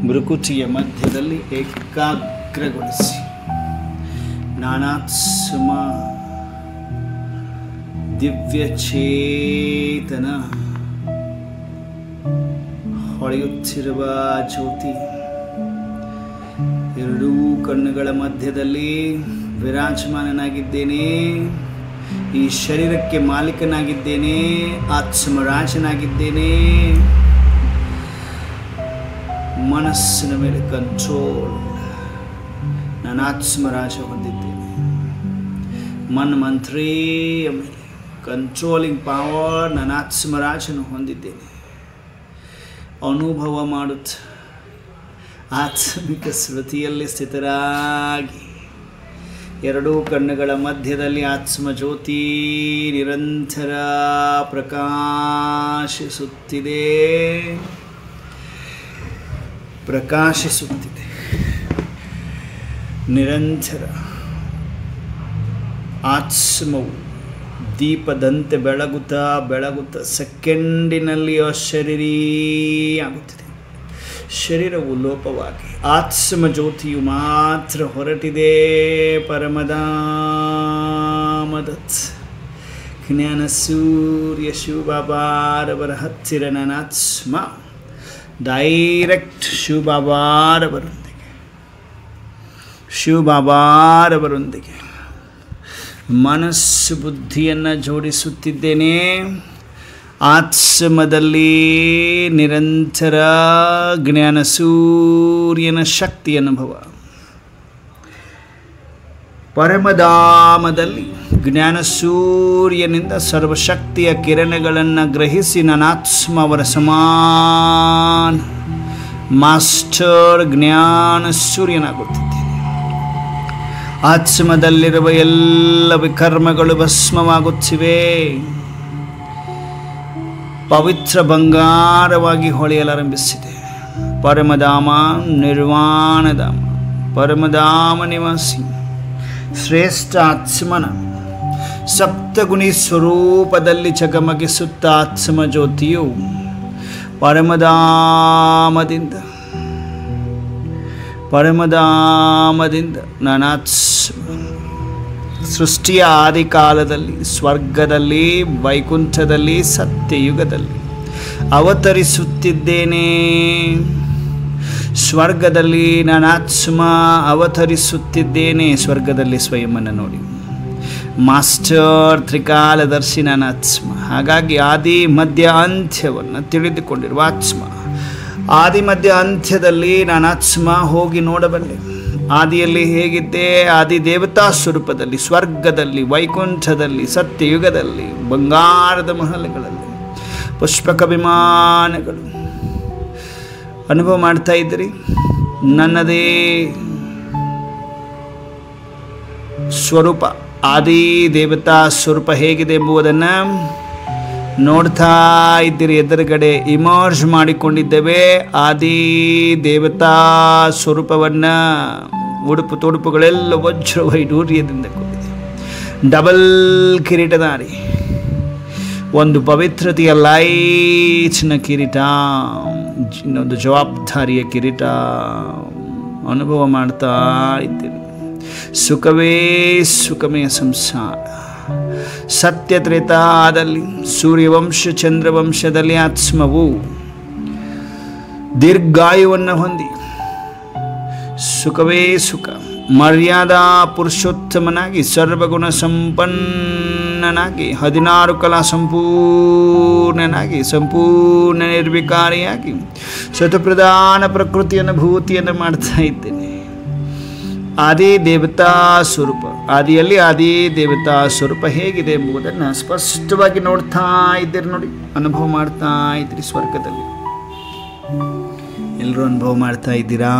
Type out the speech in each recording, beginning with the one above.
ಭೃಕುಟಿಯ ಮಧ್ಯದಲ್ಲಿ ಏಕಾಗ್ರಗೊಳಿಸಿ ನಾನಾತ್ಮ ದಿವ್ಯ ಚೇತನ ಹೊಳೆಯುತ್ತಿರುವ ಜ್ಯೋತಿ ಎರಡೂ ಕಣ್ಣುಗಳ ಮಧ್ಯದಲ್ಲಿ ವಿರಾಜಮಾನನಾಗಿದ್ದೇನೆ. ಈ ಶರೀರಕ್ಕೆ ಮಾಲೀಕನಾಗಿದ್ದೇನೆ, ಆತ್ಮರಾಜನಾಗಿದ್ದೇನೆ. ಮನಸ್ಸಿನ ಮೇಲೆ ಕಂಟ್ರೋಲ್, ನಾನು ಆತ್ಮರಾಜ ಹೊಂದಿದ್ದೇನೆ. ಮನ್ಮಂತ್ರಿಯ ಮೇಲೆ ಕಂಟ್ರೋಲಿಂಗ್ ಪವರ್, ನಾನು ಆತ್ಮರಾಜನು ಹೊಂದಿದ್ದೇನೆ. ಅನುಭವ ಮಾಡುತ್ತ ಆತ್ಮಿಕ ಸ್ಮೃತಿಯಲ್ಲಿ ಸ್ಥಿತರಾಗಿ ಎರಡೂ ಕಣ್ಣುಗಳ ಮಧ್ಯದಲ್ಲಿ ಆತ್ಮಜ್ಯೋತಿ ನಿರಂತರ ಪ್ರಕಾಶಿಸುತ್ತಿದೆ ನಿರಂತರ. ಆತ್ಮವು ದೀಪದಂತೆ ಬೆಳಗುತ್ತಾ ಸೆಕೆಂಡಿನಲ್ಲಿ ಅಶರೀರಿಯಾಗುತ್ತಿದೆ. ಶರೀರವು ಲೋಪವಾಗಿ ಆತ್ಮ ಜ್ಯೋತಿಯು ಮಾತ್ರ ಹೊರಟಿದೆ. ಪರಮಧಾಮದತ್ ಜ್ಞಾನ ಸೂರ್ಯ ಶಿವಬಾಬಾರವರ ಹತ್ತಿರ ನನ್ನ ಆತ್ಮ ಡೈರೆಕ್ಟ್ ಶಿವಬಾಬಾರವರೊಂದಿಗೆ ಮನಸ್ಸು ಬುದ್ಧಿಯನ್ನು ಜೋಡಿಸುತ್ತಿದ್ದೇನೆ. ಆತ್ಮದಲ್ಲಿ ನಿರಂತರ ಜ್ಞಾನ ಸೂರ್ಯನ ಶಕ್ತಿ ಅನುಭವ. ಪರಮಧಾಮದಲ್ಲಿ ಜ್ಞಾನ ಸೂರ್ಯನಿಂದ ಸರ್ವಶಕ್ತಿಯ ಕಿರಣಗಳನ್ನು ಗ್ರಹಿಸಿ ನನ್ನ ಆತ್ಮ ಅವರ ಸಮಾನ ಮಾಸ್ಟರ್ ಜ್ಞಾನ ಸೂರ್ಯನಾಗುತ್ತಿದ್ದೇನೆ. ಆತ್ಮದಲ್ಲಿರುವ ಎಲ್ಲ ವಿಕರ್ಮಗಳು ಭಸ್ಮವಾಗುತ್ತಿವೆ. ಪವಿತ್ರ ಬಂಗಾರವಾಗಿ ಹೊಳೆಯಲಾರಂಭಿಸಿದೆ. ಪರಮಧಾಮ ನಿರ್ವಾಣಧಾಮ, ಪರಮಧಾಮ ನಿವಾಸಿ ಶ್ರೇಷ್ಠ ಆತ್ಮನ ಸಪ್ತಗುಣಿ ಸ್ವರೂಪದಲ್ಲಿ ಚಕಮಕಿಸುತ್ತ ಆತ್ಮ ಜ್ಯೋತಿಯು ಪರಮಧಾಮದಿಂದ ನಾನಾತ್ಮ ಸೃಷ್ಟಿಯ ಆದಿಕಾಲದಲ್ಲಿ ಸ್ವರ್ಗದಲ್ಲಿ ವೈಕುಂಠದಲ್ಲಿ ಸತ್ಯಯುಗದಲ್ಲಿ ಅವತರಿಸುತ್ತಿದ್ದೇನೆ. ಸ್ವರ್ಗದಲ್ಲಿ ನಾನಾತ್ಮ ಅವತರಿಸುತ್ತಿದ್ದೇನೆ. ಸ್ವರ್ಗದಲ್ಲಿ ಸ್ವಯಂವನ್ನು ನೋಡಿ ಮಾಸ್ಟರ್ ತ್ರಿಕಾಲದರ್ಶಿ ನಾನಾತ್ಮ. ಹಾಗಾಗಿ ಆದಿ ಮಧ್ಯ ಅಂತ್ಯವನ್ನು ತಿಳಿದುಕೊಂಡಿರುವ ಆತ್ಮ. ಆದಿ ಮಧ್ಯ ಅಂತ್ಯದಲ್ಲಿ ನಾನಾತ್ಮ ಹೋಗಿ ನೋಡಬಲ್ಲೆ. ಆದಿಯಲ್ಲಿ ಹೇಗಿದ್ದೆ? ಆದಿ ದೇವತಾ ಸ್ವರೂಪದಲ್ಲಿ, ಸ್ವರ್ಗದಲ್ಲಿ, ವೈಕುಂಠದಲ್ಲಿ, ಸತ್ಯಯುಗದಲ್ಲಿ, ಬಂಗಾರದ ಮಹಲಗಳಲ್ಲಿ, ಪುಷ್ಪಕ ವಿಮಾನಗಳು ಅನುಭವ ಮಾಡ್ತಾ ಇದ್ದೀರಿ. ನನ್ನದೇ ಸ್ವರೂಪ ಆದಿ ದೇವತಾ ಸ್ವರೂಪ ಹೇಗಿದೆ ಎಂಬುದನ್ನು ನೋಡ್ತಾ ಇದ್ದೀರಿ. ಎದುರುಗಡೆ ಇಮರ್ಜ್ ಮಾಡಿಕೊಂಡಿದ್ದೇವೆ ಆದಿ ದೇವತಾ ಸ್ವರೂಪವನ್ನು. ಉಡುಪು ತೊಡುಪುಗಳೆಲ್ಲ ವಜ್ರ ವೈಡೂರ್ಯದಿಂದ ಕೂಡಿದೆ. ಡಬಲ್ ಕಿರೀಟಧಾರಿ, ಒಂದು ಪವಿತ್ರತೆಯ ಲೈಟ್ನ ಕಿರೀಟ, ಇನ್ನೊಂದು ಜವಾಬ್ದಾರಿಯ ಕಿರೀಟ ಅನುಭವ ಮಾಡ್ತಾ ಇದ್ದೀರಿ. ಸುಖಮೇ ಸಂಸಾರ. ಸತ್ಯ ತ್ರೇತಾದಲ್ಲಿ ಸೂರ್ಯವಂಶ ಚಂದ್ರವಂಶದಲ್ಲಿ ಆತ್ಮವು ದೀರ್ಘಾಯುವನ್ನು ಹೊಂದಿ ಸುಖವೇ ಸುಖ, ಮರ್ಯಾದಾ ಪುರುಷೋತ್ತಮನಾಗಿ, ಸರ್ವಗುಣ ಸಂಪನ್ನನಾಗಿ, 16 ಕಲಾ ಸಂಪೂರ್ಣನಾಗಿ, ಸಂಪೂರ್ಣ ನಿರ್ವಿಕಾರಿಯಾಗಿ ಸ್ವತಃಪ್ರಧಾನ ಪ್ರಕೃತಿ ಅನುಭೂತಿಯನ್ನು ಮಾಡ್ತಾ ಇದ್ದೇನೆ. ಆದಿ ದೇವತಾ ಸ್ವರೂಪ, ಆದಿಯಲ್ಲಿ ಆದಿ ದೇವತಾ ಸ್ವರೂಪ ಹೇಗಿದೆ ಎಂಬುದನ್ನು ಸ್ಪಷ್ಟವಾಗಿ ನೋಡ್ತಾ ಇದ್ದೀರಿ. ನೋಡಿ, ಅನುಭವ ಮಾಡ್ತಾ ಇದ್ದೀರಿ. ಸ್ವರ್ಗದಲ್ಲಿ ಎಲ್ಲರೂ ಅನುಭವ ಮಾಡ್ತಾ ಇದ್ದೀರಾ.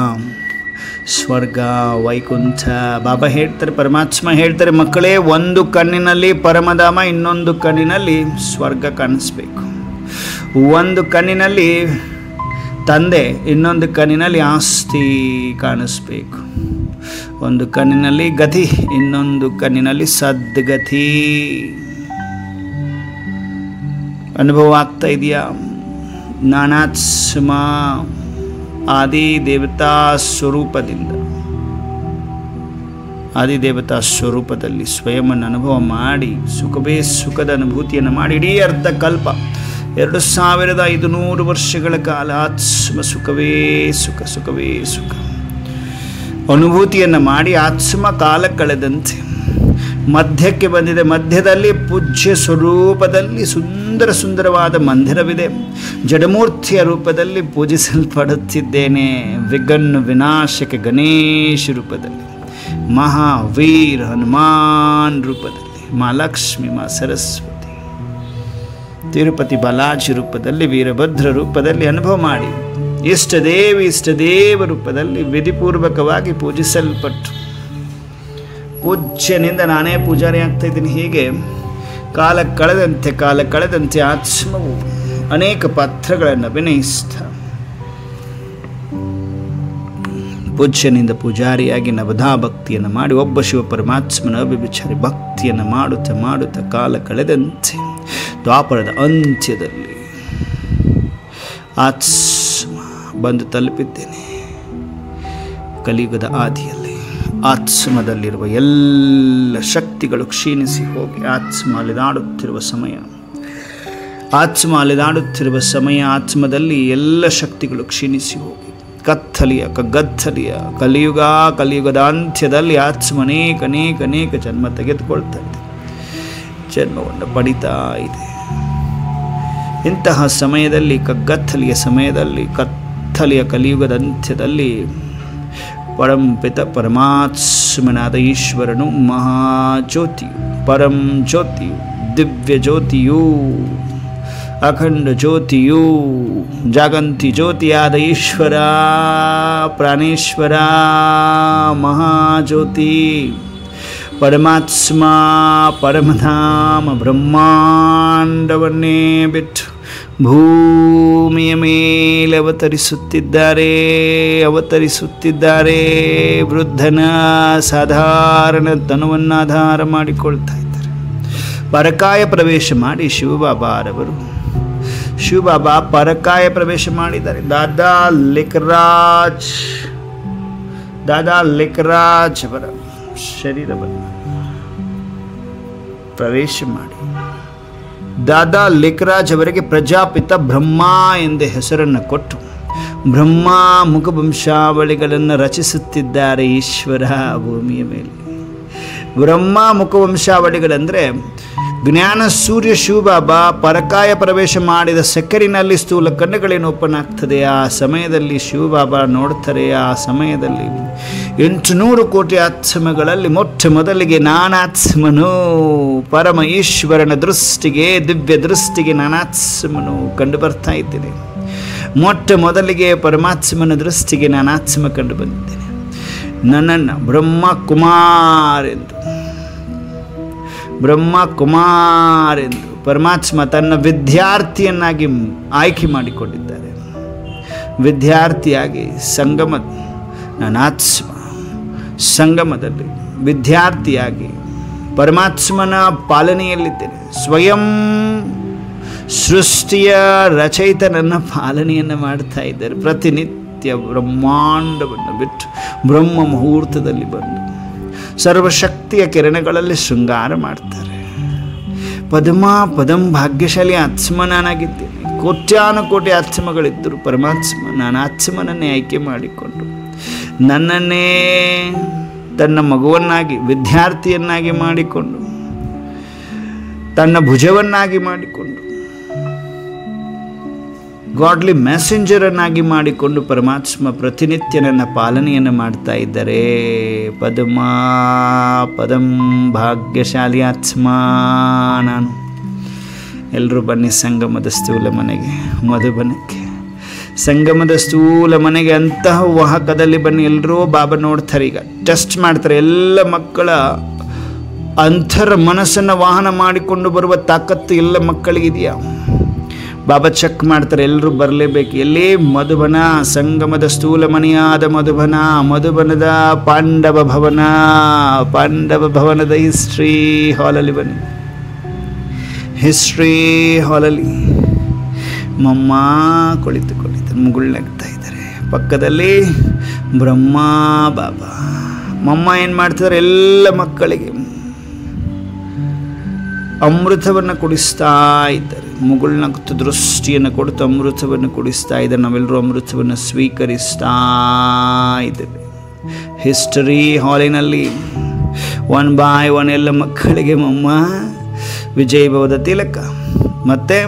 ಸ್ವರ್ಗ, ವೈಕುಂಠ. ಬಾಬಾ ಹೇಳ್ತಾರೆ, ಪರಮಾತ್ಮ ಹೇಳ್ತಾರೆ, ಮಕ್ಕಳೇ, ಒಂದು ಕಣ್ಣಿನಲ್ಲಿ ಪರಮಧಾಮ, ಇನ್ನೊಂದು ಕಣ್ಣಿನಲ್ಲಿ ಸ್ವರ್ಗ ಕಾಣಿಸ್ಬೇಕು. ಒಂದು ಕಣ್ಣಿನಲ್ಲಿ ತಂದೆ, ಇನ್ನೊಂದು ಕಣ್ಣಿನಲ್ಲಿ ಆಸ್ತಿ ಕಾಣಿಸ್ಬೇಕು. ಒಂದು ಕಣ್ಣಿನಲ್ಲಿ ಗತಿ, ಇನ್ನೊಂದು ಕಣ್ಣಿನಲ್ಲಿ ಸದ್ಗತಿ. ಅನುಭವ ಆಗ್ತಾ ಇದೆಯಾ? ನಾನಾತ್ಮ ಆದಿದೇವತಾ ಸ್ವರೂಪದಲ್ಲಿ ಸ್ವಯಂವನ್ನು ಅನುಭವ ಮಾಡಿ ಸುಖವೇ ಸುಖದ ಅನುಭೂತಿಯನ್ನು ಮಾಡಿ ಇಡೀ ಅರ್ಧ ಕಲ್ಪ 2500 ವರ್ಷಗಳ ಕಾಲ ಆತ್ಮ ಸುಖವೇ ಸುಖ ಅನುಭೂತಿಯನ್ನು ಮಾಡಿ ಆತ್ಮ ಕಾಲ ಕಳೆದಂತೆ ಮಧ್ಯಕ್ಕೆ ಬಂದಿದೆ. ಮಧ್ಯದಲ್ಲಿ ಪೂಜ್ಯ ಸ್ವರೂಪದಲ್ಲಿ ಸುಂದರವಾದ ಮಂದಿರವಿದೆ. ಜಡಮೂರ್ತಿಯ ರೂಪದಲ್ಲಿ ಪೂಜಿಸಲ್ಪಡುತ್ತಿದ್ದೇನೆ. ವಿಘ್ನ ವಿನಾಶಕ ಗಣೇಶ ರೂಪದಲ್ಲಿ, ಮಹಾವೀರ ಹನುಮಾನ್ ರೂಪದಲ್ಲಿ, ಮಾ ಲಕ್ಷ್ಮಿ, ಮಾ ಸರಸ್ವತಿ, ತಿರುಪತಿ ಬಾಲಾಜಿ ರೂಪದಲ್ಲಿ, ವೀರಭದ್ರ ರೂಪದಲ್ಲಿ ಅನುಭವ ಮಾಡಿ ಇಷ್ಟದೇವ ರೂಪದಲ್ಲಿ ವಿಧಿಪೂರ್ವಕವಾಗಿ ಪೂಜಿಸಲ್ಪಟ್ಟು ಪೂಜ್ಯನಿಂದ ನಾನೇ ಪೂಜಾರಿ ಆಗ್ತಾ ಇದ್ದೀನಿ. ಹೀಗೆ ಕಾಲ ಕಳೆದಂತೆ ಆತ್ಮವು ಅನೇಕ ಪಾತ್ರಗಳನ್ನು ಅಭಿನಯಿಸ್ತಾ ಪೂಜ್ಯನಿಂದ ಪೂಜಾರಿಯಾಗಿ ನವಧಾ ಭಕ್ತಿಯನ್ನು ಮಾಡಿ ಒಬ್ಬ ಶಿವ ಪರಮಾತ್ಮನ ಅಭಿವಿಚಾರಿ ಭಕ್ತಿಯನ್ನು ಮಾಡುತ್ತಾ ಕಾಲ ಕಳೆದಂತೆ ದ್ವಾಪರದ ಅಂತ್ಯದಲ್ಲಿ ಆತ್ಮ ಬಂದು ತಲುಪಿದ್ದೇನೆ. ಕಲಿಯುಗದ ಆದಿಯಲ್ಲಿ ಆತ್ಮದಲ್ಲಿರುವ ಎಲ್ಲ ಶಕ್ತಿಗಳು ಕ್ಷೀಣಿಸಿ ಹೋಗಿ ಆತ್ಮ ಅಲೆದಾಡುತ್ತಿರುವ ಸಮಯ ಆತ್ಮದಲ್ಲಿ ಎಲ್ಲ ಶಕ್ತಿಗಳು ಕ್ಷೀಣಿಸಿ ಹೋಗಿ ಕಗ್ಗತ್ತಲಿಯ ಕಲಿಯುಗದ ಅಂತ್ಯದಲ್ಲಿ ಆತ್ಮ ಅನೇಕ ಜನ್ಮ ತೆಗೆದುಕೊಳ್ತಾ ಇದೆ, ಜನ್ಮವನ್ನು ಪಡಿತಾ ಇದೆ. ಇಂತಹ ಸಮಯದಲ್ಲಿ ಕತ್ತಲಿಯ ಕಲಿಯುಗದ ಅಂತ್ಯದಲ್ಲಿ ಪರಂಪಿತ ಪರಮಾತ್ಮನಾದ ಈಶ್ವರನು ಮಹಾಜ್ಯೋತಿಯು, ಪರಂ ಜ್ಯೋತಿಯು, ದಿವ್ಯ ಜ್ಯೋತಿಯು, ಅಖಂಡ ಜ್ಯೋತಿಯು, ಜಾಗಂತಿ ಜ್ಯೋತಿಯಾದ ಈಶ್ವರ ಪ್ರಾಣೇಶ್ವರ ಮಹಾಜ್ಯೋತಿ ಪರಮಾತ್ಮ ಪರಮಧಾಮ ಬ್ರಹ್ಮಾಂಡವನ್ನೇ ಬಿಟ್ಟು ಭೂಮಿಯ ಮೇಲೆ ಅವತರಿಸುತ್ತಿದ್ದಾರೆ. ವೃದ್ಧನ ಸಾಧಾರಣ ತನುವನ್ನಾಧಾರ ಮಾಡಿಕೊಳ್ತಾ ಇದ್ದಾರೆ. ಪರಕಾಯ ಪ್ರವೇಶ ಮಾಡಿ ಶಿವಬಾಬಾ ಪರಕಾಯ ಪ್ರವೇಶ ಮಾಡಿದ್ದಾರೆ. ದಾದಾ ಲಿಖರಾಜ್ ಅವರ ಶರೀರವನ್ನು ಪ್ರವೇಶ ಮಾಡಿ ದಾದಾ ಲಿಖರಾಜ್ ಅವರಿಗೆ ಪ್ರಜಾಪಿತ ಬ್ರಹ್ಮ ಎಂದೇ ಹೆಸರನ್ನು ಕೊಟ್ಟು ಬ್ರಹ್ಮ ಮುಖವಂಶಾವಳಿಗಳನ್ನು ರಚಿಸುತ್ತಿದ್ದಾರೆ ಈಶ್ವರ ಭೂಮಿಯ ಮೇಲೆ. ಬ್ರಹ್ಮ ಮುಖವಂಶಾವಳಿಗಳಂದರೆ ಜ್ಞಾನ ಸೂರ್ಯ ಶಿವಬಾಬಾ ಪರಕಾಯ ಪ್ರವೇಶ ಮಾಡಿದ ಸೆಕೆಂಡಿನಲ್ಲಿ ಸ್ಥೂಲ ಕಣ್ಣುಗಳೇನು ಓಪನ್ ಆಗ್ತದೆ. ಆ ಸಮಯದಲ್ಲಿ ಶಿವಬಾಬಾ ನೋಡ್ತಾರೆ. ಆ ಸಮಯದಲ್ಲಿ 800 ಕೋಟಿ ಆತ್ಮಗಳಲ್ಲಿ ಮೊಟ್ಟ ಮೊದಲಿಗೆ ನಾನಾತ್ಮನು ಪರಮ ಈಶ್ವರನ ದೃಷ್ಟಿಗೆ, ದಿವ್ಯ ದೃಷ್ಟಿಗೆ ನಾನಾತ್ಮನು ಕಂಡು ಬರ್ತಾ ಇದ್ದೇನೆ. ಮೊಟ್ಟ ಮೊದಲಿಗೆ ಪರಮಾತ್ಮನ ದೃಷ್ಟಿಗೆ ನಾನಾತ್ಮ ಕಂಡು ಬಂದಿದ್ದೇನೆ. ನನ್ನನ್ನು ಬ್ರಹ್ಮಕುಮಾರ್ ಎಂದು ಪರಮಾತ್ಮ ತನ್ನ ವಿದ್ಯಾರ್ಥಿಯನ್ನಾಗಿ ಆಯ್ಕೆ ಮಾಡಿಕೊಂಡಿದ್ದಾರೆ. ವಿದ್ಯಾರ್ಥಿಯಾಗಿ ನಾನಾತ್ಮ ಸಂಗಮದಲ್ಲಿ ವಿದ್ಯಾರ್ಥಿಯಾಗಿ ಪರಮಾತ್ಮನ ಪಾಲನೆಯಲ್ಲಿದ್ದೇನೆ. ಸ್ವಯಂ ಸೃಷ್ಟಿಯ ರಚಯಿತನನ್ನ ಪಾಲನೆಯನ್ನು ಮಾಡ್ತಾ ಇದ್ದಾರೆ. ಪ್ರತಿನಿತ್ಯ ಬ್ರಹ್ಮಾಂಡವನ್ನು ಬಿಟ್ಟು ಬ್ರಹ್ಮ ಮುಹೂರ್ತದಲ್ಲಿ ಬಂದು ಸರ್ವಶಕ್ತಿಯ ಕಿರಣಗಳಲ್ಲಿ ಶೃಂಗಾರ ಮಾಡ್ತಾರೆ. ಪದಂ ಭಾಗ್ಯಶಾಲಿ ಆತ್ಮ ನಾನಾಗಿದ್ದೇನೆ. ಕೋಟ್ಯಾನುಕೋಟಿ ಆತ್ಮಗಳಿದ್ದರು. ಪರಮಾತ್ಮ ನಾನು ಆತ್ಮನನ್ನೇ ಆಯ್ಕೆ ಮಾಡಿಕೊಂಡು ನನ್ನನ್ನೇ ತನ್ನ ಮಗುವನ್ನಾಗಿ ವಿದ್ಯಾರ್ಥಿಯನ್ನಾಗಿ ಮಾಡಿಕೊಂಡು ತನ್ನ ಭುಜವನ್ನಾಗಿ ಮಾಡಿಕೊಂಡು ಗಾಡ್ಲಿ ಮೆಸೆಂಜರನ್ನಾಗಿ ಮಾಡಿಕೊಂಡು ಪರಮಾತ್ಮ ಪ್ರತಿನಿತ್ಯ ನನ್ನ ಪಾಲನೆಯನ್ನು ಮಾಡ್ತಾ ಇದ್ದಾರೆ. ಪದಂ ಭಾಗ್ಯಶಾಲಿ ಆತ್ಮ ನಾನು. ಎಲ್ಲರೂ ಬನ್ನಿ ಸಂಗಮದ ಸ್ಥೂಲ ಮನೆಗೆ, ಮಧುಬನಕ್ಕೆ. ಸಂಗಮದ ಸ್ಥೂಲ ಮನೆಗೆ ಅಂತಹ ವಾಹಕದಲ್ಲಿ ಬನ್ನಿ. ಎಲ್ಲರೂ ಬಾಬಾ ನೋಡ್ತಾರೆ. ಈಗ ಟೆಸ್ಟ್ ಮಾಡ್ತಾರೆ. ಎಲ್ಲ ಮಕ್ಕಳ ಅಂತರ ಮನಸ್ಸನ್ನು ವಾಹನ ಮಾಡಿಕೊಂಡು ಬರುವ ತಾಕತ್ತು ಎಲ್ಲ ಮಕ್ಕಳಿಗಿದೆಯಾ? ಬಾಬಾ ಚೆಕ್ ಮಾಡ್ತಾರೆ. ಎಲ್ಲರೂ ಬರಲೇಬೇಕು. ಎಲ್ಲಿ? ಮಧುಬನ, ಸಂಗಮದ ಸ್ಥೂಲ ಮನೆಯಾದ ಮಧುಬನದ ಪಾಂಡವ ಭವನದ ಹಿಸ್ಟ್ರಿ ಹಾಲಲ್ಲಿ ಬನ್ನಿ. ಹಿಸ್ಟ್ರಿ ಹಾಲಲ್ಲಿ ಮಮ್ಮ ಕುಳಿತು ಮುಗುಳ್ನಾಗ್ತಾ ಇದ್ದಾರೆ. ಪಕ್ಕದಲ್ಲಿ ಬ್ರಹ್ಮ ಬಾಬಾ. ಮಮ್ಮ ಏನು ಮಾಡ್ತಿದ್ದಾರೆ, ಎಲ್ಲ ಮಕ್ಕಳಿಗೆ ಅಮೃತವನ್ನು ಕುಡಿಸ್ತಾ ಇದ್ದಾರೆ. ಮುಗುಳ್ನ ದೃಷ್ಟಿಯನ್ನು ಕೊಡ್ತು ಅಮೃತವನ್ನು ಕುಡಿಸ್ತಾ ಇದ್ದಾರೆ. ನಾವೆಲ್ಲರೂ ಅಮೃತವನ್ನು ಸ್ವೀಕರಿಸ್ತಾ ಇದ್ದೇವೆ. ಹಿಸ್ಟರಿ ಹಾಲಿನಲ್ಲಿ 1 by 1 ಎಲ್ಲ ಮಕ್ಕಳಿಗೆ ಮಮ್ಮ ವಿಜಯಭವದ ತಿಲಕ ಮತ್ತು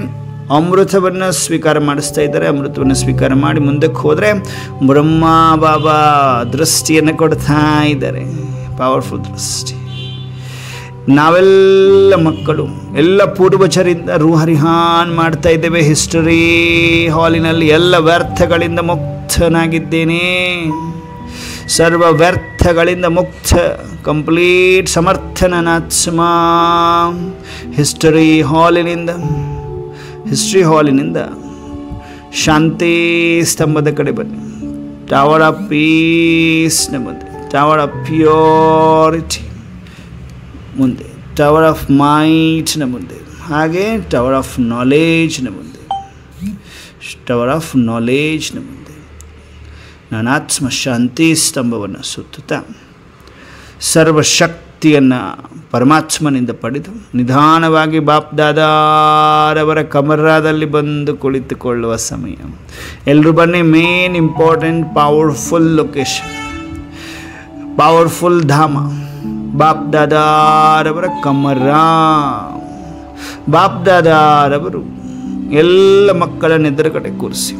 ಅಮೃತವನ್ನು ಸ್ವೀಕಾರ ಮಾಡಿಸ್ತಾ ಇದ್ದಾರೆ. ಅಮೃತವನ್ನು ಸ್ವೀಕಾರ ಮಾಡಿ ಮುಂದಕ್ಕೆ ಹೋದರೆ ಬ್ರಹ್ಮ ಬಾಬಾ ದೃಷ್ಟಿಯನ್ನು ಕೊಡ್ತಾ ಇದ್ದಾರೆ. ಪವರ್ಫುಲ್ ದೃಷ್ಟಿ. ನಾವೆಲ್ಲ ಮಕ್ಕಳು ಎಲ್ಲ ಪೂರ್ವಜರಿಂದ ರೂಹರಿಹಾನ್ ಮಾಡ್ತಾ ಇದ್ದೇವೆ. ಹಿಸ್ಟರಿ ಹಾಲಿನಲ್ಲಿ ಎಲ್ಲ ವ್ಯರ್ಥಗಳಿಂದ ಮುಕ್ತನಾಗಿದ್ದೇನೆ, ಸರ್ವ ವ್ಯರ್ಥಗಳಿಂದ ಮುಕ್ತ, ಕಂಪ್ಲೀಟ್ ಸಮರ್ಥನಾತ್ಮ. ಹಿಸ್ಟರಿ ಹಾಲಿನಿಂದ ಶಾಂತಿ ಸ್ತಂಭದ ಕಡೆ ಬನ್ನಿ. ಟವರ್ ಆಫ್ ಪೀಸ್ನ ಮುಂದೆ, ಟವರ್ ಆಫ್ ಪ್ಯೂರಿಟಿ ಮುಂದೆ, ಟವರ್ ಆಫ್ ಮೈಟ್ನ ಮುಂದೆ, ಹಾಗೆ ಟವರ್ ಆಫ್ ನಾಲೆಜ್ನ ಮುಂದೆ, ಟವರ್ ಆಫ್ ನಾಲೆಜ್ನ ಮುಂದೆ ನಾನಾತ್ಮ ಶಾಂತಿ ಸ್ತಂಭವನ್ನು ಸುತ್ತುತ್ತಾ ಸರ್ವಶಕ್ತಿಯನ್ನು ಪರಮಾತ್ಮನಿಂದ ಪಡೆದು ನಿಧಾನವಾಗಿ ಬಾಪ್ ದಾದಾರವರ ಕಮರಾದಲ್ಲಿ ಬಂದು ಕುಳಿತುಕೊಳ್ಳುವ ಸಮಯ. ಎಲ್ಲರೂ ಬನ್ನಿ. Main important powerful location, powerful ಧಾಮ ಬಾಪ್ ದಾದಾರವರ ಕಮರ. ಬಾಪ್ ದಾದಾರವರು ಎಲ್ಲ ಮಕ್ಕಳನ್ನ ಎದುರುಗಡೆ ಕೂರಿಸಿ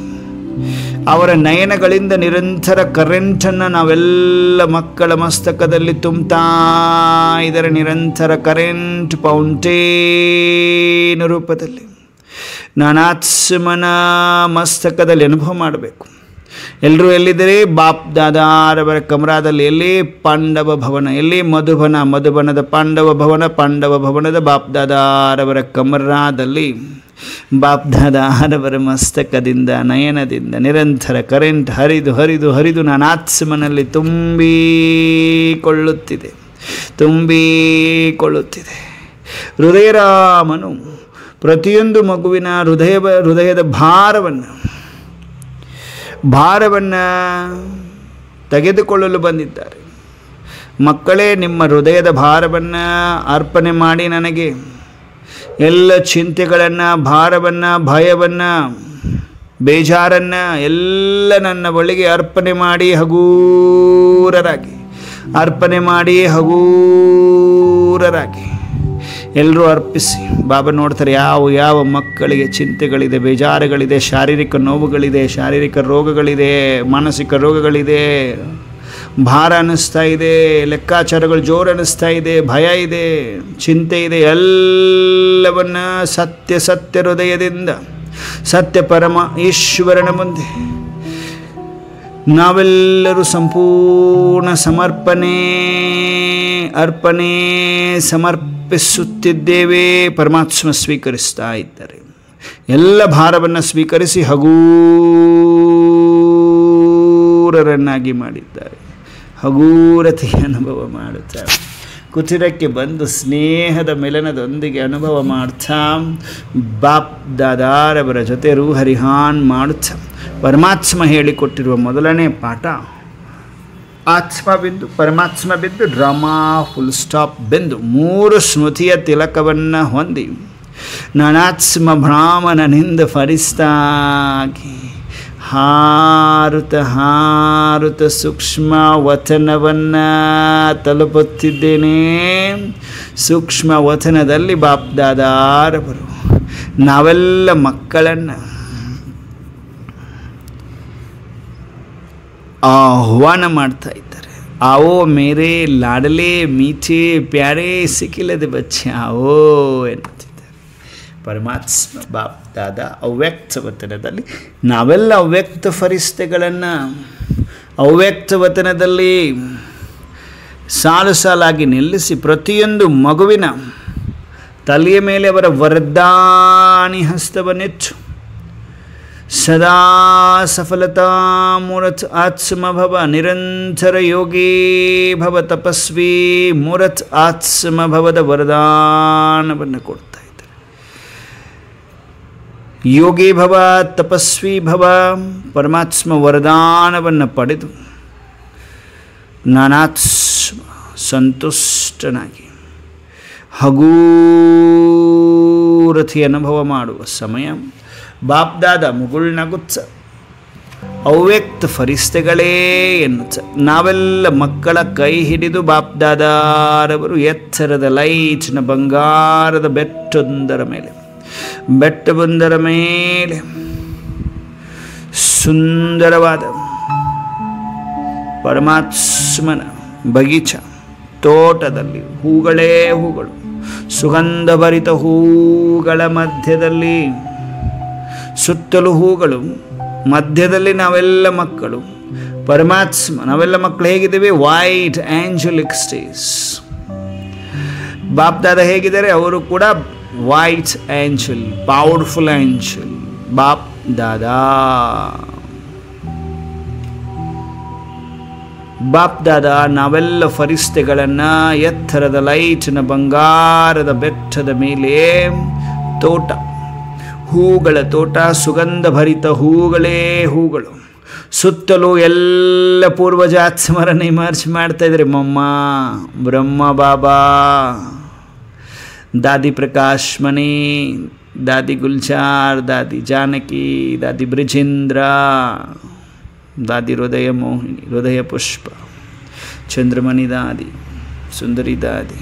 ಅವರ ನಯನಗಳಿಂದ ನಿರಂತರ ಕರೆಂಟನ್ನು ನಾವೆಲ್ಲ ಮಕ್ಕಳ ಮಸ್ತಕದಲ್ಲಿ ತುಂಬ್ತಾ ಇದ್ದಾರೆ. ನಿರಂತರ ಕರೆಂಟ್ ಫೌಂಟೇನ್ ರೂಪದಲ್ಲಿ ನಾನಾತ್ಮನ ಮಸ್ತಕದಲ್ಲಿ ಅನುಭವ ಮಾಡಬೇಕು. ಎಲ್ಲರೂ ಎಲ್ಲಿದ್ದಾರೆ? ಬಾಪ್ ದಾದಾರವರ ಕಮರಾದಲ್ಲಿ. ಎಲ್ಲಿ? ಪಾಂಡವ ಭವನ. ಎಲ್ಲಿ? ಮಧುಬನ. ಮಧುಬನದ ಪಾಂಡವ ಭವನ, ಪಾಂಡವ ಭವನದ ಬಾಪ್ ದಾದಾರವರ ಕಮರಾದಲ್ಲಿ ಬಾಪ್ ದಾದಾರವರ ಮಸ್ತಕದಿಂದ ನಯನದಿಂದ ನಿರಂತರ ಕರೆಂಟ್ ಹರಿದು ಹರಿದು ಹರಿದು ನಾನಾತ್ಮನಲ್ಲಿ ತುಂಬಿಕೊಳ್ಳುತ್ತಿದೆ. ಹೃದಯರಾಮನು ಪ್ರತಿಯೊಂದು ಮಗುವಿನ ಹೃದಯದ ಭಾರವನ್ನು ತೆಗೆದುಕೊಳ್ಳಲು ಬಂದಿದ್ದಾರೆ. ಮಕ್ಕಳೇ, ನಿಮ್ಮ ಹೃದಯದ ಭಾರವನ್ನು ಅರ್ಪಣೆ ಮಾಡಿ ನನಗೆ. ಎಲ್ಲ ಚಿಂತೆಗಳನ್ನು, ಭಾರವನ್ನು, ಭಯವನ್ನು, ಬೇಜಾರನ್ನು ಎಲ್ಲ ನನ್ನ ಬಳಿಗೆ ಅರ್ಪಣೆ ಮಾಡಿ ಹಗೂರರಾಗಿ ಎಲ್ಲರೂ ಅರ್ಪಿಸಿ. ಬಾಬಾ ನೋಡ್ತಾರೆ ಯಾವ ಮಕ್ಕಳಿಗೆ ಚಿಂತೆಗಳಿದೆ, ಬೇಜಾರುಗಳಿದೆ, ಶಾರೀರಿಕ ನೋವುಗಳಿದೆ, ಶಾರೀರಿಕ ರೋಗಗಳಿದೆ, ಮಾನಸಿಕ ರೋಗಗಳಿದೆ, ಭಾರ ಅನ್ನಿಸ್ತಾ ಇದೆ, ಲೆಕ್ಕಾಚಾರಗಳು ಜೋರು ಅನ್ನಿಸ್ತಾ ಇದೆ, ಭಯ ಇದೆ, ಚಿಂತೆ ಇದೆ. ಎಲ್ಲವನ್ನ ಸತ್ಯ ಹೃದಯದಿಂದ ಸತ್ಯ ಪರಮ ಈಶ್ವರನ ಮುಂದೆ ನಾವೆಲ್ಲರೂ ಸಂಪೂರ್ಣ ಸಮರ್ಪಿಸುತ್ತಿದ್ದೇವೆ. ಪರಮಾತ್ಮ ಸ್ವೀಕರಿಸ್ತಾ ಇದ್ದಾರೆ. ಎಲ್ಲ ಭಾರವನ್ನು ಸ್ವೀಕರಿಸಿ ಹಗೂರರನ್ನಾಗಿ ಮಾಡಿದ್ದಾರೆ. ಹಗೂರತೆಯ ಅನುಭವ ಮಾಡುತ್ತಾರೆ. ಕುಟಿರಕ್ಕೆ ಬಂದು ಸ್ನೇಹದ ಮಿಲನದೊಂದಿಗೆ ಅನುಭವ ಮಾಡ್ತಾ ಬಾಪ್ ದಾದಾರವರ ಜೊತೆ ರೂಹರಿಹಾನ್ ಮಾಡುತ್ತಾ ಪರಮಾತ್ಮ ಹೇಳಿಕೊಟ್ಟಿರುವ ಮೊದಲನೇ ಪಾಠ ಆತ್ಮ ಬಿಂದು, ಪರಮಾತ್ಮ ಬಿಂದು, ಡ್ರಾಮಾ ಫುಲ್ ಸ್ಟಾಪ್ ಬಿಂದು 3 ಸ್ಮೃತಿಯ ತಿಲಕವನ್ನು ಹೊಂದಿ ನಾನಾತ್ಮ ಭ್ರಾಮನನಿಂದ ಫರಿಸ್ತಾಗಿ ಹಾರುತ ಸೂಕ್ಷ್ಮ ವತನವನ್ನು ತಲುಪುತ್ತಿದ್ದೇನೆ. ಸೂಕ್ಷ್ಮ ವತನದಲ್ಲಿ ಬಾಪ್ ದಾದಾರವರು ನಾವೆಲ್ಲ ಮಕ್ಕಳನ್ನು ಆಹ್ವಾನ ಮಾಡ್ತಾ ಇದ್ದಾರೆ. ಆವೋ ಮೇರೆ ಲಾಡಲೆ ಮೀಠೆ ಪ್ಯಾರೆ ಸಿಕ್ಕಿಲ್ಲದ ಬಚ್ಚೆ ಆವೋ ಎನ್ನುತ್ತಿದ್ದಾರೆ. ಪರಮಾತ್ಮ ಬಾಪ್ ದಾದ ಅವ್ಯಕ್ತ ವತನದಲ್ಲಿ ನಾವೆಲ್ಲ ಅವ್ಯಕ್ತ ಫರಿಸ್ತೆಗಳನ್ನು ಅವ್ಯಕ್ತ ವತನದಲ್ಲಿ ಸಾಲಾಗಿ ನಿಲ್ಲಿಸಿ ಪ್ರತಿಯೊಂದು ಮಗುವಿನ ತಲೆಯ ಮೇಲೆ ಅವರ ವರದಾನಿ ಹಸ್ತವನ್ನಿಟ್ಟು ಸದಾ ಸಫಲತಾ ಮೂರತ್ ಆತ್ಮ ಭವ, ನಿರಂತರ ಯೋಗಿ ಭವ, ತಪಸ್ವಿ ಮೂರತ್ ಆತ್ಮ ಭವದ ವರದಾನವನ್ನು ಕೊಡ್ತಾ ಇದ್ದಾರೆ. ಯೋಗಿ ಭವ, ತಪಸ್ವಿ ಭವ. ಪರಮಾತ್ಮ ವರದಾನವನ್ನು ಪಡೆದು ನಾನಾತ್ಮ ಸಂತುಷ್ಟನಾಗಿ ಹಗೂರಥಿ ಅನುಭವ ಮಾಡುವ ಸಮಯ. ಬಾಪ್ದಾದ ಮುಗುಳ್ನಗುತ್ಸ ಅವ್ಯಕ್ತ ಫರಿಸ್ತೆಗಳೇ ಎನ್ನುತ್ತ ನಾವೆಲ್ಲ ಮಕ್ಕಳ ಕೈ ಹಿಡಿದು ಬಾಪ್ದಾದಾರವರು ಎತ್ತರದ ಲೈಟ್ನ ಬಂಗಾರದ ಬೆಟ್ಟವೊಂದರ ಮೇಲೆ ಸುಂದರವಾದ ಪರಮಾತ್ಮನ ಬಗೀಚ ತೋಟದಲ್ಲಿ ಹೂಗಳೇ ಹೂಗಳು, ಸುಗಂಧಭರಿತ ಹೂಗಳ ಮಧ್ಯದಲ್ಲಿ, ಸುತ್ತಲೂ ಹೂಗಳು, ಮಧ್ಯದಲ್ಲಿ ನಾವೆಲ್ಲ ಮಕ್ಕಳು. ಪರಮಾತ್ಮ ನಾವೆಲ್ಲ ಮಕ್ಕಳು ಹೇಗಿದ್ದೇವೆ? White angelic stays. ಬಾಪ್ದಾದ ಹೇಗಿದ್ದಾರೆ? ಅವರು ಕೂಡ ವೈಟ್ ಆಂಜಲ್, ಪವರ್ಫುಲ್ ಆಂಜಲ್ ಬಾಪ್ ದಾದಾ. ಬಾಪ್ದಾದ ನಾವೆಲ್ಲ ಫರಿಸ್ತೆಗಳನ್ನು ಎತ್ತರದ ಲೈಟ್ನ ಬಂಗಾರದ ಬೆಟ್ಟದ ಮೇಲೆ ತೋಟ, ಹೂಗಳ ತೋಟ, ಸುಗಂಧಭರಿತ ಹೂಗಳೇ ಹೂಗಳು, ಸುತ್ತಲೂ ಎಲ್ಲ ಪೂರ್ವಜಾತ್ಮರನ್ನು ಇಮರ್ಜ್ ಮಾಡ್ತಾ ಇದ್ದಾರೆ. ಮಮ್ಮ, ಬ್ರಹ್ಮ ಬಾಬಾ, ದಾದಿ ಪ್ರಕಾಶ್ ಮಣಿ, ದಾದಿ ಗುಲ್ಜಾರ್, ದಾದಿ ಜಾನಕಿ, ದಾದಿ ಬ್ರಿಜೇಂದ್ರ, ದಾದಿ ಹೃದಯ ಮೋಹಿನಿ, ಹೃದಯ ಪುಷ್ಪ, ಚಂದ್ರಮಣಿ ದಾದಿ, ಸುಂದರಿ ದಾದಿ,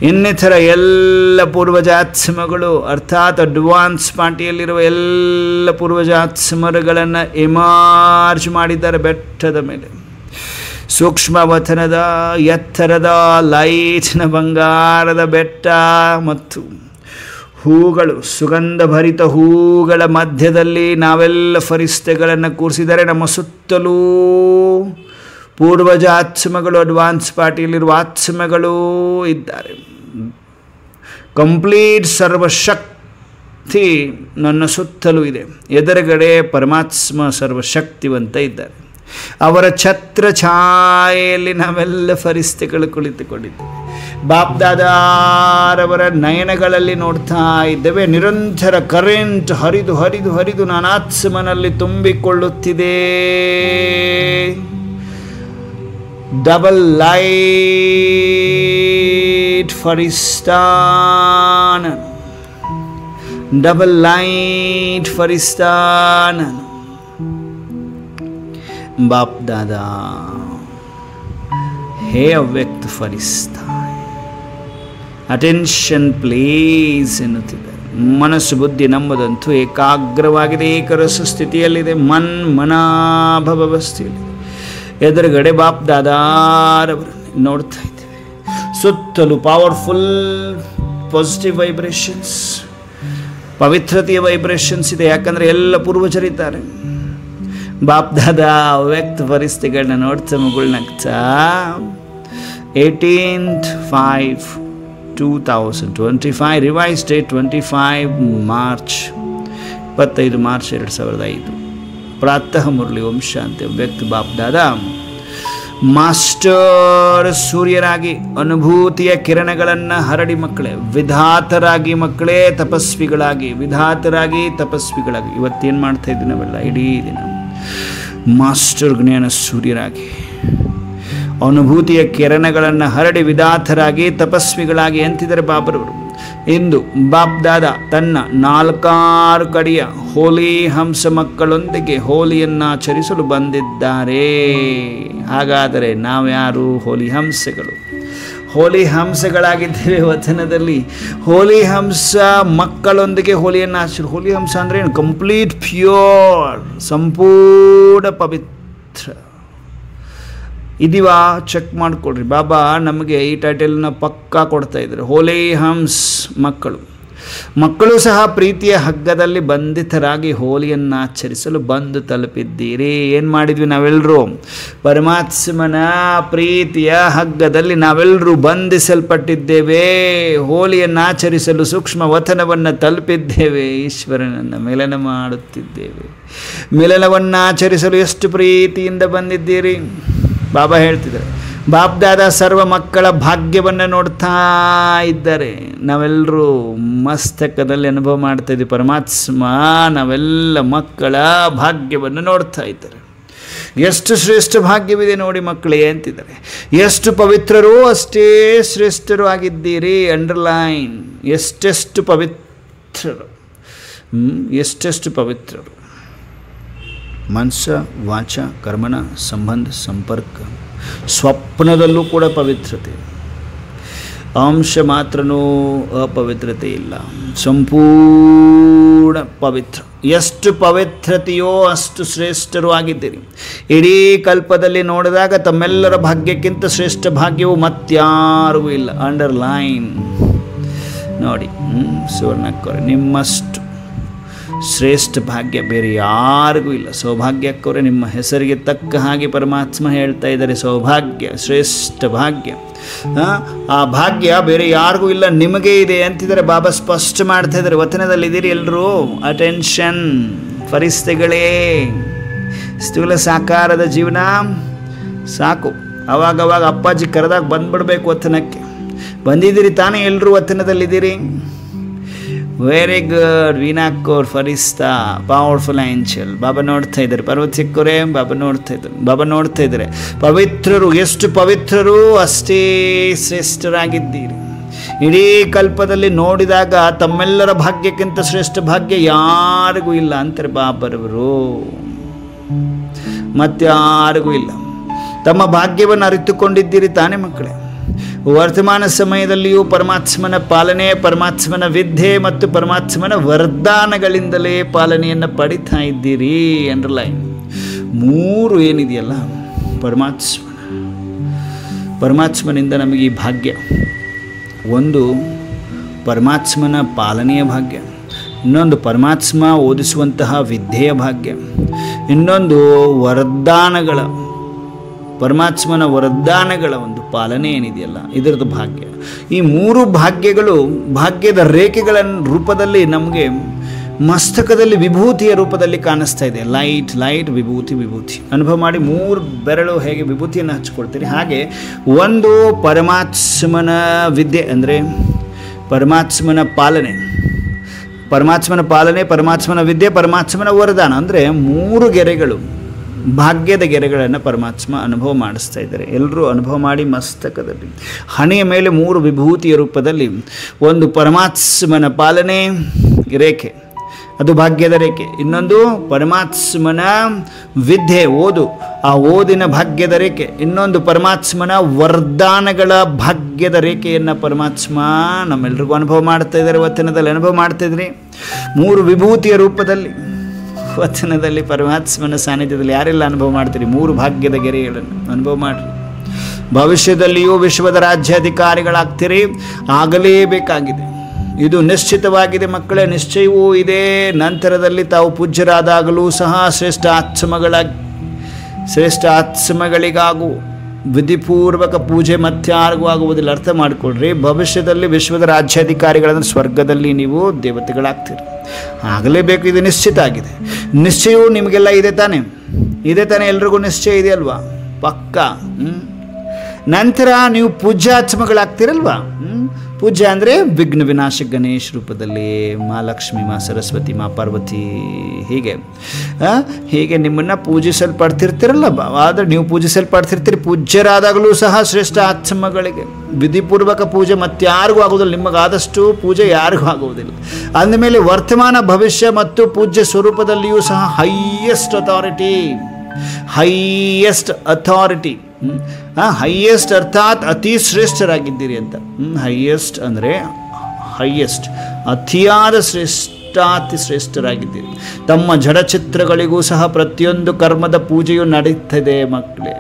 ಇನ್ನಿತರ ಎಲ್ಲ ಪೂರ್ವಜಾತ್ಮಗಳು, ಅರ್ಥಾತ್ ಅಡ್ವಾನ್ಸ್ ಪಾರ್ಟಿಯಲ್ಲಿರುವ ಎಲ್ಲ ಪೂರ್ವಜಾತ್ಮರುಗಳನ್ನು ಎಮಾರ್ಜ್ ಮಾಡಿದ್ದಾರೆ ಬೆಟ್ಟದ ಮೇಲೆ. ಸೂಕ್ಷ್ಮ ವತನದ ಎತ್ತರದ ಲೈಟ್ನ ಬಂಗಾರದ ಬೆಟ್ಟ ಮತ್ತು ಹೂಗಳು, ಸುಗಂಧಭರಿತ ಹೂಗಳ ಮಧ್ಯದಲ್ಲಿ ನಾವೆಲ್ಲ ಫರಿಸ್ತೆಗಳನ್ನು ಕೂರಿಸಿದರೆ ನಮ್ಮ ಸುತ್ತಲೂ ಪೂರ್ವಜಾತ್ಮಗಳು, ಅಡ್ವಾನ್ಸ್ ಪಾರ್ಟಿಯಲ್ಲಿರುವ ಆತ್ಮಗಳು ಇದ್ದಾರೆ. ಕಂಪ್ಲೀಟ್ ಸರ್ವಶಕ್ತಿ ನನ್ನ ಸುತ್ತಲೂ ಇದೆ. ಎದುರುಗಡೆ ಪರಮಾತ್ಮ ಸರ್ವಶಕ್ತಿವಂತ ಇದ್ದಾರೆ. ಅವರ ಛತ್ರ ಛಾಯೆಯಲ್ಲಿ ನಾವೆಲ್ಲ ಫರಿಸ್ತೆಗಳು ಕುಳಿತುಕೊಂಡಿದ್ದೇವೆ. ಬಾಪ್ದಾದಾರವರ ನಯನಗಳಲ್ಲಿ ನೋಡ್ತಾ ಇದ್ದೇವೆ. ನಿರಂತರ ಕರೆಂಟ್ ಹರಿದು ಹರಿದು ಹರಿದು ನಾನಾತ್ಮನಲ್ಲಿ ತುಂಬಿಕೊಳ್ಳುತ್ತಿದೆ. Double light ಫರಿಸ್ತಾನ, double light ಫರಿಸ್ತಾನ Baap ದಾದಾ. ಹೇ ಅವ್ಯಕ್ತ ಫರಿಸ್ತಾ, ಅಟೆನ್ಷನ್ ಪ್ಲೀಸ್ ಎನ್ನುತ್ತಿದ್ದಾರೆ. ಮನಸ್ಸು ಬುದ್ಧಿ ನಮ್ಮದಂತೂ ಏಕಾಗ್ರವಾಗಿದೆ, ಏಕರಸ ಸ್ಥಿತಿಯಲ್ಲಿದೆ, ಮನಾಭವ ಅವಸ್ಥೆಯಲ್ಲಿದೆ. ಎದುರುಗಡೆ ಬಾಪ್ ದಾದಾರವರನ್ನು ನೋಡ್ತಾ ಇದ್ದೇವೆ. ಸುತ್ತಲೂ ಪವರ್ಫುಲ್ ಪಾಸಿಟಿವ್ ವೈಬ್ರೇಷನ್ಸ್, ಪವಿತ್ರತೆಯ ವೈಬ್ರೇಷನ್ಸ್ ಇದೆ. ಯಾಕಂದರೆ ಎಲ್ಲ ಪೂರ್ವಜರಿದ್ದಾರೆ. ಬಾಪ್ ದಾದಾ ಅವ್ಯಕ್ತ ಪರಿಸ್ಥಿತಿಗಳನ್ನ ನೋಡ್ತಾ ಮುಗುಳ್ನಗ್ತಾ 18/5/2025 ರಿವೈಸ್ ಡೇಟ್ 25 ಮಾರ್ಚ್ 2005 ಪ್ರಾತಃ ಮುರಳಿ ಓಂ ಶಾಂತಿ. ಅವ್ಯಕ್ತ ಬಾಪ್ ದಾದಾ ಮಾಸ್ಟರ್ ಸೂರ್ಯರಾಗಿ ಅನುಭೂತಿಯ ಕಿರಣಗಳನ್ನು ಹರಡಿ ಮಕ್ಕಳೇ, ವಿಧಾತರಾಗಿ ಮಕ್ಕಳೇ ತಪಸ್ವಿಗಳಾಗಿ, ವಿಧಾತರಾಗಿ ತಪಸ್ವಿಗಳಾಗಿ ಇವತ್ತೇನು ಮಾಡ್ತಾ ಇದ್ದೀವಿ ನಾವೆಲ್ಲ ಇಡೀ ದಿನ ಮಾಸ್ಟರ್ ಜ್ಞಾನ ಸೂರ್ಯರಾಗಿ ಅನುಭೂತಿಯ ಕಿರಣಗಳನ್ನು ಹರಡಿ ವಿಧಾತರಾಗಿ ತಪಸ್ವಿಗಳಾಗಿ ಅಂತಿದ್ದಾರೆ ಬಾಬರವರು. ಇಂದು ಬಾಪ್ ದಾದಾ ತನ್ನ 4 ಕಡೆಯ ಹೋಲಿ ಹಂಸ ಮಕ್ಕಳೊಂದಿಗೆ ಹೋಲಿಯನ್ನು ಆಚರಿಸಲು ಬಂದಿದ್ದಾರೆ. ಹಾಗಾದರೆ ನಾವ್ಯಾರು? ಹೋಲಿ ಹಂಸಗಳು. ಹೋಲಿ ಹಂಸಗಳಾಗಿದ್ದೇವೆ ವಚನದಲ್ಲಿ. ಹೋಲಿ ಹಂಸ ಮಕ್ಕಳೊಂದಿಗೆ ಹೋಲಿಯನ್ನು ಆಚರಿಸ. ಹೋಲಿ ಹಂಸ ಅಂದರೆ ಏನು? ಕಂಪ್ಲೀಟ್ ಪ್ಯೂರ್, ಸಂಪೂರ್ಣ ಪವಿತ್ರ ಇದೀವಾ ಚೆಕ್ ಮಾಡಿಕೊಡ್ರಿ. ಬಾಬಾ ನಮಗೆ ಈ ಟೈಟಲ್ನ ಪಕ್ಕಾ ಕೊಡ್ತಾ ಇದ್ದಾರೆ. ಹೋಲಿ ಹಂಸ್ ಮಕ್ಕಳು ಸಹ ಪ್ರೀತಿಯ ಹಗ್ಗದಲ್ಲಿ ಬಂಧಿತರಾಗಿ ಹೋಲಿಯನ್ನು ಆಚರಿಸಲು ಬಂದು ತಲುಪಿದ್ದೀರಿ. ಏನು ಮಾಡಿದ್ವಿ ನಾವೆಲ್ಲರೂ? ಪರಮಾತ್ಮನ ಪ್ರೀತಿಯ ಹಗ್ಗದಲ್ಲಿ ನಾವೆಲ್ಲರೂ ಬಂಧಿಸಲ್ಪಟ್ಟಿದ್ದೇವೆ. ಹೋಲಿಯನ್ನು ಆಚರಿಸಲು ಸೂಕ್ಷ್ಮ ವತನವನ್ನು ತಲುಪಿದ್ದೇವೆ. ಈಶ್ವರನನ್ನು ಮಿಲನ ಮಾಡುತ್ತಿದ್ದೇವೆ. ಮಿಲನವನ್ನು ಆಚರಿಸಲು ಎಷ್ಟು ಪ್ರೀತಿಯಿಂದ ಬಂದಿದ್ದೀರಿ? ಬಾಬಾ ಹೇಳ್ತಿದ್ದಾರೆ, ಬಾಪ್ದಾದ ಸರ್ವ ಮಕ್ಕಳ ಭಾಗ್ಯವನ್ನು ನೋಡ್ತಾ ಇದ್ದಾರೆ. ನಾವೆಲ್ಲರೂ ಮಸ್ತಕದಲ್ಲಿ ಅನುಭವ ಮಾಡ್ತಾ ಇದ್ದೀವಿ. ಪರಮಾತ್ಮ ನಾವೆಲ್ಲ ಮಕ್ಕಳ ಭಾಗ್ಯವನ್ನು ನೋಡ್ತಾ ಇದ್ದಾರೆ. ಎಷ್ಟು ಶ್ರೇಷ್ಠ ಭಾಗ್ಯವಿದೆ ನೋಡಿ ಮಕ್ಕಳೇ ಅಂತಿದ್ದಾರೆ. ಎಷ್ಟು ಪವಿತ್ರರು ಅಷ್ಟೇ ಶ್ರೇಷ್ಠರು ಆಗಿದ್ದೀರಿ. ಅಂಡರ್ಲೈನ್. ಎಷ್ಟೆಷ್ಟು ಪವಿತ್ರರು, ಎಷ್ಟೆಷ್ಟು ಪವಿತ್ರರು. ಮನಸ್ಸ ವಾಚ ಕರ್ಮಣ ಸಂಬಂಧ ಸಂಪರ್ಕ, ಸ್ವಪ್ನದಲ್ಲೂ ಕೂಡ ಪವಿತ್ರತೆ. ಅಂಶ ಮಾತ್ರನೂ ಅಪವಿತ್ರತೆ ಇಲ್ಲ, ಸಂಪೂರ್ಣ ಪವಿತ್ರ. ಎಷ್ಟು ಪವಿತ್ರತೆಯೋ ಅಷ್ಟು ಶ್ರೇಷ್ಠರು ಆಗಿದ್ದೀರಿ. ಇಡೀ ಕಲ್ಪದಲ್ಲಿ ನೋಡಿದಾಗ ತಮ್ಮೆಲ್ಲರ ಭಾಗ್ಯಕ್ಕಿಂತ ಶ್ರೇಷ್ಠ ಭಾಗ್ಯವು ಮತ್ಯಾರಿಗೂ ಇಲ್ಲ. ಅಂಡರ್ಲೈನ್ ನೋಡಿ. ಸುವರ್ಣಕ್ಕವ್ರೆ, ನಿಮ್ಮಷ್ಟು ಶ್ರೇಷ್ಠ ಭಾಗ್ಯ ಬೇರೆ ಯಾರಿಗೂ ಇಲ್ಲ. ಸೌಭಾಗ್ಯಕ್ಕವರೇ, ನಿಮ್ಮ ಹೆಸರಿಗೆ ತಕ್ಕ ಹಾಗೆ ಪರಮಾತ್ಮ ಹೇಳ್ತಾ ಇದ್ದಾರೆ, ಸೌಭಾಗ್ಯ ಶ್ರೇಷ್ಠ ಭಾಗ್ಯ. ಆ ಭಾಗ್ಯ ಬೇರೆ ಯಾರಿಗೂ ಇಲ್ಲ, ನಿಮಗೆ ಇದೆ ಅಂತಿದ್ದಾರೆ. ಬಾಬಾ ಸ್ಪಷ್ಟ ಮಾಡ್ತಾ ಇದ್ದಾರೆ. ವಚನದಲ್ಲಿದ್ದೀರಿ ಎಲ್ಲರೂ. ಅಟೆನ್ಷನ್ ಫರಿಸ್ತೆಗಳೇ. ಸ್ಥೂಲ ಸಾಕಾರದ ಜೀವನ ಸಾಕು. ಅವಾಗವಾಗ ಅಪ್ಪಾಜಿ ಕರೆದಾಗ ಬಂದ್ಬಿಡ್ಬೇಕು ವಚನಕ್ಕೆ. ಬಂದಿದ್ದೀರಿ ತಾನೇ ಎಲ್ಲರೂ? ವಚನದಲ್ಲಿದ್ದೀರಿ. Very good. ವೀನಾಕೋರ್ ಫರಿಸ್ತಾ ಪವರ್ಫುಲ್ ಏಂಜಲ್. ಬಾಬಾ ನೋಡ್ತಾ ಇದ್ದಾರೆ. ಪರ್ವತ ಸಿಕ್ಕೋರೆ ಬಾಬಾ ನೋಡ್ತಾ ಇದ್ದಾರೆ. ಬಾಬಾ ನೋಡ್ತಾ ಇದ್ದಾರೆ. ಪವಿತ್ರರು, ಎಷ್ಟು ಪವಿತ್ರರು ಅಷ್ಟೇ ಶ್ರೇಷ್ಠರಾಗಿದ್ದೀರಿ. ಇಡೀ ಕಲ್ಪದಲ್ಲಿ ನೋಡಿದಾಗ ತಮ್ಮೆಲ್ಲರ ಭಾಗ್ಯಕ್ಕಿಂತ ಶ್ರೇಷ್ಠ ಭಾಗ್ಯ ಯಾರಿಗೂ ಇಲ್ಲ ಅಂತಾರೆ ಬಾಬರವರು. ಮತ್ತಾರಿಗೂ ಇಲ್ಲ. ತಮ್ಮ ಭಾಗ್ಯವನ್ನು ಅರಿತುಕೊಂಡಿದ್ದೀರಿ ತಾನೇ ಮಕ್ಕಳೇ? ವರ್ತಮಾನ ಸಮಯದಲ್ಲಿಯೂ ಪರಮಾತ್ಮನ ಪಾಲನೆ, ಪರಮಾತ್ಮನ ವಿದ್ಯೆ ಮತ್ತು ಪರಮಾತ್ಮನ ವರದಾನಗಳಿಂದಲೇ ಪಾಲನೆಯನ್ನು ಪಡಿತಾ ಇದ್ದೀರಿ. ಅಂಡರ್ಲೈನ್. ಮೂರು ಏನಿದೆಯಲ್ಲ, ಪರಮಾತ್ಮನಿಂದ ನಮಗೆ ಈ ಭಾಗ್ಯ. ಒಂದು ಪರಮಾತ್ಮನ ಪಾಲನೆಯ ಭಾಗ್ಯ, ಇನ್ನೊಂದು ಪರಮಾತ್ಮ ಓದಿಸುವಂತಹ ವಿದ್ಯೆಯ ಭಾಗ್ಯ, ಇನ್ನೊಂದು ಪರಮಾತ್ಮನ ವರದಾನಗಳ ಒಂದು ಪಾಲನೆ ಏನಿದೆಯಲ್ಲ ಇದರದ್ದು ಭಾಗ್ಯ. ಈ ಮೂರು ಭಾಗ್ಯಗಳು ಭಾಗ್ಯದ ರೇಖೆಗಳ ರೂಪದಲ್ಲಿ ನಮಗೆ ಮಸ್ತಕದಲ್ಲಿ ವಿಭೂತಿಯ ರೂಪದಲ್ಲಿ ಕಾಣಿಸ್ತಾ ಇದೆ. ಲೈಟ್ ವಿಭೂತಿ. ಅನುಭವ ಮಾಡಿ. ಮೂರು ಬೆರಳು ಹೇಗೆ ವಿಭೂತಿಯನ್ನು ಹಚ್ಕೊಳ್ತೀರಿ ಹಾಗೆ ಒಂದು ಪರಮಾತ್ಮನ ವಿದ್ಯೆ ಅಂದರೆ ಪರಮಾತ್ಮನ ಪಾಲನೆ, ಪರಮಾತ್ಮನ ವಿದ್ಯೆ, ಪರಮಾತ್ಮನ ವರದಾನ ಅಂದರೆ ಮೂರು ಗೆರೆಗಳು, ಭಾಗ್ಯದ ಗೆರೆಗಳನ್ನು ಪರಮಾತ್ಮ ಅನುಭವ ಮಾಡಿಸ್ತಾ ಇದ್ದಾರೆ. ಎಲ್ಲರೂ ಅನುಭವ ಮಾಡಿ. ಮಸ್ತಕದಲ್ಲಿ ಹಣೆಯ ಮೇಲೆ ಮೂರು ವಿಭೂತಿಯ ರೂಪದಲ್ಲಿ ಒಂದು ಪರಮಾತ್ಮನ ಪಾಲನೆ ರೇಖೆ, ಅದು ಭಾಗ್ಯದ ರೇಖೆ. ಇನ್ನೊಂದು ಪರಮಾತ್ಮನ ವಿದ್ಯೆ, ಓದು, ಆ ಓದಿನ ಭಾಗ್ಯದ ರೇಖೆ. ಇನ್ನೊಂದು ಪರಮಾತ್ಮನ ವರದಾನಗಳ ಭಾಗ್ಯದ ರೇಖೆಯನ್ನು ಪರಮಾತ್ಮ ನಮ್ಮೆಲ್ರಿಗೂ ಅನುಭವ ಮಾಡ್ತಾ ಇದ್ದಾರೆ. ವಚನದಲ್ಲಿ ಅನುಭವ ಮಾಡ್ತಾ ಇದ್ರಿ. ಮೂರು ವಿಭೂತಿಯ ರೂಪದಲ್ಲಿ ವಚನದಲ್ಲಿ ಪರಮಾತ್ಮನ ಸಾನ್ನಿಧ್ಯದಲ್ಲಿ ಯಾರೆಲ್ಲ ಅನುಭವ ಮಾಡ್ತೀರಿ? ಮೂರು ಭಾಗ್ಯದ ಗೆರೆಗಳನ್ನು ಅನುಭವ ಮಾಡಿರಿ. ಭವಿಷ್ಯದಲ್ಲಿಯೂ ವಿಶ್ವದ ರಾಜ್ಯಾಧಿಕಾರಿಗಳಾಗ್ತೀರಿ. ಆಗಲೇಬೇಕಾಗಿದೆ. ಇದು ನಿಶ್ಚಿತವಾಗಿದೆ ಮಕ್ಕಳೇ. ನಿಶ್ಚಯವೂ ಇದೆ. ನಂತರದಲ್ಲಿ ತಾವು ಪೂಜ್ಯರಾದಾಗಲೂ ಸಹ ಶ್ರೇಷ್ಠ ಆತ್ಮಗಳಿಗಾಗೂ ವಿಧಿಪೂರ್ವಕ ಪೂಜೆ ಮತ್ತಾರಿಗೂ ಆಗುವುದಿಲ್ಲ. ಅರ್ಥ ಮಾಡಿಕೊಡ್ರಿ. ಭವಿಷ್ಯದಲ್ಲಿ ವಿಶ್ವದ ರಾಜ್ಯಾಧಿಕಾರಿಗಳಂದ್ರೆ ಸ್ವರ್ಗದಲ್ಲಿ ನೀವು ದೇವತೆಗಳಾಗ್ತೀರಿ. ಆಗಲೇಬೇಕು. ಇದು ನಿಶ್ಚಿತ ಆಗಿದೆ. ನಿಶ್ಚಯವೂ ನಿಮಗೆಲ್ಲ ಇದೆ ತಾನೆ? ಎಲ್ರಿಗೂ ನಿಶ್ಚಯ ಇದೆ ಅಲ್ವಾ? ಪಕ್ಕ. ನಂತರ ನೀವು ಪೂಜ್ಯಾತ್ಮಗಳಾಗ್ತೀರಲ್ವಾ? ಪೂಜ್ಯ ಅಂದರೆ ವಿಘ್ನ ವಿನಾಶ ಗಣೇಶ್ ರೂಪದಲ್ಲಿ, ಮಾ ಲಕ್ಷ್ಮಿ, ಮಾ ಸರಸ್ವತಿ, ಮಾ ಪಾರ್ವತಿ, ಹೀಗೆ ನಿಮ್ಮನ್ನು ಪೂಜಿಸಲ್ಪಡ್ತಿರ್ತೀರಲ್ಲ. ಆದರೆ ನೀವು ಪೂಜಿಸಲ್ಪಡ್ತಿರ್ತೀರಿ. ಪೂಜ್ಯರಾದಾಗಲೂ ಸಹ ಶ್ರೇಷ್ಠ ಆತ್ಮಗಳಿಗೆ ವಿಧಿಪೂರ್ವಕ ಪೂಜೆ ಮತ್ತಾರಿಗೂ ಆಗುವುದಿಲ್ಲ. ನಿಮಗಾದಷ್ಟು ಪೂಜೆ ಯಾರಿಗೂ ಆಗುವುದಿಲ್ಲ. ಅಂದಮೇಲೆ ವರ್ತಮಾನ, ಭವಿಷ್ಯ ಮತ್ತು ಪೂಜ್ಯ ಸ್ವರೂಪದಲ್ಲಿಯೂ ಸಹ ಹೈಯೆಸ್ಟ್ ಹೈಯೆಸ್ಟ್ ಅರ್ಥಾತ್ ಅತಿ ಶ್ರೇಷ್ಠರಾಗಿದ್ದೀರಿ ಅಂತ. ಹೈಯೆಸ್ಟ್ ಅಂದರೆ ಅತಿಯಾದ ಅತಿ ಶ್ರೇಷ್ಠರಾಗಿದ್ದೀರಿ. ತಮ್ಮ ಜಡಚಿತ್ರಗಳಿಗೂ ಸಹ ಪ್ರತಿಯೊಂದು ಕರ್ಮದ ಪೂಜೆಯು ನಡೀತದೆ ಮಕ್ಕಳೇ.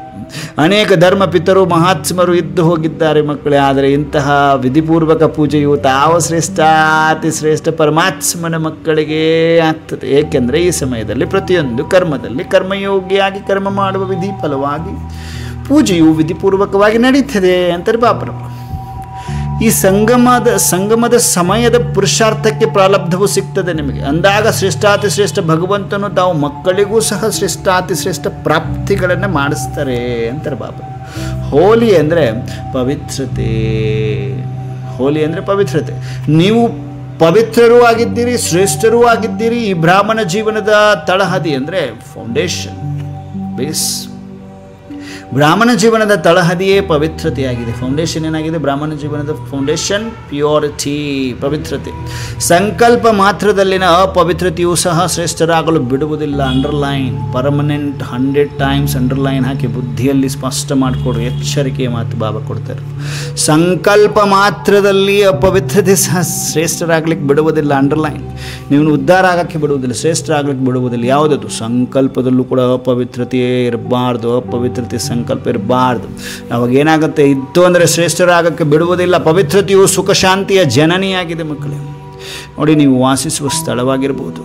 ಅನೇಕ ಧರ್ಮ ಪಿತರು ಮಹಾತ್ಮರು ಇದ್ದು ಹೋಗಿದ್ದಾರೆ ಮಕ್ಕಳೇ. ಆದರೆ ಇಂತಹ ವಿಧಿಪೂರ್ವಕ ಪೂಜೆಯು ತಾವು ಅತಿ ಶ್ರೇಷ್ಠ ಪರಮಾತ್ಮನ ಮಕ್ಕಳಿಗೆ ಆಗ್ತದೆ. ಏಕೆಂದರೆ ಈ ಸಮಯದಲ್ಲಿ ಪ್ರತಿಯೊಂದು ಕರ್ಮದಲ್ಲಿ ಕರ್ಮಯೋಗಿಯಾಗಿ ಕರ್ಮ ಮಾಡುವ ವಿಧಿ ಫಲವಾಗಿ ಪೂಜೆಯು ವಿಧಿಪೂರ್ವಕವಾಗಿ ನಡೀತದೆ ಅಂತಾರೆ ಬಾಬರವರು. ಈ ಸಂಗಮದ ಸಮಯದ ಪುರುಷಾರ್ಥಕ್ಕೆ ಪ್ರಾರಬ್ಧವು ಸಿಗ್ತದೆ ನಿಮಗೆ. ಅಂದಾಗ ಶ್ರೇಷ್ಠಾತಿ ಶ್ರೇಷ್ಠ ಭಗವಂತನು ತಾವು ಮಕ್ಕಳಿಗೂ ಸಹ ಶ್ರೇಷ್ಠಾತಿ ಶ್ರೇಷ್ಠ ಪ್ರಾಪ್ತಿಗಳನ್ನು ಮಾಡಿಸ್ತಾರೆ ಅಂತಾರೆ ಬಾಬರು. ಹೋಲಿ ಅಂದರೆ ಪವಿತ್ರತೆ. ಹೋಲಿ ಅಂದರೆ ಪವಿತ್ರತೆ. ನೀವು ಪವಿತ್ರರೂ ಆಗಿದ್ದೀರಿ, ಶ್ರೇಷ್ಠರೂ ಆಗಿದ್ದೀರಿ. ಈ ಬ್ರಾಹ್ಮಣ ಜೀವನದ ತಳಹದಿ ಅಂದರೆ ಫೌಂಡೇಶನ್, ಬೇಸ್. ಬ್ರಾಹ್ಮಣ ಜೀವನದ ತಳಹದಿಯೇ ಪವಿತ್ರತೆಯಾಗಿದೆ. ಫೌಂಡೇಶನ್ ಏನಾಗಿದೆ? ಬ್ರಾಹ್ಮಣ ಜೀವನದ ಫೌಂಡೇಶನ್ ಪ್ಯೂರಿಟಿ, ಪವಿತ್ರತೆ. ಸಂಕಲ್ಪ ಮಾತ್ರದಲ್ಲಿನ ಅಪವಿತ್ರತೆಯೂ ಸಹ ಶ್ರೇಷ್ಠರಾಗಲು ಬಿಡುವುದಿಲ್ಲ. ಅಂಡರ್ಲೈನ್, ಪರ್ಮನೆಂಟ್ 100 ಟೈಮ್ಸ್ ಅಂಡರ್ಲೈನ್ ಹಾಕಿ ಬುದ್ಧಿಯಲ್ಲಿ ಸ್ಪಷ್ಟ ಮಾಡಿಕೊಡ್ರಿ. ಎಚ್ಚರಿಕೆಯ ಮಾತು ಬಾಬಾ ಕೊಡ್ತಾರೆ. ಸಂಕಲ್ಪ ಮಾತ್ರದಲ್ಲಿ ಅಪವಿತ್ರತೆ ಸಹ ಶ್ರೇಷ್ಠರಾಗ್ಲಿಕ್ಕೆ ಬಿಡುವುದಿಲ್ಲ. ಅಂಡರ್ಲೈನ್. ನೀವು ಉದ್ಧಾರ ಆಗಕ್ಕೆ ಬಿಡುವುದಿಲ್ಲ, ಶ್ರೇಷ್ಠರಾಗ್ಲಿಕ್ಕೆ ಬಿಡುವುದಿಲ್ಲ. ಯಾವುದದು? ಸಂಕಲ್ಪದಲ್ಲೂ ಕೂಡ ಅಪವಿತ್ರತೆಯೇ ಇರಬಾರ್ದು. ಅಪವಿತ್ರತೆ ಸಂಕಲ್ಪ ಇರಬಾರ್ದು. ಅವಾಗ ಏನಾಗುತ್ತೆ? ಇತ್ತು ಅಂದರೆ ಶ್ರೇಷ್ಠರಾಗಕ್ಕೆ ಬಿಡುವುದಿಲ್ಲ. ಪವಿತ್ರತೆಯು ಸುಖ ಶಾಂತಿಯ ಜನನಿಯಾಗಿದೆ ಮಕ್ಕಳೇ. ನೋಡಿ, ನೀವು ವಾಸಿಸುವ ಸ್ಥಳವಾಗಿರ್ಬೋದು,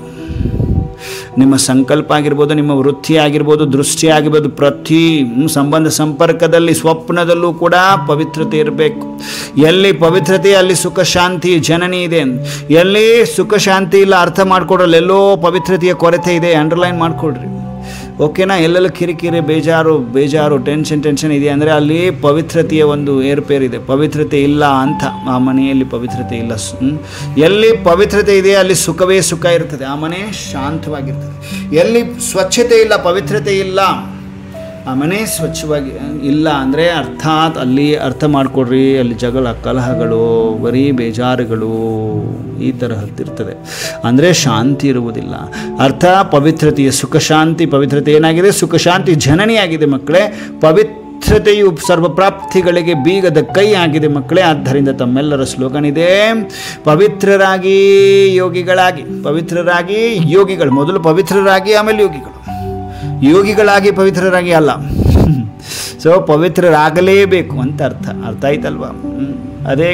ನಿಮ್ಮ ಸಂಕಲ್ಪ ಆಗಿರ್ಬೋದು, ನಿಮ್ಮ ವೃತ್ತಿ ಆಗಿರ್ಬೋದು, ದೃಷ್ಟಿ ಆಗಿರ್ಬೋದು, ಪ್ರತಿ ಸಂಬಂಧ ಸಂಪರ್ಕದಲ್ಲಿ ಸ್ವಪ್ನದಲ್ಲೂ ಕೂಡ ಪವಿತ್ರತೆ ಇರಬೇಕು. ಎಲ್ಲಿ ಪವಿತ್ರತೆ ಅಲ್ಲಿ ಸುಖ ಶಾಂತಿ ಜನನಿ ಇದೆ. ಎಲ್ಲಿ ಸುಖ ಶಾಂತಿ ಇಲ್ಲ ಅರ್ಥ ಮಾಡ್ಕೊಡ್ರಲ್ಲ, ಎಲ್ಲೋ ಪವಿತ್ರತೆಯ ಕೊರತೆ ಇದೆ. ಅಂಡರ್ಲೈನ್ ಮಾಡ್ಕೊಡ್ರಿ. ಓಕೆನಾ? ಎಲ್ಲೆಲ್ಲ ಕಿರಿಕಿರಿ, ಬೇಜಾರು, ಟೆನ್ಷನ್ ಇದೆ ಅಂದರೆ ಅಲ್ಲಿ ಪವಿತ್ರತೆಯ ಒಂದು ಏರ್ಪೇರಿದೆ. ಪವಿತ್ರತೆ ಇಲ್ಲ ಅಂತ ಆ ಮನೆಯಲ್ಲಿ ಪವಿತ್ರತೆ ಇಲ್ಲ. ಎಲ್ಲಿ ಪವಿತ್ರತೆ ಇದೆ ಅಲ್ಲಿ ಸುಖವೇ ಸುಖ ಇರ್ತದೆ. ಆ ಮನೆ ಶಾಂತವಾಗಿರ್ತದೆ. ಎಲ್ಲಿ ಸ್ವಚ್ಛತೆ ಇಲ್ಲ, ಪವಿತ್ರತೆ ಇಲ್ಲ, ಆ ಮನೆ ಸ್ವಚ್ಛವಾಗಿ ಇಲ್ಲ ಅಂದರೆ ಅರ್ಥಾತ್ ಅಲ್ಲಿ ಅರ್ಥ ಮಾಡಿಕೊಡ್ರಿ, ಅಲ್ಲಿ ಜಗಳ, ಕಲಹಗಳು, ಬರೀ ಬೇಜಾರುಗಳು ಈ ತರಹದ್ದಿರ್ತದೆ. ಅಂದರೆ ಶಾಂತಿ ಇರುವುದಿಲ್ಲ. ಅರ್ಥ ಪವಿತ್ರತೆಯ ಸುಖ ಶಾಂತಿ. ಪವಿತ್ರತೆ ಏನಾಗಿದೆ? ಸುಖ ಶಾಂತಿ ಜನನಿಯಾಗಿದೆ ಮಕ್ಕಳೇ. ಪವಿತ್ರತೆಯು ಸರ್ವಪ್ರಾಪ್ತಿಗಳಿಗೆ ಬೀಗದ ಕೈ ಆಗಿದೆ ಮಕ್ಕಳೇ. ಆದ್ದರಿಂದ ತಮ್ಮೆಲ್ಲರ ಸ್ಲೋಗನ್ ಇದೆ, ಪವಿತ್ರರಾಗಿ ಯೋಗಿಗಳಾಗಿ. ಪವಿತ್ರರಾಗಿ ಯೋಗಿಗಳು. ಮೊದಲು ಪವಿತ್ರರಾಗಿ, ಆಮೇಲೆ ಯೋಗಿಗಳು. ಯೋಗಿಗಳಾಗಿ ಪವಿತ್ರರಾಗಿ ಅಲ್ಲ. ಸೊ ಪವಿತ್ರರಾಗಲೇಬೇಕು ಅಂತ ಅರ್ಥ ಆಯ್ತಲ್ವಾ? ಅದೇ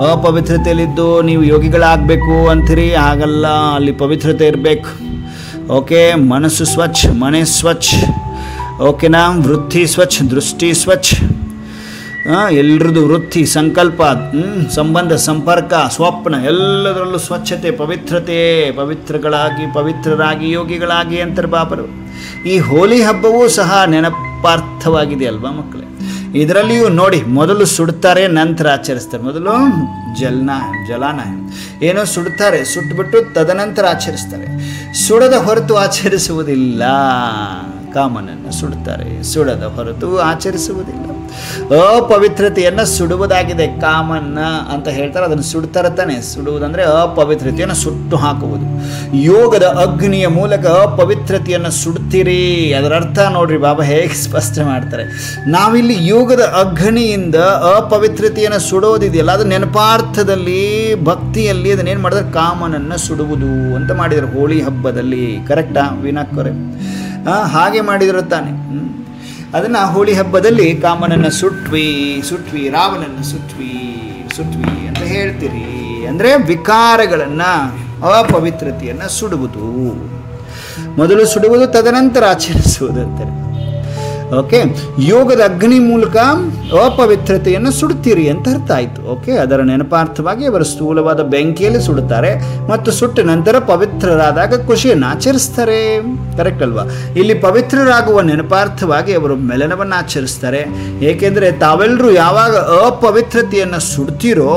ಅಪವಿತ್ರತೆಯಲ್ಲಿದ್ದು ನೀವು ಯೋಗಿಗಳಾಗಬೇಕು ಅಂತೀರಿ, ಆಗಲ್ಲ. ಅಲ್ಲಿ ಪವಿತ್ರತೆ ಇರಬೇಕು. ಓಕೆ, ಮನಸ್ಸು ಸ್ವಚ್ಛ, ಮನೆ ಸ್ವಚ್ಛ, ಓಕೆನಾ? ವೃತ್ತಿ ಸ್ವಚ್ಛ, ದೃಷ್ಟಿ ಸ್ವಚ್ಛ, ಎಲ್ಲರದ್ದು ವೃತ್ತಿ, ಸಂಕಲ್ಪ, ಸಂಬಂಧ, ಸಂಪರ್ಕ, ಸ್ವಪ್ನ ಎಲ್ಲದರಲ್ಲೂ ಸ್ವಚ್ಛತೆ, ಪವಿತ್ರತೆ. ಪವಿತ್ರರಾಗಿ ಯೋಗಿಗಳಾಗಿ ಅಂತಾರೆ ಬಾಬರು. ಈ ಹೋಲಿ ಹಬ್ಬವೂ ಸಹ ನೆನಪಾರ್ಥವಾಗಿದೆ ಅಲ್ವಾ ಮಕ್ಕಳೇ? ಇದರಲ್ಲಿಯೂ ನೋಡಿ, ಮೊದಲು ಸುಡ್ತಾರೆ, ನಂತರ ಆಚರಿಸ್ತಾರೆ. ಮೊದಲು ಜಲಾನಯ ಏನೋ ಸುಡ್ತಾರೆ, ಸುಟ್ಟುಬಿಟ್ಟು ತದನಂತರ ಆಚರಿಸ್ತಾರೆ. ಸುಡದ ಹೊರತು ಆಚರಿಸುವುದಿಲ್ಲ. ಕಾಮನನ್ನು ಸುಡುತ್ತಾರೆ, ಸುಡದ ಹೊರತು ಆಚರಿಸುವುದಿಲ್ಲ. ಅಪವಿತ್ರತೆಯನ್ನು ಸುಡುವುದಾಗಿದೆ ಕಾಮನ್ನ ಅಂತ ಹೇಳ್ತಾರೆ. ಅದನ್ನು ಸುಡ್ತಾರೆ ತಾನೆ. ಸುಡುವುದಂದರೆ ಅಪವಿತ್ರತೆಯನ್ನು ಸುಟ್ಟು ಹಾಕುವುದು. ಯೋಗದ ಅಗ್ನಿಯ ಮೂಲಕ ಅಪವಿತ್ರತೆಯನ್ನು ಸುಡ್ತೀರಿ. ಅದರ ಅರ್ಥ ನೋಡ್ರಿ ಬಾಬಾ ಹೇಗೆ ಸ್ಪಷ್ಟ ಮಾಡ್ತಾರೆ. ನಾವಿಲ್ಲಿ ಯೋಗದ ಅಗ್ನಿಯಿಂದ ಅಪವಿತ್ರತೆಯನ್ನು ಸುಡೋದಿದೆಯಲ್ಲ, ಅದು ನೆನಪಾರ್ಥದಲ್ಲಿ, ಭಕ್ತಿಯಲ್ಲಿ ಅದನ್ನೇನು ಮಾಡಿದ್ರೆ ಕಾಮನನ್ನು ಸುಡುವುದು ಅಂತ ಮಾಡಿದರು ಹೋಳಿ ಹಬ್ಬದಲ್ಲಿ. ಕರೆಕ್ಟಾ ವೀನಾಕ್ಕರೆ? ಹಾಗೆ ಮಾಡಿದ್ರು ತಾನೆ. ಅದನ್ನು ಹೋಳಿ ಹಬ್ಬದಲ್ಲಿ ಕಾಮನನ್ನು ಸುಟ್ವಿ, ರಾವಣನ್ನು ಸುಟ್ವಿ ಅಂತ ಹೇಳ್ತೀರಿ. ಅಂದರೆ ವಿಕಾರಗಳನ್ನು, ಅಪವಿತ್ರತೆಯನ್ನು ಸುಡುವುದು. ಮೊದಲು ಸುಡುವುದು, ತದನಂತರ ಆಚರಿಸುವುದು ಅಂತಾರೆ. ಓಕೆ, ಯೋಗದ ಅಗ್ನಿ ಮೂಲಕ ಅಪವಿತ್ರತೆಯನ್ನು ಸುಡುತ್ತೀರಿ ಅಂತ ಅರ್ಥ ಆಯಿತು. ಓಕೆ, ಅದರ ನೆನಪಾರ್ಥವಾಗಿ ಅವರು ಸ್ಥೂಲವಾದ ಬೆಂಕಿಯಲ್ಲಿ ಸುಡುತ್ತಾರೆ ಮತ್ತು ಸುಟ್ಟ ನಂತರ ಪವಿತ್ರರಾದಾಗ ಖುಷಿಯನ್ನು ಆಚರಿಸ್ತಾರೆ. ಕರೆಕ್ಟ್ ಅಲ್ವಾ? ಇಲ್ಲಿ ಪವಿತ್ರರಾಗುವ ನೆನಪಾರ್ಥವಾಗಿ ಅವರು ಮೆಲನವನ್ನು ಆಚರಿಸ್ತಾರೆ. ಏಕೆಂದರೆ ತಾವೆಲ್ಲರೂ ಯಾವಾಗ ಅಪವಿತ್ರತೆಯನ್ನು ಸುಡ್ತೀರೋ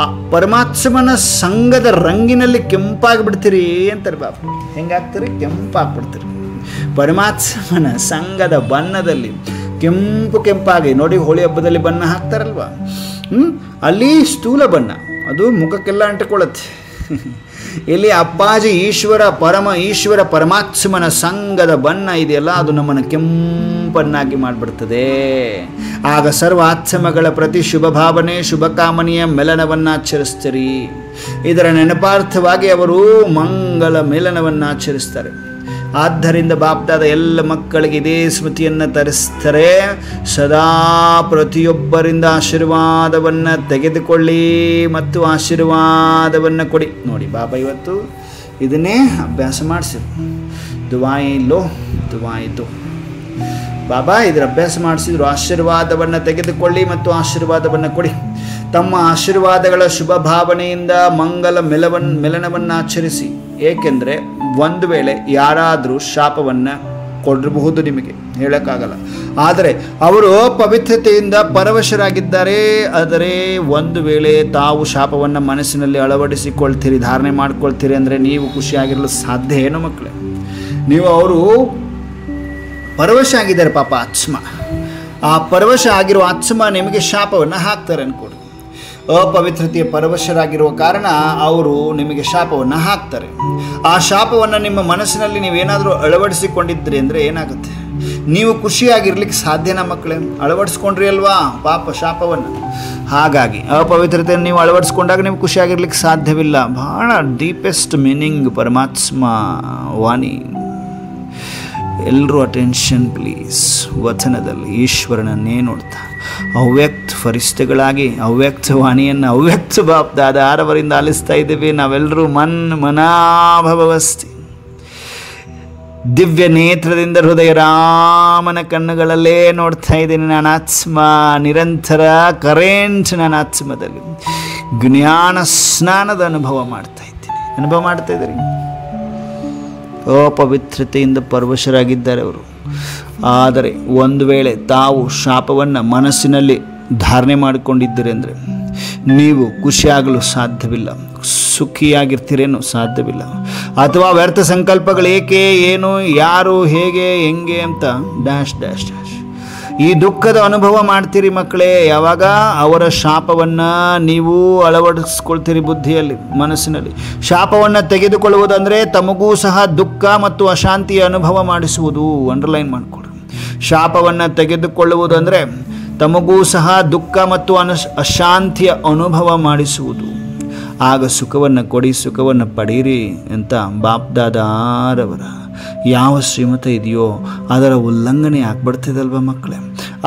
ಆ ಪರಮಾತ್ಮನ ಸಂಘದ ರಂಗಿನಲ್ಲಿ ಕೆಂಪಾಗಿಬಿಡ್ತೀರಿ ಅಂತಾರೆ ಬಾಬು. ಹೆಂಗಾಗ್ತೀರಿ? ಕೆಂಪಾಗ್ಬಿಡ್ತೀರಿ. ಪರಮಾತ್ಮನ ಸಂಘದ ಬಣ್ಣದಲ್ಲಿ ಕೆಂಪಾಗಿ ನೋಡಿ. ಹೋಳಿ ಹಬ್ಬದಲ್ಲಿ ಬಣ್ಣ ಹಾಕ್ತಾರಲ್ವ, ಅಲ್ಲಿ ಸ್ಥೂಲ ಬಣ್ಣ, ಅದು ಮುಖಕ್ಕೆಲ್ಲ ಅಂಟಿಕೊಳ್ಳುತ್ತೆ. ಇಲ್ಲಿ ಅಪ್ಪಾಜಿ ಈಶ್ವರ ಪರಮಾತ್ಮನ ಸಂಘದ ಬಣ್ಣ ಇದೆಯಲ್ಲ, ಅದು ನಮ್ಮನ್ನು ಕೆಂಪನ್ನಾಗಿ ಮಾಡಿಬಿಡ್ತದೆ. ಆಗ ಸರ್ವ ಆತ್ಮಗಳ ಪ್ರತಿ ಶುಭ ಭಾವನೆ, ಶುಭ ಕಾಮನೆಯ ಮೆಲನವನ್ನು ಆಚರಿಸ್ತೀರಿ. ಇದರ ನೆನಪಾರ್ಥವಾಗಿ ಅವರು ಮಂಗಲ ಮಿಲನವನ್ನು ಆಚರಿಸ್ತಾರೆ. ಆದ್ದರಿಂದ ಬಾಪ್ದಾದ ಎಲ್ಲ ಮಕ್ಕಳಿಗೆ ಇದೇ ಸ್ಮೃತಿಯನ್ನು ತರಿಸ್ತಾರೆ. ಸದಾ ಪ್ರತಿಯೊಬ್ಬರಿಂದ ಆಶೀರ್ವಾದವನ್ನು ತೆಗೆದುಕೊಳ್ಳಿ ಮತ್ತು ಆಶೀರ್ವಾದವನ್ನು ಕೊಡಿ. ನೋಡಿ ಬಾಬಾ ಇವತ್ತು ಇದನ್ನೇ ಅಭ್ಯಾಸ ಮಾಡಿಸಿದ್ರು. ದುವಾಯಿ ಲೋ ದುವಾಯಿ ದೋ. ಬಾಬಾ ಇದರ ಅಭ್ಯಾಸ ಮಾಡಿಸಿದ್ರು. ಆಶೀರ್ವಾದವನ್ನು ತೆಗೆದುಕೊಳ್ಳಿ ಮತ್ತು ಆಶೀರ್ವಾದವನ್ನು ಕೊಡಿ. ತಮ್ಮ ಆಶೀರ್ವಾದಗಳ ಶುಭ ಭಾವನೆಯಿಂದ ಮಂಗಲ ಮಿಲನವನ್ನು ಆಚರಿಸಿ. ಏಕೆಂದರೆ ಒಂದು ವೇಳೆ ಯಾರಾದರೂ ಶಾಪವನ್ನು ಕೊಡಿರಬಹುದು, ನಿಮಗೆ ಹೇಳೋಕ್ಕಾಗಲ್ಲ. ಆದರೆ ಅವರು ಪವಿತ್ರತೆಯಿಂದ ಪರವಶರಾಗಿದ್ದಾರೆ. ಆದರೆ ಒಂದು ವೇಳೆ ತಾವು ಶಾಪವನ್ನು ಮನಸ್ಸಿನಲ್ಲಿ ಅಳವಡಿಸಿಕೊಳ್ತೀರಿ, ಧಾರಣೆ ಮಾಡ್ಕೊಳ್ತೀರಿ ಅಂದರೆ ನೀವು ಖುಷಿಯಾಗಿರಲು ಸಾಧ್ಯ ಏನು ಮಕ್ಕಳೇ? ನೀವು ಅವರು ಪರವಶ ಆಗಿದ್ದಾರೆ ಪಾಪ ಆತ್ಮ. ಆ ಪರವಶ ಆಗಿರುವ ಆತ್ಮ ನಿಮಗೆ ಶಾಪವನ್ನು ಹಾಕ್ತಾರೆ ಅನ್ಕೊಡಿ. ಅಪವಿತ್ರತೆಯ ಪರವಶರಾಗಿರುವ ಕಾರಣ ಅವರು ನಿಮಗೆ ಶಾಪವನ್ನು ಹಾಕ್ತಾರೆ. ಆ ಶಾಪವನ್ನು ನಿಮ್ಮ ಮನಸ್ಸಿನಲ್ಲಿ ನೀವೇನಾದರೂ ಅಳವಡಿಸಿಕೊಂಡಿದ್ರಿ ಅಂದರೆ ಏನಾಗುತ್ತೆ? ನೀವು ಖುಷಿಯಾಗಿರ್ಲಿಕ್ಕೆ ಸಾಧ್ಯನಾ ಮಕ್ಕಳೇ? ಅಳವಡಿಸ್ಕೊಂಡ್ರಿ ಅಲ್ವಾ ಪಾಪ ಶಾಪವನ್ನು. ಹಾಗಾಗಿ ಅಪವಿತ್ರತೆಯನ್ನು ನೀವು ಅಳವಡಿಸ್ಕೊಂಡಾಗ ನೀವು ಖುಷಿಯಾಗಿರ್ಲಿಕ್ಕೆ ಸಾಧ್ಯವಿಲ್ಲ. ಬಹಳ ಡೀಪೆಸ್ಟ್ ಮೀನಿಂಗ್ ಪರಮಾತ್ಮ ವಾಣಿ. ಎಲ್ಲರೂ ಅಟೆನ್ಷನ್ ಪ್ಲೀಸ್. ವಚನದಲ್ಲಿ ಈಶ್ವರನನ್ನೇ ನೋಡ್ತಾ ಅವ್ಯಕ್ತ ಫರಿಷ್ಠಗಳಾಗಿ ಅವ್ಯಕ್ತ ವಾಣಿಯನ್ನು ಅವ್ಯಕ್ತ ಬಾಪ್ದಾದ ಆರವರಿಂದ ಆಲಿಸ್ತಾ ಇದ್ದೀವಿ ನಾವೆಲ್ಲರೂ. ಮನಾಭವಸ್ತಿ ದಿವ್ಯ ನೇತ್ರದಿಂದ ಹೃದಯ ರಾಮನ ಕಣ್ಣುಗಳಲ್ಲೇ ನೋಡ್ತಾ ಇದ್ದೀನಿ. ನನ್ನ ಆತ್ಮ ನಿರಂತರ ಕರೆಂಟ್ ನನ್ನ ಆತ್ಮದಲ್ಲಿ ಜ್ಞಾನ ಸ್ನಾನದ ಅನುಭವ ಮಾಡ್ತಾ ಇದ್ದೀನಿ. ಅನುಭವ ಮಾಡ್ತಾ ಇದ್ದೀರಿ. ಅಪವಿತ್ರತೆಯಿಂದ ಪರವಶರಾಗಿದ್ದಾರೆ ಅವರು. ಆದರೆ ಒಂದು ವೇಳೆ ತಾವು ಶಾಪವನ್ನು ಮನಸ್ಸಿನಲ್ಲಿ ಧಾರಣೆ ಮಾಡಿಕೊಂಡಿದ್ದೀರಿ ಅಂದರೆ ನೀವು ಖುಷಿಯಾಗಲು ಸಾಧ್ಯವಿಲ್ಲ, ಸುಖಿಯಾಗಿರ್ತೀರೇನೋ ಸಾಧ್ಯವಿಲ್ಲ. ಅಥವಾ ವ್ಯರ್ಥ ಸಂಕಲ್ಪಗಳು ಏಕೆ, ಏನು, ಯಾರು, ಹೇಗೆ, ಹೆಂಗೆ ಅಂತ ಡ್ಯಾಶ್ ಡ್ಯಾಶ್ ಡ್ಯಾಶ್ ಈ ದುಃಖದ ಅನುಭವ ಮಾಡ್ತೀರಿ ಮಕ್ಕಳೇ. ಯಾವಾಗ ಅವರ ಶಾಪವನ್ನು ನೀವು ಅಳವಡಿಸ್ಕೊಳ್ತೀರಿ ಬುದ್ಧಿಯಲ್ಲಿ, ಮನಸ್ಸಿನಲ್ಲಿ. ಶಾಪವನ್ನು ತೆಗೆದುಕೊಳ್ಳುವುದಂದರೆ ತಮಗೂ ಸಹ ದುಃಖ ಮತ್ತು ಅಶಾಂತಿಯ ಅನುಭವ ಮಾಡಿಸುವುದು. ಅಂಡರ್ಲೈನ್ ಮಾಡಿಕೊಡ್ರಿ. ಶಾಪವನ್ನು ತೆಗೆದುಕೊಳ್ಳುವುದು ಅಂದರೆ ತಮಗೂ ಸಹ ದುಃಖ ಮತ್ತು ಅಶಾಂತಿಯ ಅನುಭವ ಮಾಡಿಸುವುದು. ಆಗ ಸುಖವನ್ನು ಕೊಡಿ, ಸುಖವನ್ನು ಪಡೀರಿ ಅಂತ ಬಾಪ್ದಾದಾರವರ ಯಾವ ಶ್ರೀಮತ ಇದೆಯೋ ಅದರ ಉಲ್ಲಂಘನೆ ಆಗ್ಬಿಡ್ತಿದಲ್ವ ಮಕ್ಕಳೇ.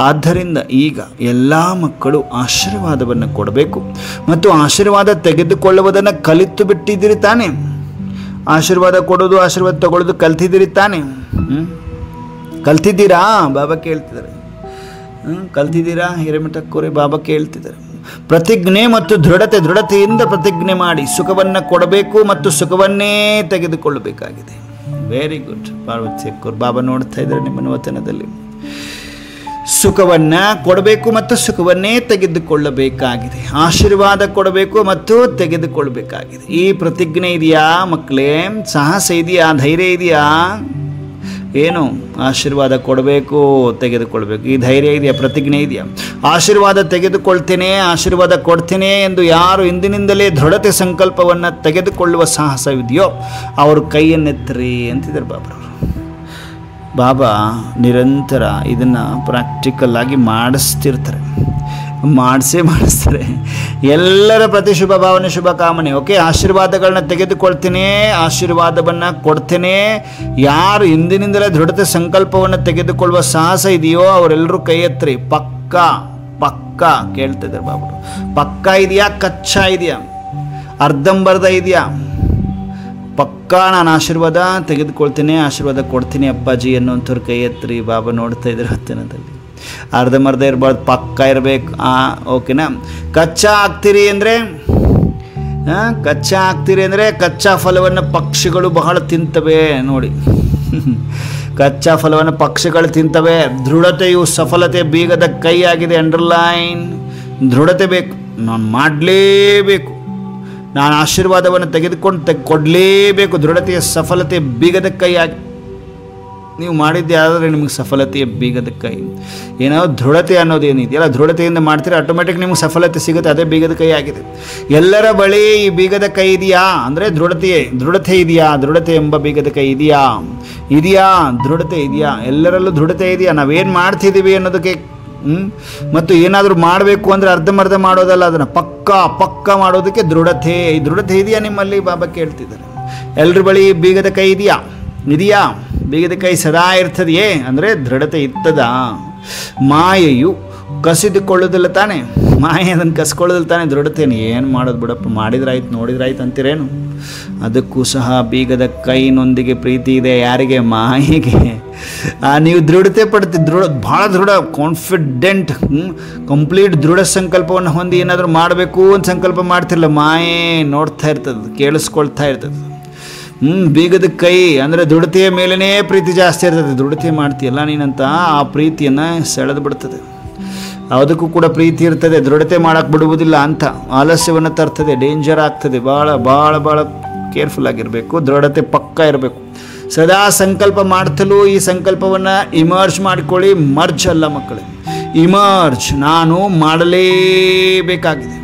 ಆದ್ದರಿಂದ ಈಗ ಎಲ್ಲ ಮಕ್ಕಳು ಆಶೀರ್ವಾದವನ್ನು ಕೊಡಬೇಕು ಮತ್ತು ಆಶೀರ್ವಾದ ತೆಗೆದುಕೊಳ್ಳುವುದನ್ನು ಕಲಿತು ಬಿಟ್ಟಿದ್ದೀರಿ ತಾನೆ? ಆಶೀರ್ವಾದ ಕೊಡೋದು, ಆಶೀರ್ವಾದ ತಗೊಳ್ಳೋದು ಕಲ್ತಿದ್ದೀರಿ ತಾನೆ? ಕಲ್ತಿದ್ದೀರಾ? ಬಾಬಾ ಕೇಳ್ತಿದ್ದಾರೆ. ಕಲ್ತಿದ್ದೀರಾ? ಹಿರೇಮಠಕ್ಕೋರೆ ಬಾಬಾ ಕೇಳ್ತಿದ್ದಾರೆ. ಪ್ರತಿಜ್ಞೆ ಮತ್ತು ದೃಢತೆಯಿಂದ ಪ್ರತಿಜ್ಞೆ ಮಾಡಿ ಸುಖವನ್ನು ಕೊಡಬೇಕು ಮತ್ತು ಸುಖವನ್ನೇ ತೆಗೆದುಕೊಳ್ಳಬೇಕಾಗಿದೆ. ವೆರಿ ಗುಡ್ ಪಾರ್ವತಿ ಅಕ್ಕೋರ್. ಬಾಬಾ ನೋಡ್ತಾ ಇದ್ದಾರೆ ನಿಮ್ಮನ್ನು ವಚನದಲ್ಲಿ. ಸುಖವನ್ನು ಕೊಡಬೇಕು ಮತ್ತು ಸುಖವನ್ನೇ ತೆಗೆದುಕೊಳ್ಳಬೇಕಾಗಿದೆ. ಆಶೀರ್ವಾದ ಕೊಡಬೇಕು ಮತ್ತು ತೆಗೆದುಕೊಳ್ಳಬೇಕಾಗಿದೆ. ಈ ಪ್ರತಿಜ್ಞೆ ಇದೆಯಾ ಮಕ್ಕಳೇ? ಸಾಹಸ ಇದೆಯಾ? ಧೈರ್ಯ ಇದೆಯಾ? ಏನು? ಆಶೀರ್ವಾದ ಕೊಡಬೇಕು, ತೆಗೆದುಕೊಳ್ಬೇಕು. ಈ ಧೈರ್ಯ ಇದೆಯಾ? ಪ್ರತಿಜ್ಞೆ ಇದೆಯಾ? ಆಶೀರ್ವಾದ ತೆಗೆದುಕೊಳ್ತೇನೆ, ಆಶೀರ್ವಾದ ಕೊಡ್ತೇನೆ ಎಂದು ಯಾರು ಇಂದಿನಿಂದಲೇ ದೃಢತೆ ಸಂಕಲ್ಪವನ್ನು ತೆಗೆದುಕೊಳ್ಳುವ ಸಾಹಸವಿದೆಯೋ ಅವರು ಕೈಯನ್ನೆತ್ತರಿ ಅಂತಿದ್ದಾರೆ ಬಾಬರವರು. ಬಾಬಾ ನಿರಂತರ ಇದನ್ನು ಪ್ರಾಕ್ಟಿಕಲ್ ಆಗಿ ಮಾಡಿಸ್ತಾರೆ. ಎಲ್ಲರ ಪ್ರತಿ ಶುಭ ಭಾವನೆ, ಶುಭ ಕಾಮನೆ. ಓಕೆ, ಆಶೀರ್ವಾದಗಳನ್ನ ತೆಗೆದುಕೊಳ್ತೇನೆ, ಆಶೀರ್ವಾದವನ್ನು ಕೊಡ್ತೇನೆ. ಯಾರು ಇಂದಿನಿಂದಲೇ ದೃಢತೆ ಸಂಕಲ್ಪವನ್ನು ತೆಗೆದುಕೊಳ್ಳುವ ಸಾಹಸ ಇದೆಯೋ ಅವರೆಲ್ಲರೂ ಕೈ ಎತ್ತರಿ. ಪಕ್ಕ ಕೇಳ್ತಿದ್ದಾರೆ ಬಾಬರು. ಪಕ್ಕ ಇದೆಯಾ? ಕಚ್ಚಾ ಇದೆಯಾ? ಅರ್ಧಂಬರ್ಧ ಇದೆಯಾ? ಪಕ್ಕಾ ನಾನು ಆಶೀರ್ವಾದ ತೆಗೆದುಕೊಳ್ತೀನಿ, ಆಶೀರ್ವಾದ ಕೊಡ್ತೀನಿ ಅಪ್ಪಾಜಿ ಅನ್ನೋಂಥವ್ರು ಕೈ ಎತ್ತರಿ. ಬಾಬಾ ನೋಡ್ತಾ ಇದ್ದಾರೆ ಹತ್ತಿರದಲ್ಲಿ. ಅರ್ಧಂಬರ್ಧ ಇರಬಾರ್ದು, ಪಕ್ಕ ಇರಬೇಕು. ಓಕೆನಾ? ಕಚ್ಚಾ ಆಗ್ತೀರಿ ಅಂದರೆ ಕಚ್ಚಾ ಫಲವನ್ನು ಪಕ್ಷಿಗಳು ಬಹಳ ತಿಂತವೆ ನೋಡಿ. ಕಚ್ಚಾ ಫಲವನ್ನು ಪಕ್ಷಿಗಳು ತಿಂತವೆ. ದೃಢತೆಯು ಸಫಲತೆ ಬೀಗದ ಕೈ ಆಗಿದೆ. ಅಂಡರ್ಲೈನ್. ದೃಢತೆ ಬೇಕು. ನಾನು ಮಾಡಲೇಬೇಕು, ನಾನು ಆಶೀರ್ವಾದವನ್ನು ತೆಗೆದುಕೊಂಡು ಕೊಡಲೇಬೇಕು. ದೃಢತೆಯ ಸಫಲತೆ ಬೀಗದ ಕೈ ಆಗಿ ನೀವು ಮಾಡಿದ್ದೆ ಆದರೆ ನಿಮಗೆ ಸಫಲತೆಯ ಬೀಗದ ಕೈ. ಏನೋ ದೃಢತೆ ಅನ್ನೋದು ಏನಿದೆಯಲ್ಲ, ದೃಢತೆಯಿಂದ ಮಾಡ್ತೀರಾ, ಆಟೋಮೆಟಿಕ್ ನಿಮಗೆ ಸಫಲತೆ ಸಿಗುತ್ತೆ. ಅದೇ ಬೀಗದ ಕೈ ಆಗಿದೆ. ಎಲ್ಲರ ಬಳಿ ಈ ಬೀಗದ ಕೈ ಇದೆಯಾ ಅಂದರೆ ದೃಢತೆ ಇದೆಯಾ? ದೃಢತೆ ಎಂಬ ಬೀಗದ ಕೈ ಇದೆಯಾ? ದೃಢತೆ ಇದೆಯಾ? ಎಲ್ಲರಲ್ಲೂ ದೃಢತೆ ಇದೆಯಾ? ನಾವೇನು ಮಾಡ್ತಿದ್ದೀವಿ ಅನ್ನೋದಕ್ಕೆ ಮತ್ತು ಏನಾದರೂ ಮಾಡಬೇಕು ಅಂದರೆ ಅರ್ಧಂಬರ್ಧ ಮಾಡೋದಲ್ಲ, ಅದನ್ನು ಪಕ್ಕ ಮಾಡೋದಕ್ಕೆ ದೃಢತೆ. ಈ ದೃಢತೆ ಇದೆಯಾ ನಿಮ್ಮಲ್ಲಿ? ಬಾಬಾ ಕೇಳ್ತಿದ್ದಾರೆ. ಎಲ್ಲರ ಬಳಿ ಬೀಗದ ಕೈ ಇದೆಯಾ? ಬೀಗದ ಕೈ ಸದಾ ಇರ್ತದೆಯೇ ಅಂದರೆ ದೃಢತೆ ಇರ್ತದಾ? ಮಾಯೆಯು ಕಸಿದುಕೊಳ್ಳೋದಿಲ್ಲ ತಾನೆ? ಮಾಯೆ ಅದನ್ನು ಕಸ್ಕೊಳ್ಳೋದಿಲ್ಲ ತಾನೆ? ದೃಢತೆಯನ್ನು ಏನು ಮಾಡೋದು ಬಿಡಪ್ಪ, ಮಾಡಿದ್ರಾಯ್ತು ನೋಡಿದ್ರಾಯ್ತು ಅಂತೀರೇನು? ಅದಕ್ಕೂ ಸಹ ಬೀಗದ ಕೈನೊಂದಿಗೆ ಪ್ರೀತಿ ಇದೆ. ಯಾರಿಗೆ? ಮಾಯೆಗೆ. ನೀವು ದೃಢತೆ ಭಾಳ ದೃಢ, ಕಾನ್ಫಿಡೆಂಟ್, ಕಂಪ್ಲೀಟ್ ದೃಢ ಸಂಕಲ್ಪವನ್ನು ಹೊಂದಿ ಏನಾದರೂ ಮಾಡಬೇಕು ಅಂತ ಸಂಕಲ್ಪ ಮಾಡ್ತಿರಲ್ಲ, ಮಾಯೆ ನೋಡ್ತಾ ಇರ್ತದೆ, ಕೇಳಿಸ್ಕೊಳ್ತಾ ಇರ್ತದೆ. ಬೀಗದ ಕೈ ಅಂದರೆ ದುಡತೆಯ ಮೇಲೇ ಪ್ರೀತಿ ಜಾಸ್ತಿ ಇರ್ತದೆ. ದುಡತೆ ಮಾಡ್ತೀಯಲ್ಲ ನೀನಂತ ಆ ಪ್ರೀತಿಯನ್ನು ಸೆಳೆದು ಬಿಡ್ತದೆ. ಯಾವುದಕ್ಕೂ ಕೂಡ ಪ್ರೀತಿ ಇರ್ತದೆ, ದೃಢತೆ ಮಾಡೋಕ್ಕೆ ಬಿಡುವುದಿಲ್ಲ ಅಂತ. ಆಲಸ್ಯವನ್ನು ತರ್ತದೆ, ಡೇಂಜರ್ ಆಗ್ತದೆ. ಭಾಳ ಭಾಳ ಭಾಳ ಕೇರ್ಫುಲ್ ಆಗಿರಬೇಕು. ದೃಢತೆ ಪಕ್ಕ ಇರಬೇಕು. ಸದಾ ಸಂಕಲ್ಪ ಮಾಡ್ತಲೂ ಈ ಸಂಕಲ್ಪವನ್ನು ಇಮರ್ಜ್ ಮಾಡಿಕೊಳ್ಳಿ. ಮರ್ಜ್ ಅಲ್ಲ ಮಕ್ಕಳೇ, ಇಮರ್ಜ್. ನಾನು ಮಾಡಲೇಬೇಕಾಗಿದೆ.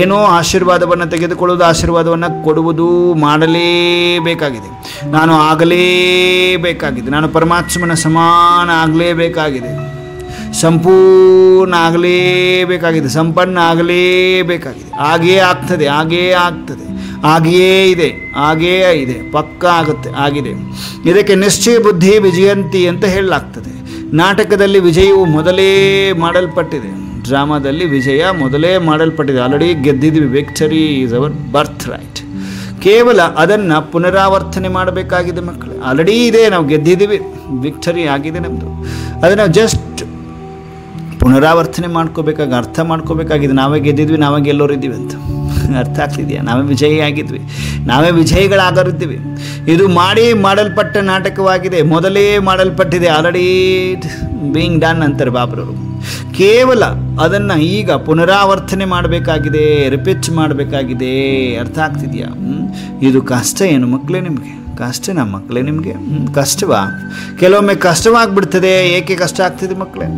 ಏನೋ ಆಶೀರ್ವಾದವನ್ನು ತೆಗೆದುಕೊಳ್ಳುವುದು, ಆಶೀರ್ವಾದವನ್ನು ಕೊಡುವುದು ಮಾಡಲೇಬೇಕಾಗಿದೆ. ನಾನು ಆಗಲೇಬೇಕಾಗಿದೆ. ನಾನು ಪರಮಾತ್ಮನ ಸಮಾನ ಆಗಲೇಬೇಕಾಗಿದೆ. ಸಂಪೂರ್ಣ ಆಗಲೇಬೇಕಾಗಿದೆ. ಸಂಪನ್ನ ಆಗಲೇಬೇಕಾಗಿದೆ. ಹಾಗೇ ಆಗ್ತದೆ, ಹಾಗೇ ಆಗ್ತದೆ, ಹಾಗೆಯೇ ಇದೆ, ಹಾಗೆಯೇ ಇದೆ, ಪಕ್ಕ ಆಗುತ್ತೆ, ಆಗಿದೆ. ಇದಕ್ಕೆ ನಿಶ್ಚಯ ಬುದ್ಧಿ ವಿಜಯಂತಿ ಅಂತ ಹೇಳಲಾಗ್ತದೆ. ನಾಟಕದಲ್ಲಿ ವಿಜಯವು ಮೊದಲೇ ಮಾಡಲ್ಪಟ್ಟಿದೆ. ಡ್ರಾಮಾದಲ್ಲಿ ವಿಜಯ ಮೊದಲೇ ಮಾಡಲ್ಪಟ್ಟಿದೆ. ಆಲ್ರೆಡಿ ಗೆದ್ದಿದ್ವಿ. Victory is our birth right. ಕೇವಲ ಅದನ್ನು ಪುನರಾವರ್ತನೆ ಮಾಡಬೇಕಾಗಿದೆ ಮಕ್ಕಳೇ. ಆಲ್ರೆಡಿ ಇದೆ, ನಾವು ಗೆದ್ದಿದ್ದೀವಿ, ವಿಕ್ಟರಿ ಆಗಿದೆ ನಮ್ಮದು. ಅದನ್ನು ಜಸ್ಟ್ ಪುನರಾವರ್ತನೆ ಮಾಡ್ಕೋಬೇಕಾಗಿ, ಅರ್ಥ ಮಾಡ್ಕೋಬೇಕಾಗಿದೆ. ನಾವೇ ಗೆದ್ದಿದ್ವಿ, ನಾವೇ ಗೆಲ್ಲೋರಿದ್ದೀವಿ ಅಂತ ಅರ್ಥ ಆಗ್ತಿದೆಯಾ? ನಾವೇ ವಿಜಯಿ ಆಗಿದ್ವಿ, ನಾವೇ ವಿಜಯಿಗಳಾಗರಿದ್ದೀವಿ. ಇದು ಮಾಡಲ್ಪಟ್ಟ ನಾಟಕವಾಗಿದೆ, ಮೊದಲೇ ಮಾಡಲ್ಪಟ್ಟಿದೆ. ಆಲ್ರೆಡಿ ಬೀಯಿಂಗ್ ಡನ್ ಅಂತಾರೆ ಬಾಬ್ರವರು. ಕೇವಲ ಅದನ್ನು ಈಗ ಪುನರಾವರ್ತನೆ ಮಾಡಬೇಕಾಗಿದೆ, ರಿಪೀಟ್ ಮಾಡಬೇಕಾಗಿದೆ. ಅರ್ಥ ಆಗ್ತಿದೆಯಾ? ಇದು ಕಷ್ಟ ಏನು ಮಕ್ಕಳೇ ನಿಮಗೆ? ಕಷ್ಟನಾ ಮಕ್ಕಳೇ ನಿಮಗೆ? ಕಷ್ಟವಾ? ಕೆಲವೊಮ್ಮೆ ಕಷ್ಟವಾಗಿಬಿಡ್ತದೆ. ಏಕೆ ಕಷ್ಟ ಆಗ್ತಿದೆ ಮಕ್ಕಳೇ?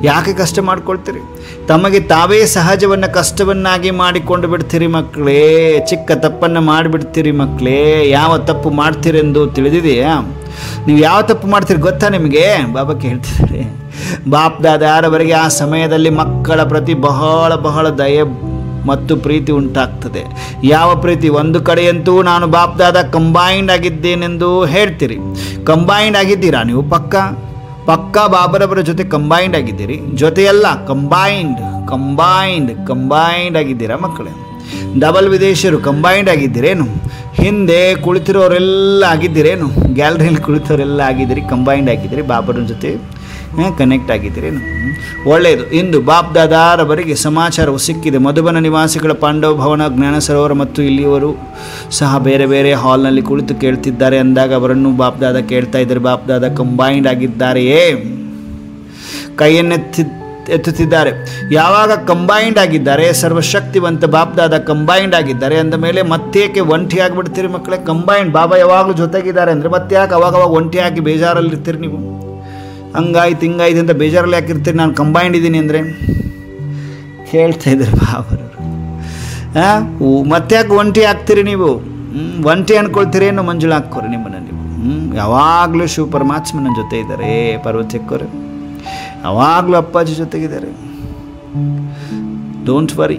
ಯಾಕೆ ಕಷ್ಟ ಮಾಡ್ಕೊಳ್ತೀರಿ? ತಮಗೆ ತಾವೇ ಸಹಜವನ್ನು ಕಷ್ಟವನ್ನಾಗಿ ಮಾಡಿಕೊಂಡು ಬಿಡ್ತೀರಿ ಮಕ್ಕಳೇ. ಚಿಕ್ಕ ತಪ್ಪನ್ನು ಮಾಡಿಬಿಡ್ತೀರಿ ಮಕ್ಕಳೇ. ಯಾವ ತಪ್ಪು ಮಾಡ್ತೀರೆಂದು ತಿಳಿದಿದೆಯಾ? ನೀವು ಯಾವ ತಪ್ಪು ಮಾಡ್ತೀರಿ ಗೊತ್ತಾ ನಿಮಗೆ? ಬಾಬಾ ಕೇಳ್ತಿದ್ದಾರೆ. ಬಾಪ್ ದಾದಾರವರೆಗೆ ಆ ಸಮಯದಲ್ಲಿ ಮಕ್ಕಳ ಪ್ರತಿ ಬಹಳ ಬಹಳ ದಯೆ ಮತ್ತು ಪ್ರೀತಿ ಉಂಟಾಗ್ತದೆ. ಯಾವ ಪ್ರೀತಿ? ಒಂದು ಕಡೆಯಂತೂ ನಾನು ಬಾಪ್ ದಾದಾ ಕಂಬೈನ್ಡ್ ಆಗಿದ್ದೇನೆಂದು ಹೇಳ್ತೀರಿ. ಕಂಬೈನ್ಡ್ ಆಗಿದ್ದೀರಾ ನೀವು? ಪಕ್ಕ ಬಾಬರವರ ಜೊತೆ ಕಂಬೈನ್ಡ್ ಆಗಿದ್ದೀರಿ. ಜೊತೆಯಲ್ಲ, ಕಂಬೈನ್ಡ್ ಆಗಿದ್ದೀರಾ ಮಕ್ಕಳೇ? ಡಬಲ್ ವಿದೇಶಿಯರು ಕಂಬೈನ್ಡ್ ಆಗಿದ್ದೀರೇನು? ಹಿಂದೆ ಕುಳಿತಿರೋರೆಲ್ಲ ಆಗಿದ್ದೀರೇನು? ಗ್ಯಾಲರಿಯಲ್ಲಿ ಕುಳಿತವರೆಲ್ಲ ಆಗಿದ್ದೀರಿ, ಕಂಬೈನ್ಡ್ ಆಗಿದ್ದೀರಿ, ಬಾಬರನ ಜೊತೆ ಕನೆಕ್ಟ್ ಆಗಿದ್ದೀರೇನು? ಒಳ್ಳೆಯದು. ಇಂದು ಬಾಪ್ ದಾದಾರವರಿಗೆ ಸಮಾಚಾರವು ಸಿಕ್ಕಿದೆ. ಮಧುಬನ ನಿವಾಸಿಗಳ ಪಾಂಡವ ಭವನ, ಜ್ಞಾನ ಸರೋವರ ಮತ್ತು ಇಲ್ಲಿಯವರು ಸಹ ಬೇರೆ ಬೇರೆ ಹಾಲ್ನಲ್ಲಿ ಕುಳಿತು ಕೇಳ್ತಿದ್ದಾರೆ ಅಂದಾಗ ಅವರನ್ನು ಬಾಪ್ ದಾದಾ ಕೇಳ್ತಾ ಇದ್ದಾರೆ, ಬಾಪ್ ದಾದಾ ಕಂಬೈನ್ಡ್ ಆಗಿದ್ದಾರೆಯೇ? ಎತ್ತುತ್ತಿದ್ದಾರೆ. ಯಾವಾಗ ಕಂಬೈನ್ಡ್ ಆಗಿದ್ದಾರೆ, ಸರ್ವಶಕ್ತಿವಂತ ಬಾಪ್ ದಾದಾ ಕಂಬೈನ್ಡ್ ಆಗಿದ್ದಾರೆ ಅಂದ ಮೇಲೆ ಮತ್ತೇಕೆ ಒಂಟಿ ಆಗಿಬಿಡ್ತೀರಿ ಮಕ್ಕಳೇ? ಕಂಬೈನ್ಡ್ ಬಾಬಾ ಯಾವಾಗಲೂ ಜೊತೆಗಿದ್ದಾರೆ ಅಂದರೆ ಮತ್ತೆ ಯಾಕೆ ಅವಾಗವಾಗ ಒಂಟಿಯಾಗಿ ಬೇಜಾರಲ್ಲಿರ್ತೀರಿ ನೀವು? ಹಂಗಾಯ್ತು ಹಿಂಗಾಯ್ತು ಅಂತ ಬೇಜಾರಲ್ಲಿ ಹಾಕಿರ್ತೀರಿ. ನಾನು ಕಂಬೈನ್ಡ್ ಇದ್ದೀನಿ ಅಂದರೆ ಹೇಳ್ತಾ ಇದ್ದಾರೆ ಬಾಬರವರು. ಮತ್ತೆ ಯಾಕೆ ಒಂಟಿ ಆಗ್ತೀರಿ ನೀವು? ಒಂಟಿ ಅಂದ್ಕೊಳ್ತೀರಿ ಏನು? ಮಂಜುಳಾ ಹಾಕೋರಿ ನಿಮ್ಮನ್ನು ನೀವು. ಯಾವಾಗಲೂ ಶಿವ ಪರಮಾತ್ಮನ ಜೊತೆ ಇದ್ದಾರೆ. ಪಾರ್ವತಿಯಕ್ಕವರು ಯಾವಾಗಲೂ ಅಪ್ಪಾಜಿ ಜೊತೆಗಿದ್ದಾರೆ. ಡೋಂಟ್ ವರಿ,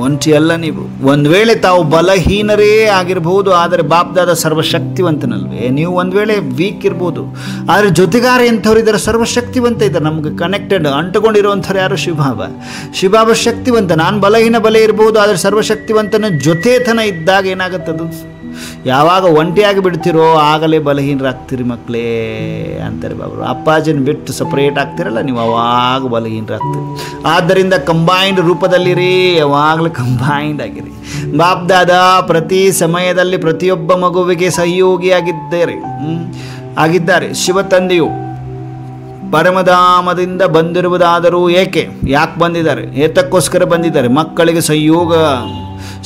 ಒಂಟಿ ಅಲ್ಲ ನೀವು. ಒಂದು ವೇಳೆ ತಾವು ಬಲಹೀನರೇ ಆಗಿರ್ಬೋದು, ಆದರೆ ಬಾಪ್ ದಾದಾ ಸರ್ವಶಕ್ತಿವಂತನಲ್ವೇ? ನೀವು ಒಂದು ವೇಳೆ ವೀಕ್ ಇರ್ಬೋದು, ಆದರೆ ಜೊತೆಗಾರ ಎಂಥವ್ರು ಇದ್ದಾರೆ? ಸರ್ವಶಕ್ತಿವಂತ ಇದ್ದಾರೆ. ನಮಗೆ ಕನೆಕ್ಟೆಡ್ ಅಂಟುಕೊಂಡಿರುವಂಥವ್ರು ಯಾರು? ಶಿವಬಾಬಾ ಶಕ್ತಿವಂತ. ನಾನು ಬಲ ಇರ್ಬೋದು, ಆದರೆ ಸರ್ವಶಕ್ತಿವಂತನ ಜೊತೆತನ ಇದ್ದಾಗ ಏನಾಗುತ್ತದು? ಯಾವಾಗ ಒಂಟಿಯಾಗಿ ಬಿಡ್ತಿರೋ ಆಗಲೇ ಬಲಹೀನರಾಗ್ತೀರಿ ಮಕ್ಕಳೇ ಅಂತಾರೆ ಬಾಬರು. ಅಪ್ಪಾಜಿನ ಬಿಟ್ಟು ಸಪ್ರೇಟ್ ಆಗ್ತಿರಲ್ಲ ನೀವು, ಅವಾಗ ಬಲಹೀನರಾಗ್ತೀರಿ. ಆದ್ದರಿಂದ ಕಂಬೈನ್ಡ್ ರೂಪದಲ್ಲಿರಿ, ಯಾವಾಗಲೂ ಕಂಬೈನ್ಡ್ ಆಗಿರಿ. ಬಾಪ್ ದಾದಾ ಪ್ರತಿ ಸಮಯದಲ್ಲಿ ಪ್ರತಿಯೊಬ್ಬ ಮಗುವಿಗೆ ಆಗಿದ್ದಾರೆ. ಶಿವ ತಂದೆಯು ಪರಮಧಾಮದಿಂದ ಬಂದಿರುವುದಾದರೂ ಯಾಕೆ ಬಂದಿದ್ದಾರೆ? ಏತಕ್ಕೋಸ್ಕರ ಬಂದಿದ್ದಾರೆ? ಮಕ್ಕಳಿಗೆ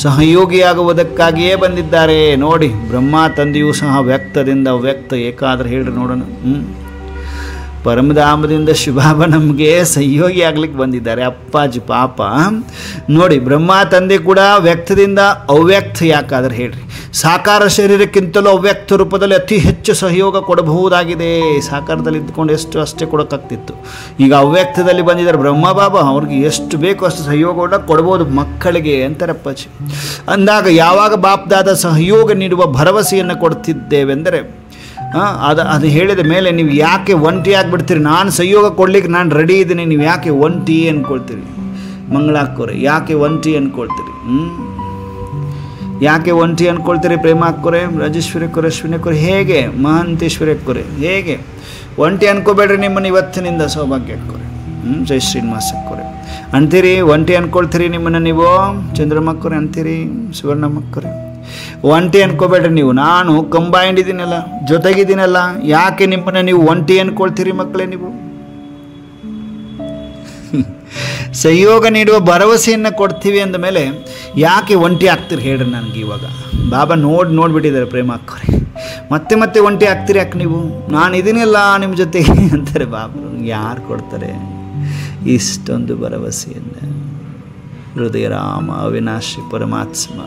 ಸಹಯೋಗಿಯಾಗುವುದಕ್ಕಾಗಿಯೇ ಬಂದಿದ್ದಾರೆ. ನೋಡಿ, ಬ್ರಹ್ಮ ತಂದೆಯೂ ಸಹ ವ್ಯಕ್ತದಿಂದ ಅವ್ಯಕ್ತ ಏಕಾದ್ರೆ ಹೇಳ್ರಿ ನೋಡೋಣ. ಪರಮಧಾಮದಿಂದ ಶಿವಬಾಬಾ ನಮಗೆ ಸಹಯೋಗಿ ಆಗ್ಲಿಕ್ಕೆ ಬಂದಿದ್ದಾರೆ. ಅಪ್ಪಾಜಿ ಪಾಪ ನೋಡಿ, ಬ್ರಹ್ಮ ತಂದೆ ಕೂಡ ವ್ಯಕ್ತದಿಂದ ಅವ್ಯಕ್ತ ಯಾಕಾದ್ರೆ ಹೇಳ್ರಿ. ಸಾಕಾರ ಶರೀರಕ್ಕಿಂತಲೂ ಅವ್ಯಕ್ತ ರೂಪದಲ್ಲಿ ಅತಿ ಹೆಚ್ಚು ಸಹಯೋಗ ಕೊಡಬಹುದಾಗಿದೆ. ಸಾಕಾರದಲ್ಲಿ ಇದ್ದುಕೊಂಡು ಅಷ್ಟೇ ಕೊಡೋಕ್ಕಾಗ್ತಿತ್ತು. ಈಗ ಅವ್ಯಕ್ತದಲ್ಲಿ ಬಂದಿದ್ದಾರೆ ಬ್ರಹ್ಮ ಬಾಬಾ. ಅವ್ರಿಗೆ ಎಷ್ಟು ಬೇಕೋ ಅಷ್ಟು ಸಹಯೋಗವನ್ನು ಕೊಡ್ಬೋದು ಮಕ್ಕಳಿಗೆ ಅಂತಾರೆ ಅಪ್ಪಾಜಿ. ಅಂದಾಗ ಯಾವಾಗ ಬಾಪ್ ದಾದಾ ಸಹಯೋಗ ನೀಡುವ ಭರವಸೆಯನ್ನು ಕೊಡ್ತಿದ್ದೇವೆಂದರೆ ಅದು ಹೇಳಿದ ಮೇಲೆ ನೀವು ಯಾಕೆ ಒಂಟಿ ಆಗಿಬಿಡ್ತೀರಿ? ನಾನು ಸಹಯೋಗ ಕೊಡ್ಲಿಕ್ಕೆ ನಾನು ರೆಡಿ ಇದ್ದೀನಿ, ನೀವು ಯಾಕೆ ಒಂಟಿ ಅಂದ್ಕೊಳ್ತೀರಿ? ಮಂಗಳಾಕ್ಕೋರೆ ಯಾಕೆ ಒಂಟಿ ಅಂದ್ಕೊಳ್ತೀರಿ? ಯಾಕೆ ಒಂಟಿ ಅಂದ್ಕೊಳ್ತೀರಿ? ಪ್ರೇಮ ಹಾಕೋರೆ, ರಾಜೇಶ್ವರಿ ಕೊರೆ, ಅಶ್ವಿನಿ ಕೊರೆ, ಹೇಗೆ ಮಹಂತೇಶ್ವರಿ ಕೊರೆ, ಹೇಗೆ ಒಂಟಿ ಅನ್ಕೋಬೇಡ್ರಿ. ನಿಮ್ಮನ್ನು ಇವತ್ತಿನಿಂದ ಸೌಭಾಗ್ಯ ಹಾಕೋರೆ. ಜೈ ಶ್ರೀನಿವಾಸ ಕೊರೆ. ಅಂತೀರಿ, ಒಂಟಿ ಅಂದ್ಕೊಳ್ತೀರಿ ನಿಮ್ಮನ್ನು ನೀವು ಚಂದ್ರಮಕ್ಕವ್ರೆ ಅಂತೀರಿ, ಸುವರ್ಣಮಕ್ಕವ್ರೆ. ಒಂಟಿ ಅನ್ಕೋಬೇಡ್ರಿ ನೀವು, ನಾನು ಕಂಬೈಂಡ್ ಇದ್ದೀನಲ್ಲ, ಜೊತೆಗಿದ್ದೀನಲ್ಲ. ಯಾಕೆ ನಿಮ್ಮನ್ನು ನೀವು ಒಂಟಿ ಅಂದ್ಕೊಳ್ತೀರಿ ಮಕ್ಕಳೇ? ನೀವು ಸಹಯೋಗ ನೀಡುವ ಭರವಸೆಯನ್ನು ಕೊಡ್ತೀವಿ ಅಂದಮೇಲೆ ಯಾಕೆ ಒಂಟಿ ಆಗ್ತೀರಿ ಹೇಳ್ರಿ ನನಗೆ? ಇವಾಗ ಬಾಬಾ ನೋಡ್ಬಿಟ್ಟಿದ್ದಾರೆ ಪ್ರೇಮ ಅಕ್ಕವ್ರೆ. ಮತ್ತೆ ಒಂಟಿ ಆಗ್ತೀರಿ ಯಾಕೆ ನೀವು? ನಾನು ಇದೀನಲ್ಲ ನಿಮ್ಮ ಜೊತೆಗೆ ಅಂತಾರೆ ಬಾಬರು. ಯಾರು ಕೊಡ್ತಾರೆ ಇಷ್ಟೊಂದು ಭರವಸೆಯನ್ನು? ಹೃದಯ ರಾಮ ಅವಿನಾಶಿ ಪರಮಾತ್ಮ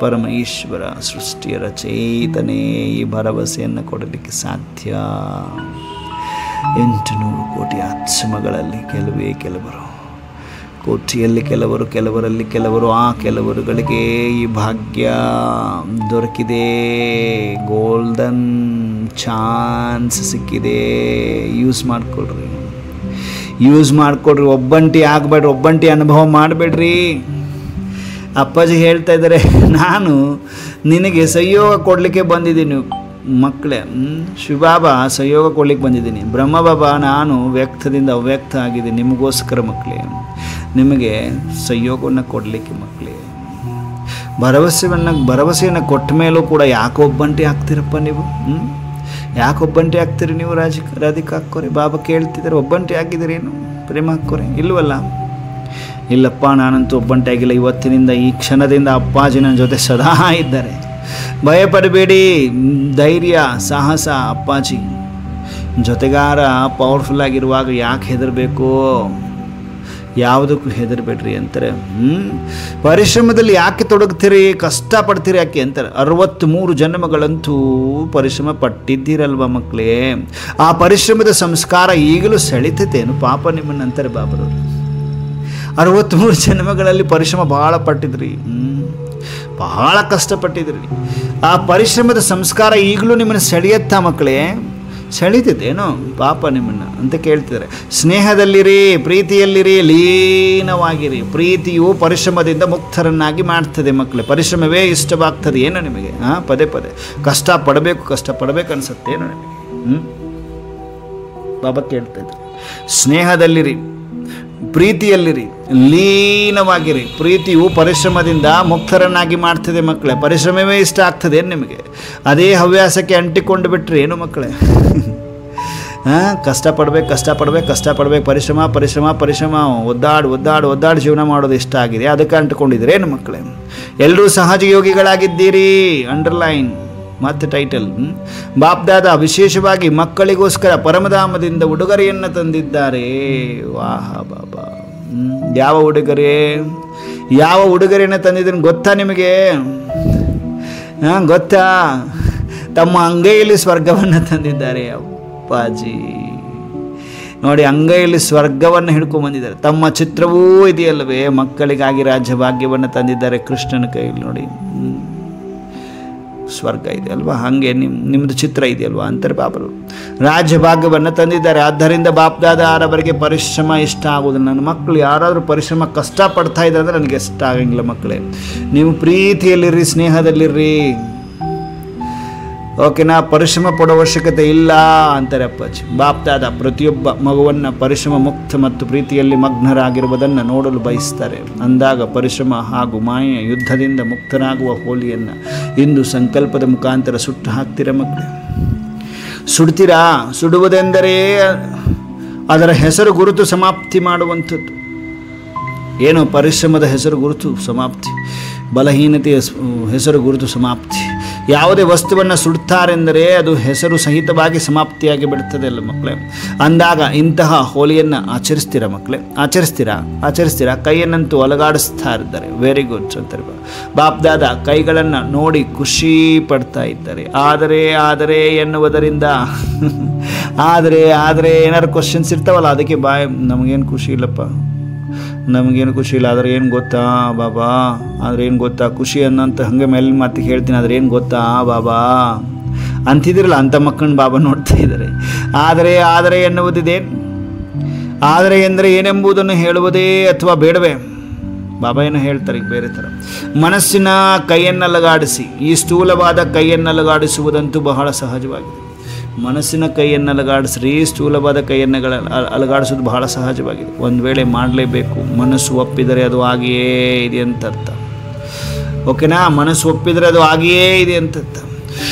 ಪರಮ ಈಶ್ವರ ಸೃಷ್ಟಿಯ ರಚಯಿತನೇ ಈ ಭರವಸೆಯನ್ನು ಕೊಡಲಿಕ್ಕೆ ಸಾಧ್ಯ. 800 ಕೋಟಿ ಆತ್ಮಗಳಲ್ಲಿ ಕೆಲವರು, ಕೋಟಿಯಲ್ಲಿ ಕೆಲವರಲ್ಲಿ ಕೆಲವರು, ಆ ಕೆಲವರುಗಳಿಗೆ ಈ ಭಾಗ್ಯ ದೊರಕಿದೆ. ಗೋಲ್ಡನ್ ಚಾನ್ಸ್ ಸಿಕ್ಕಿದೆ. ಯೂಸ್ ಮಾಡಿಕೊಡ್ರಿ. ಒಬ್ಬಂಟಿ ಆಗಬೇಡ್ರಿ, ಒಬ್ಬಂಟಿ ಅನುಭವ ಮಾಡಬೇಡ್ರಿ. ಅಪ್ಪಾಜಿ ಹೇಳ್ತಾ ಇದ್ದಾರೆ, ನಾನು ನಿನಗೆ ಸಹಯೋಗ ಕೊಡಲಿಕ್ಕೆ ಬಂದಿದ್ದೀನಿ ಮಕ್ಕಳೇ. ಶಿವಬಾಬಾ ಸಹಯೋಗ ಕೊಡ್ಲಿಕ್ಕೆ ಬಂದಿದ್ದೀನಿ. ಬ್ರಹ್ಮಬಾಬಾ ನಾನು ವ್ಯಕ್ತದಿಂದ ಅವ್ಯಕ್ತ ಆಗಿದ್ದೀನಿ ನಿಮಗೋಸ್ಕರ ಮಕ್ಕಳೇ, ನಿಮಗೆ ಸಹಯೋಗವನ್ನು ಕೊಡಲಿಕ್ಕೆ ಮಕ್ಕಳೇ. ಭರವಸೆಯನ್ನು ಕೊಟ್ಟ ಮೇಲೂ ಕೂಡ ಯಾಕೆ ಒಬ್ಬಂಟಿ ಆಗ್ತೀರಪ್ಪ ನೀವು? ಯಾಕೊಬ್ಬಂಟಿ ಆಗ್ತೀರಿ ನೀವು? ರಾಧಿಕಾ ಅಕ್ಕೋರೆ ಬಾಬಾ ಕೇಳ್ತಿದ್ದಾರೆ, ಒಬ್ಬಂಟಿ ಆಗಿದ್ದೀರೇನು ಪ್ರೇಮ ಅಕ್ಕೋರೆ? ಇಲ್ವಲ್ಲ. ಇಲ್ಲಪ್ಪ, ನಾನಂತೂ ಒಬ್ಬಂಟಿ ಆಗಿಲ್ಲ. ಇವತ್ತಿನಿಂದ ಈ ಕ್ಷಣದಿಂದ ಅಪ್ಪಾಜಿ ನನ್ನ ಜೊತೆ ಸದಾ ಇದ್ದಾರೆ. ಭಯಪಡಬೇಡಿ, ಧೈರ್ಯ ಸಾಹಸ. ಅಪ್ಪಾಜಿ ಜೊತೆಗಾರ ಪವರ್ಫುಲ್ ಆಗಿರುವಾಗ ಯಾಕೆ ಹೆದರಬೇಕು? ಯಾವುದಕ್ಕೂ ಹೆದರಬೇಡ್ರಿ ಅಂತಾರೆ. ಪರಿಶ್ರಮದಲ್ಲಿ ಯಾಕೆ ತೊಡಗ್ತೀರಿ, ಕಷ್ಟಪಡ್ತೀರಿ ಯಾಕೆ ಅಂತಾರೆ. 63 ಜನ್ಮಗಳಂತೂ ಪರಿಶ್ರಮ ಪಟ್ಟಿದ್ದೀರಲ್ವ ಮಕ್ಕಳೇ. ಆ ಪರಿಶ್ರಮದ ಸಂಸ್ಕಾರ ಈಗಲೂ ಸೆಳಿತೈತೇನು ಪಾಪ ನಿಮ್ಮನ್ನು ಅಂತಾರೆ ಬಾಬರವರು. 63 ಜನ್ಮಗಳಲ್ಲಿ ಪರಿಶ್ರಮ ಭಾಳ ಪಟ್ಟಿದ್ರಿ, ಬಹಳ ಕಷ್ಟಪಟ್ಟಿದ್ರಿ. ಆ ಪರಿಶ್ರಮದ ಸಂಸ್ಕಾರ ಈಗಲೂ ನಿಮ್ಮನ್ನು ಸೆಳೆಯುತ್ತಾ ಮಕ್ಕಳೇ? ಸೆಳೀತಿದ್ದೇನೋ ಪಾಪ ನಿಮ್ಮನ್ನು ಅಂತ ಕೇಳ್ತಿದ್ದಾರೆ. ಸ್ನೇಹದಲ್ಲಿರಿ, ಪ್ರೀತಿಯಲ್ಲಿರಿ, ಲೀನವಾಗಿರಿ. ಪ್ರೀತಿಯು ಪರಿಶ್ರಮದಿಂದ ಮುಕ್ತರನ್ನಾಗಿ ಮಾಡ್ತದೆ ಮಕ್ಕಳೇ. ಪರಿಶ್ರಮವೇ ಇಷ್ಟವಾಗ್ತದೆ ಏನೋ ನಿಮಗೆ? ಪದೇ ಕಷ್ಟಪಡಬೇಕು ಅನಿಸುತ್ತೆ ಏನೋ ನಿಮಗೆ? ಬಾಬಾ ಕೇಳ್ತಾ ಇದ್ದಾರೆ, ಸ್ನೇಹದಲ್ಲಿರಿ, ಪ್ರೀತಿಯಲ್ಲಿರಿ, ಲೀನವಾಗಿರಿ. ಪ್ರೀತಿಯು ಪರಿಶ್ರಮದಿಂದ ಮುಕ್ತರನ್ನಾಗಿ ಮಾಡ್ತದೆ ಮಕ್ಕಳೇ. ಪರಿಶ್ರಮವೇ ಇಷ್ಟ ಆಗ್ತದೆ ನಿಮಗೆ? ಅದೇ ಹವ್ಯಾಸಕ್ಕೆ ಅಂಟಿಕೊಂಡು ಬಿಟ್ರೆ ಏನು ಮಕ್ಕಳೇ? ಕಷ್ಟಪಡಬೇಕು. ಪರಿಶ್ರಮ. ಒದ್ದಾಡಿ ಜೀವನ ಮಾಡೋದು ಇಷ್ಟ ಆಗಿದೆ, ಅದಕ್ಕೆ ಅಂಟಿಕೊಂಡಿದ್ರೆ ಏನು ಮಕ್ಕಳೇ? ಎಲ್ಲರೂ ಸಹಜ ಯೋಗಿಗಳಾಗಿದ್ದೀರಿ. ಅಂಡರ್ಲೈನ್ ಮತ್ತು ಟೈಟಲ್. ಬಾಪ್ದಾದ ವಿಶೇಷವಾಗಿ ಮಕ್ಕಳಿಗೋಸ್ಕರ ಪರಮಧಾಮದಿಂದ ಉಡುಗೊರೆಯನ್ನು ತಂದಿದ್ದಾರೆ. ವಾಹ ಬಾಬಾ. ಯಾವ ಉಡುಗೊರೆಯನ್ನು ತಂದಿದ್ದೀನಿ ಗೊತ್ತಾ ನಿಮಗೆ? ಗೊತ್ತಾ? ತಮ್ಮ ಅಂಗೈಯಲ್ಲಿ ಸ್ವರ್ಗವನ್ನು ತಂದಿದ್ದಾರೆ ಅಪ್ಪಾಜಿ. ನೋಡಿ, ಅಂಗೈಯಲ್ಲಿ ಸ್ವರ್ಗವನ್ನು ಹಿಡ್ಕೊಂಡ್ಬಂದಿದ್ದಾರೆ. ತಮ್ಮ ಚಿತ್ರವೂ ಇದೆಯಲ್ವೇ? ಮಕ್ಕಳಿಗಾಗಿ ರಾಜ್ಯ ಭಾಗ್ಯವನ್ನು ತಂದಿದ್ದಾರೆ ಕೃಷ್ಣನ ಕೈಯಲ್ಲಿ. ನೋಡಿ, ಸ್ವರ್ಗ ಇದೆ ಅಲ್ವಾ? ಹಾಗೆ ನಿಮ್ಮದು ಚಿತ್ರ ಇದೆಯಲ್ವಾ ಅಂತಾರೆ ಬಾಬರು. ರಾಜ್ಯ ಭಾಗ್ಯವನ್ನು ತಂದಿದ್ದಾರೆ. ಆದ್ದರಿಂದ ಬಾಪ್ದಾದ ಆರವರೆಗೆ ಪರಿಶ್ರಮ ಇಷ್ಟ ಆಗೋದಿಲ್ಲ. ನನ್ನ ಮಕ್ಕಳು ಯಾರಾದರೂ ಪರಿಶ್ರಮ ಕಷ್ಟಪಡ್ತಾ ಇದ್ದಾರೆ ಅಂದರೆ ನನಗೆ ಇಷ್ಟ ಆಗಂಗಿಲ್ಲ ಮಕ್ಕಳೇ. ನೀವು ಪ್ರೀತಿಯಲ್ಲಿರ್ರಿ, ಸ್ನೇಹದಲ್ಲಿರ್ರಿ, ಓಕೆನಾ? ಪರಿಶ್ರಮ ಪಡೋ ಅವಶ್ಯಕತೆ ಇಲ್ಲ ಅಂತಾರೆ ಅಪ್ಪಾಜಿ. ಬಾಪ್ದಾದ ಪ್ರತಿಯೊಬ್ಬ ಮಗುವನ್ನು ಪರಿಶ್ರಮ ಮುಕ್ತ ಮತ್ತು ಪ್ರೀತಿಯಲ್ಲಿ ಮಗ್ನರಾಗಿರುವುದನ್ನು ನೋಡಲು ಬಯಸ್ತಾರೆ. ಅಂದಾಗ ಪರಿಶ್ರಮ ಹಾಗೂ ಮಾಯೆಯ ಯುದ್ಧದಿಂದ ಮುಕ್ತರಾಗುವ ಹೋಲಿಯನ್ನು ಇಂದು ಸಂಕಲ್ಪದ ಮುಖಾಂತರ ಸುಟ್ಟು ಹಾಕ್ತೀರ ಮಕ್ಕಳೇ. ಸುಡ್ತೀರಾ? ಸುಡುವುದೆಂದರೆ ಅದರ ಹೆಸರು ಗುರುತು ಸಮಾಪ್ತಿ ಮಾಡುವಂಥದ್ದು. ಏನು? ಪರಿಶ್ರಮದ ಹೆಸರು ಗುರುತು ಸಮಾಪ್ತಿ, ಬಲಹೀನತೆಯ ಹೆಸರು ಗುರುತು ಸಮಾಪ್ತಿ. ಯಾವುದೇ ವಸ್ತುವನ್ನು ಸುಡ್ತಾರೆಂದರೆ ಅದು ಹೆಸರು ಸಹಿತವಾಗಿ ಸಮಾಪ್ತಿಯಾಗಿ ಬಿಡ್ತದೆ ಅಲ್ಲ ಮಕ್ಕಳೇ. ಅಂದಾಗ ಇಂತಹ ಹೋಲಿಯನ್ನು ಆಚರಿಸ್ತೀರಾ ಮಕ್ಕಳೇ? ಆಚರಿಸ್ತೀರಾ? ಕೈಯನ್ನಂತೂ ಅಲಗಾಡಿಸ್ತಾ ಇದ್ದಾರೆ. ವೆರಿ ಗುಡ್ ಅಂತಾರೆ ಬಾಪ್ದಾದ. ಕೈಗಳನ್ನು ನೋಡಿ ಖುಷಿ ಪಡ್ತಾ ಇದ್ದಾರೆ. ಆದರೆ ಎನ್ನುವುದರಿಂದ ಆದರೆ ಏನಾದ್ರು ಕ್ವಶನ್ಸ್ ಇರ್ತಾವಲ್ಲ, ಅದಕ್ಕೆ ನಮಗೇನು ಖುಷಿ ಇಲ್ಲಪ್ಪ, ನಮಗೇನು ಖುಷಿ ಇಲ್ಲ. ಆದರೆ ಏನು ಗೊತ್ತಾ ಬಾಬಾ? ಆದರೆ ಏನು ಗೊತ್ತಾ? ಖುಷಿ ಅನ್ನೋಂಥ ಹಾಗೆ ಮೇಲಿನ ಮಾತಿಗೆ ಹೇಳ್ತೀನಿ. ಆದರೆ ಏನು ಗೊತ್ತಾ ಬಾಬಾ ಅಂತಿದ್ರಲ್ಲ, ಅಂಥ ಮಕ್ಕಳನ್ನ ಬಾಬಾ ನೋಡ್ತಾ ಇದ್ದಾರೆ. ಆದರೆ ಎನ್ನುವುದಿದೆ. ಆದರೆ ಎಂದರೆ ಏನೆಂಬುದನ್ನು ಹೇಳುವುದೇ ಅಥವಾ ಬೇಡವೇ? ಬಾಬಾ ಏನೋ ಹೇಳ್ತಾರೆ ಈಗ ಬೇರೆ ಥರ. ಮನಸ್ಸಿನ ಕೈಯನ್ನಲಗಾಡಿಸಿ, ಈ ಸ್ಥೂಲವಾದ ಕೈಯನ್ನಲಗಾಡಿಸುವುದಂತೂ ಬಹಳ ಸಹಜವಾಗಿದೆ. ಮನಸ್ಸಿನ ಕೈಯನ್ನು ಅಲುಗಾಡಿಸ್ರಿ, ಸ್ಥೂಲವಾದ ಕೈಯನ್ನು ಅಲುಗಾಡಿಸೋದು ಬಹಳ ಸಹಜವಾಗಿದೆ. ಒಂದು ವೇಳೆ ಮಾಡಲೇಬೇಕು, ಮನಸ್ಸು ಒಪ್ಪಿದರೆ ಅದು ಹಾಗೆಯೇ ಇದೆ ಅಂತ ಅರ್ಥ. ಓಕೆನಾ? ಮನಸ್ಸು ಒಪ್ಪಿದರೆ ಅದು ಹಾಗೆಯೇ ಇದೆ ಅಂತ ಅರ್ಥ.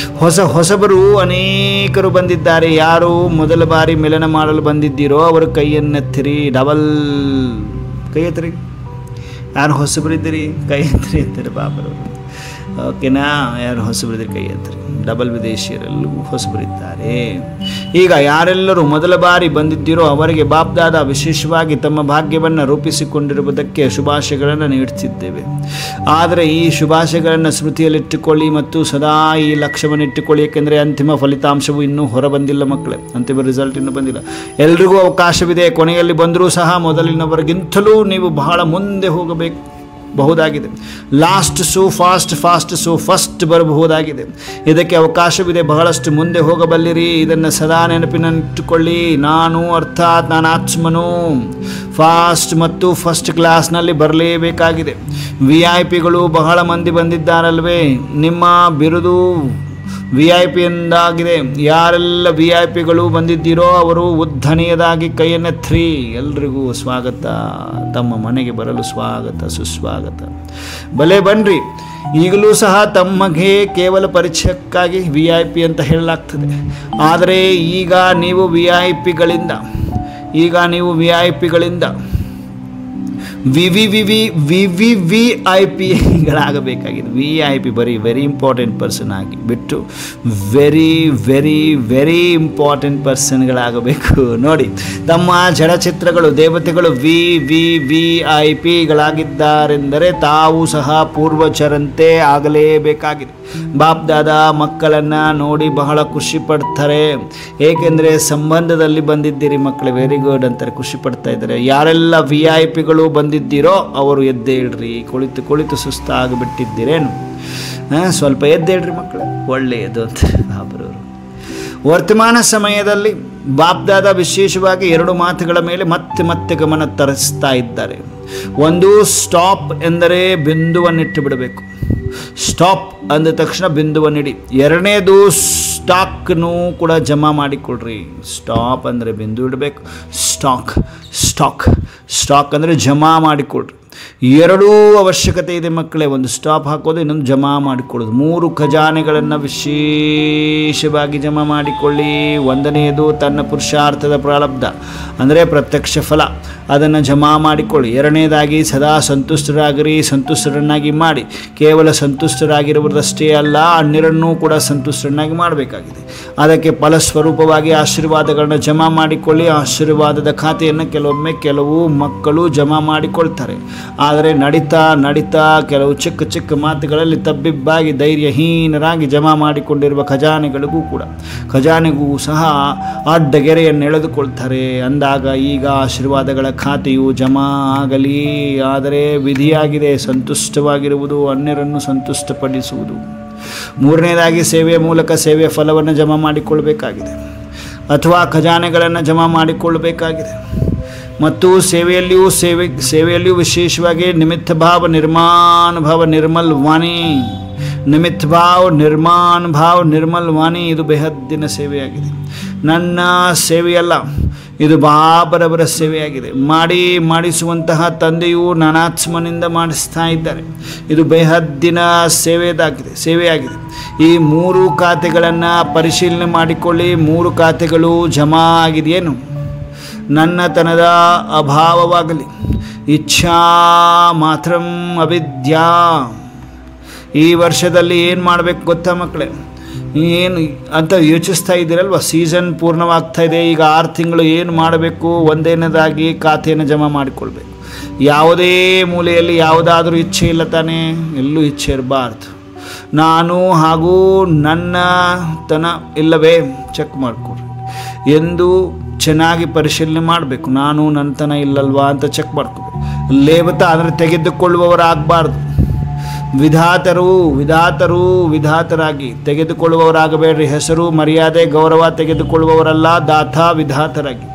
ಹೊಸಬರು ಅನೇಕರು ಬಂದಿದ್ದಾರೆ. ಯಾರು ಮೊದಲ ಬಾರಿ ಮಿಲನ ಮಾಡಲು ಬಂದಿದ್ದೀರೋ ಅವರು ಕೈಯನ್ನೆತ್ತಿರಿ, ಡಬಲ್ ಕೈ ಎತ್ತಿರಿ. ಯಾರು ಹೊಸಬರಿದ್ದೀರಿ ಕೈ ಎತ್ತಿರಿ ಅಂತಾರೆ ಬಾಬರವರು. ಓಕೆನಾ? ಯಾರು ಹೊಸಬರಿದ್ದೀರಿ ಕೈ ಎತ್ತಿರಿ. ಡಬಲ್ ವಿದೇಶಿಯರಲ್ಲೂ ಹೊಸಬರಿದ್ದಾರೆ. ಈಗ ಯಾರೆಲ್ಲರೂ ಮೊದಲ ಬಾರಿ ಬಂದಿದ್ದೀರೋ ಅವರಿಗೆ ಬಾಪ್ದಾದ ವಿಶೇಷವಾಗಿ ತಮ್ಮ ಭಾಗ್ಯವನ್ನು ರೂಪಿಸಿಕೊಂಡಿರುವುದಕ್ಕೆ ಶುಭಾಶಯಗಳನ್ನು ನೀಡುತ್ತಿದ್ದೇವೆ. ಆದರೆ ಈ ಶುಭಾಶಯಗಳನ್ನು ಸ್ಮೃತಿಯಲ್ಲಿಟ್ಟುಕೊಳ್ಳಿ ಮತ್ತು ಸದಾ ಈ ಲಕ್ಷ್ಯವನ್ನು ಇಟ್ಟುಕೊಳ್ಳಿ. ಏಕೆಂದರೆ ಅಂತಿಮ ಫಲಿತಾಂಶವು ಇನ್ನೂ ಹೊರಬಂದಿಲ್ಲ ಮಕ್ಕಳೇ, ಅಂತಿಮ ರಿಸಲ್ಟ್ ಇನ್ನೂ ಬಂದಿಲ್ಲ. ಎಲ್ರಿಗೂ ಅವಕಾಶವಿದೆ. ಕೊನೆಯಲ್ಲಿ ಬಂದರೂ ಸಹ ಮೊದಲಿನವರಿಗಿಂತಲೂ ನೀವು ಬಹಳ ಮುಂದೆ ಹೋಗಬಹುದಾಗಿದೆ. Last so fast so first ಬರಬಹುದಾಗಿದೆ. ಇದಕ್ಕೆ ಅವಕಾಶವಿದೆ. ಬಹಳಷ್ಟು ಮುಂದೆ ಹೋಗಬಲ್ಲಿರಿ. ಇದನ್ನು ಸದಾ ನೆನಪಿನಲ್ಲಿಟ್ಟುಕೊಳ್ಳಿ. ನಾನು ಅರ್ಥಾತ್ ನಾನು ಆತ್ಮನು ಫಾಸ್ಟ್ ಮತ್ತು ಫಸ್ಟ್ ಕ್ಲಾಸ್ನಲ್ಲಿ ಬರಲೇಬೇಕಾಗಿದೆ. VIP ಗಳು ಬಹಳ ಮಂದಿ ಬಂದಿದ್ದಾರಲ್ವೇ? ನಿಮ್ಮ ಬಿರುದು VIP ಎಂದಾಗಿದೆ. ಯಾರೆಲ್ಲ VIP ಗಳು ಬಂದಿದ್ದೀರೋ ಅವರು ಉದ್ದನೆಯದಾಗಿ ಕೈಯನ್ನೆತ್ತಿ. ಎಲ್ರಿಗೂ ಸ್ವಾಗತ. ತಮ್ಮ ಮನೆಗೆ ಬರಲು ಸ್ವಾಗತ, ಸುಸ್ವಾಗತ. ಭಲೆ ಬನ್ನಿರಿ. ಈಗಲೂ ಸಹ ತಮಗೆ ಕೇವಲ ಪರಿಚಯಕ್ಕಾಗಿ VIP ಅಂತ ಹೇಳಲಾಗ್ತದೆ. ಆದರೆ ಈಗ ನೀವು VIP ಗಳಿಂದ VVIPಗಳಾಗಬೇಕಾಗಿದೆ. VIP ಬರೀ ವೆರಿ ಇಂಪಾರ್ಟೆಂಟ್ ಪರ್ಸನ್ ಆಗಿ ಬಿಟ್ಟು ವೆರಿ ಇಂಪಾರ್ಟೆಂಟ್ ಪರ್ಸನ್ಗಳಾಗಬೇಕು. ನೋಡಿ, ತಮ್ಮ ಜಡಚಿತ್ರಗಳು ದೇವತೆಗಳು VVIPಗಳಾಗಿದ್ದಾರೆಂದರೆ ತಾವು ಸಹ ಪೂರ್ವಜರಂತೆ ಆಗಲೇಬೇಕಾಗಿದೆ. ಬಾಪ್ದಾದ ಮಕ್ಕಳನ್ನು ನೋಡಿ ಬಹಳ ಖುಷಿ ಪಡ್ತಾರೆ. ಏಕೆಂದರೆ ಸಂಬಂಧದಲ್ಲಿ ಬಂದಿದ್ದೀರಿ ಮಕ್ಕಳು. ವೆರಿ ಗುಡ್ ಅಂತಾರೆ, ಖುಷಿ ಪಡ್ತಾ ಇದ್ದಾರೆ. ಯಾರೆಲ್ಲ VIPಗಳು ಬಂದಿದ್ದೀರೋ ಅವರು ಎದ್ದೇಳ್ರಿ. ಕುಳಿತು ಸುಸ್ತಾಗಿಬಿಟ್ಟಿದ್ದೀರೇನು? ಸ್ವಲ್ಪ ಎದ್ದೇಳ್ರಿ ಮಕ್ಕಳು, ಒಳ್ಳೆಯದು ಅಂತ ಬಾಬರವರು. ವರ್ತಮಾನ ಸಮಯದಲ್ಲಿ ಬಾಪ್ದಾದ ವಿಶೇಷವಾಗಿ 2 ಮಾತುಗಳ ಮೇಲೆ ಮತ್ತೆ ಗಮನ ತರಿಸ್ತಾ ಇದ್ದಾರೆ. ಒಂದು, ಸ್ಟಾಪ್ ಎಂದರೆ ಬಿಂದುವನ್ನಿಟ್ಟು ಬಿಡಬೇಕು. ಸ್ಟಾಪ್ ಅಂದ ತಕ್ಷಣ ಬಿಂದುವನ್ನಿಡಿ. ಎರಡನೇದು, ಸ್ಟಾಕ್ನೂ ಕೂಡ ಜಮಾ ಮಾಡಿಕೊಡ್ರಿ. ಸ್ಟಾಪ್ ಅಂದರೆ ಬಿಂದು ಇಡಬೇಕು. ಸ್ಟಾಕ್ ಅಂದರೆ ಜಮಾ ಮಾಡಿಕೊಡ್ರಿ. ಎರಡೂ ಅವಶ್ಯಕತೆ ಇದೆ ಮಕ್ಕಳೇ. ಒಂದು ಸ್ಟಾಪ್ ಹಾಕೋದು, ಇನ್ನೊಂದು ಜಮಾ ಮಾಡಿಕೊಳ್ಳೋದು. 3 ಖಜಾನೆಗಳನ್ನು ವಿಶೇಷವಾಗಿ ಜಮಾ ಮಾಡಿಕೊಳ್ಳಿ. ಒಂದನೆಯದು ತನ್ನ ಪುರುಷಾರ್ಥದ ಪ್ರಾರಬ್ಧ ಅಂದರೆ ಪ್ರತ್ಯಕ್ಷ ಫಲ, ಅದನ್ನು ಜಮಾ ಮಾಡಿಕೊಳ್ಳಿ. ಎರಡನೇದಾಗಿ ಸದಾ ಸಂತುಷ್ಟರನ್ನಾಗಿ ಮಾಡಿ. ಕೇವಲ ಸಂತುಷ್ಟರಾಗಿರುವುದಷ್ಟೇ ಅಲ್ಲ, ಅನ್ಯರನ್ನೂ ಕೂಡ ಸಂತುಷ್ಟರನ್ನಾಗಿ ಮಾಡಬೇಕಾಗಿದೆ. ಅದಕ್ಕೆ ಫಲಸ್ವರೂಪವಾಗಿ ಆಶೀರ್ವಾದಗಳನ್ನು ಜಮಾ ಮಾಡಿಕೊಳ್ಳಿ. ಆಶೀರ್ವಾದದ ಖಾತೆಯನ್ನು ಕೆಲವು ಮಕ್ಕಳು ಜಮಾ ಮಾಡಿಕೊಳ್ತಾರೆ. ಆದರೆ ನಡೀತಾ ಕೆಲವು ಚಿಕ್ಕ ಮಾತುಗಳಲ್ಲಿ ತಬ್ಬಿಬ್ಬಾಗಿ ಧೈರ್ಯಹೀನರಾಗಿ ಜಮಾ ಮಾಡಿಕೊಂಡಿರುವ ಖಜಾನೆಗೂ ಸಹ ಅಡ್ಡಗೆರೆಯನ್ನು ಎಳೆದುಕೊಳ್ತಾರೆ. ಅಂದಾಗ ಈಗ ಆಶೀರ್ವಾದಗಳ ಖಾತೆಯು ಜಮಾ ಆಗಲಿ. ಆದರೆ ವಿಧಿಯಾಗಿದೆ ಸಂತುಷ್ಟವಾಗಿರುವುದು, ಅನ್ಯರನ್ನು ಸಂತುಷ್ಟಪಡಿಸುವುದು. 3ನೇದಾಗಿ ಸೇವೆಯ ಮೂಲಕ ಸೇವೆಯ ಫಲವನ್ನು ಜಮಾ ಮಾಡಿಕೊಳ್ಳಬೇಕಾಗಿದೆ ಅಥವಾ ಖಜಾನೆಗಳನ್ನು ಜಮಾ ಮಾಡಿಕೊಳ್ಳಬೇಕಾಗಿದೆ. ಮತ್ತು ಸೇವೆಯಲ್ಲಿಯೂ ವಿಶೇಷವಾಗಿ ನಿಮಿತ್ತ ಭಾವ ನಿರ್ಮಲ್ ವಾಣಿ ಇದು ಬೆಹದ್ದಿನ ಸೇವೆಯಾಗಿದೆ. ನನ್ನ ಸೇವೆಯಲ್ಲ, ಇದು ಬಾಬರವರ ಸೇವೆಯಾಗಿದೆ. ಮಾಡಿಸುವಂತಹ ತಂದೆಯು ನಾನಾತ್ಮನಿಂದ ಮಾಡಿಸ್ತಾ ಇದ್ದಾರೆ. ಇದು ಬೇಹದ್ದಿನ ಸೇವೆಯಾಗಿದೆ. ಈ 3 ಖಾತೆಗಳನ್ನು ಪರಿಶೀಲನೆ ಮಾಡಿಕೊಳ್ಳಿ. 3 ಖಾತೆಗಳು ಜಮಾ ಆಗಿದೆಯೇನು? ನನ್ನತನದ ಅಭಾವವಾಗಲಿ, ಇಚ್ಛಾ ಮಾತ್ರಂ ಅವಿದ್ಯಾ. ಈ ವರ್ಷದಲ್ಲಿ ಏನು ಮಾಡಬೇಕು ಗೊತ್ತಾ ಮಕ್ಕಳೇ? ಏನು ಅಂತ ಯೋಚಿಸ್ತಾ ಇದ್ದೀರಲ್ವ? ಸೀಸನ್ ಪೂರ್ಣವಾಗ್ತಾ ಇದೆ. ಈಗ 6 ತಿಂಗಳು ಏನು ಮಾಡಬೇಕು? ಒಂದೇನದಾಗಿ ಖಾತೆಯನ್ನು ಜಮಾ ಮಾಡಿಕೊಳ್ಬೇಕು. ಯಾವುದೇ ಮೂಲೆಯಲ್ಲಿ ಯಾವುದಾದ್ರೂ ಇಚ್ಛೆ ಇಲ್ಲ ತಾನೇ? ಎಲ್ಲೂ ಇಚ್ಛೆ ಇರಬಾರ್ದು. ನಾನು ಹಾಗೂ ನನ್ನ ತನ ಇಲ್ಲವೇ ಚೆಕ್ ಮಾಡಿಕೊಡ್ರಿ ಎಂದು ಚೆನ್ನಾಗಿ ಪರಿಶೀಲನೆ ಮಾಡಬೇಕು. ನಾನು ನನ್ನತನ ಇಲ್ಲಲ್ವಾ ಅಂತ ಚೆಕ್ ಮಾಡ್ಕೋಬೇಕು. ಲೇವತ ಅಂದರೆ ತೆಗೆದುಕೊಳ್ಳುವವರಾಗಬಾರ್ದು. ವಿಧಾತರಾಗಿ ತೆಗೆದುಕೊಳ್ಳುವವರಾಗಬೇಡ್ರಿ. ಹೆಸರು ಮರ್ಯಾದೆ ಗೌರವ ತೆಗೆದುಕೊಳ್ಳುವವರಲ್ಲ, ವಿಧಾತರಾಗಿ.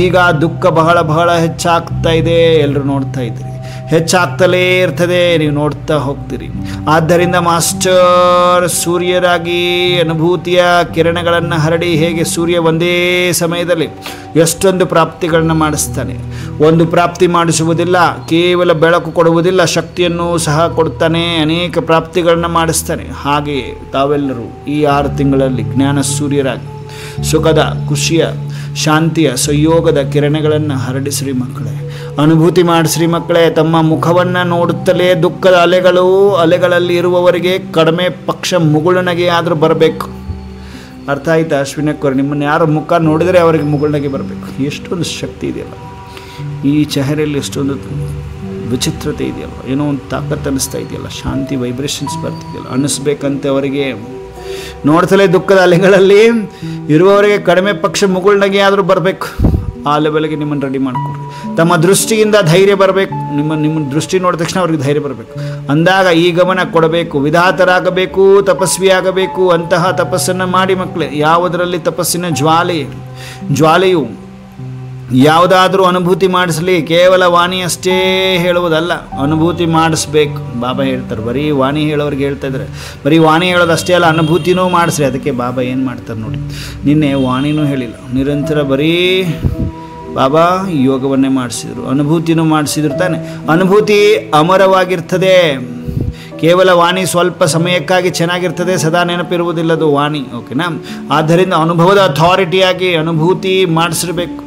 ಈಗ ದುಃಖ ಬಹಳ ಹೆಚ್ಚಾಗ್ತಾ ಇದೆ. ಎಲ್ಲರೂ ನೋಡ್ತಾ ಇದ್ದೀರಿ. ಹೆಚ್ಚಾಗ್ತಲೇ ಇರ್ತದೆ, ನೀವು ನೋಡ್ತಾ ಹೋಗ್ತೀರಿ. ಆದ್ದರಿಂದ ಮಾಸ್ಟರ್ ಸೂರ್ಯರಾಗಿ ಅನುಭೂತಿಯ ಕಿರಣಗಳನ್ನು ಹರಡಿ ಹೇಗೆ ಸೂರ್ಯ ಒಂದೇ ಸಮಯದಲ್ಲಿ ಎಷ್ಟೊಂದು ಪ್ರಾಪ್ತಿಗಳನ್ನು ಮಾಡಿಸ್ತಾನೆ. ಒಂದು ಪ್ರಾಪ್ತಿ ಮಾಡಿಸುವುದಿಲ್ಲ, ಕೇವಲ ಬೆಳಕು ಕೊಡುವುದಿಲ್ಲ, ಶಕ್ತಿಯನ್ನು ಸಹ ಕೊಡ್ತಾನೆ, ಅನೇಕ ಪ್ರಾಪ್ತಿಗಳನ್ನು ಮಾಡಿಸ್ತಾನೆ. ಹಾಗೆಯೇ ತಾವೆಲ್ಲರೂ ಈ 6 ತಿಂಗಳಲ್ಲಿ ಜ್ಞಾನ ಸೂರ್ಯರಾಗಿ ಸುಖದ, ಖುಷಿಯ, ಶಾಂತಿಯ, ಸಂಯೋಗದ ಕಿರಣಗಳನ್ನು ಹರಡಿಸ್ರಿ ಮಕ್ಕಳೇ. ಅನುಭೂತಿ ಮಾಡಿಸ್ರಿ ಮಕ್ಕಳೇ. ತಮ್ಮ ಮುಖವನ್ನು ನೋಡುತ್ತಲೇ ದುಃಖದ ಅಲೆಗಳಲ್ಲಿ ಇರುವವರಿಗೆ ಕಡಿಮೆ ಪಕ್ಷ ಮುಗುಳುನಗೆ ಆದರೂ ಬರಬೇಕು. ಅರ್ಥ ಆಯ್ತಾ ಅಶ್ವಿನಕ್ಕವ್ರು? ನಿಮ್ಮನ್ನು ಯಾರು ಮುಖ ನೋಡಿದರೆ ಅವರಿಗೆ ಮುಗುಳುನಗೆ ಬರಬೇಕು. ಎಷ್ಟೊಂದು ಶಕ್ತಿ ಇದೆಯಲ್ಲ ಈ ಚೆಹರೆಯಲ್ಲಿ, ಎಷ್ಟೊಂದು ವಿಚಿತ್ರತೆ ಇದೆಯಲ್ಲ, ಏನೋ ಒಂದು ತಾಕತ್ತು ಅನ್ನಿಸ್ತಾ ಇದೆಯಲ್ಲ, ಶಾಂತಿ ವೈಬ್ರೇಷನ್ಸ್ ಬರ್ತಿದೆಯಲ್ಲ, ಅನ್ನಿಸ್ಬೇಕಂತೆ ಅವರಿಗೆ. ನೋಡ್ತಲೇ ದುಃಖದ ಅಲೆಗಳಲ್ಲಿ ಇರುವವರಿಗೆ ಕಡಿಮೆ ಪಕ್ಷ ಮುಗುಳ್ನಗೆ ಆದರೂ ಬರಬೇಕು. ಆ ಲೆವೆಲ್ಗೆ ನಿಮ್ಮನ್ನು ರೆಡಿ ಮಾಡಿಕೊಡ್ರಿ. ತಮ್ಮ ದೃಷ್ಟಿಯಿಂದ ಧೈರ್ಯ ಬರಬೇಕು. ನಿಮ್ಮ ದೃಷ್ಟಿ ನೋಡಿದ ತಕ್ಷಣ ಅವ್ರಿಗೆ ಧೈರ್ಯ ಬರಬೇಕು. ಅಂದಾಗ ಈ ಗಮನ ಕೊಡಬೇಕು. ವಿಧಾತರಾಗಬೇಕು, ತಪಸ್ವಿ ಆಗಬೇಕು. ಅಂತಹ ತಪಸ್ಸನ್ನು ಮಾಡಿ ಮಕ್ಕಳೇ. ಯಾವುದರಲ್ಲಿ ತಪಸ್ಸಿನ ಜ್ವಾಲೆಯು ಯಾವುದಾದ್ರೂ ಅನುಭೂತಿ ಮಾಡಿಸಲಿ. ಕೇವಲ ವಾಣಿ ಅಷ್ಟೇ ಹೇಳುವುದಲ್ಲ, ಅನುಭೂತಿ ಮಾಡಿಸ್ಬೇಕು. ಬಾಬಾ ಹೇಳ್ತಾರೆ, ಬರೀ ವಾಣಿ ಹೇಳೋರಿಗೆ ಹೇಳ್ತಾ ಇದ್ದಾರೆ. ಬರೀ ವಾಣಿ ಹೇಳೋದು ಅಷ್ಟೇ ಅಲ್ಲ, ಅನುಭೂತಿನೂ ಮಾಡಿಸ್ರಿ. ಅದಕ್ಕೆ ಬಾಬಾ ಏನು ಮಾಡ್ತಾರೆ ನೋಡಿ, ನಿನ್ನೆ ವಾಣಿನೂ ಹೇಳಿಲ್ಲ, ನಿರಂತರ ಬರೀ ಬಾಬಾ ಯೋಗವನ್ನೇ ಮಾಡಿಸಿದ್ರು, ಅನುಭೂತಿನೂ ಮಾಡಿಸಿದ್ರು ತಾನೆ. ಅನುಭೂತಿ ಅಮರವಾಗಿರ್ತದೆ. ಕೇವಲ ವಾಣಿ ಸ್ವಲ್ಪ ಸಮಯಕ್ಕಾಗಿ ಚೆನ್ನಾಗಿರ್ತದೆ, ಸದಾ ನೆನಪಿರುವುದಿಲ್ಲದು ವಾಣಿ. ಓಕೆನಾ? ಆದ್ದರಿಂದ ಅನುಭವದ ಅಥಾರಿಟಿಯಾಗಿ ಅನುಭೂತಿ ಮಾಡಿಸಿರ್ಬೇಕು.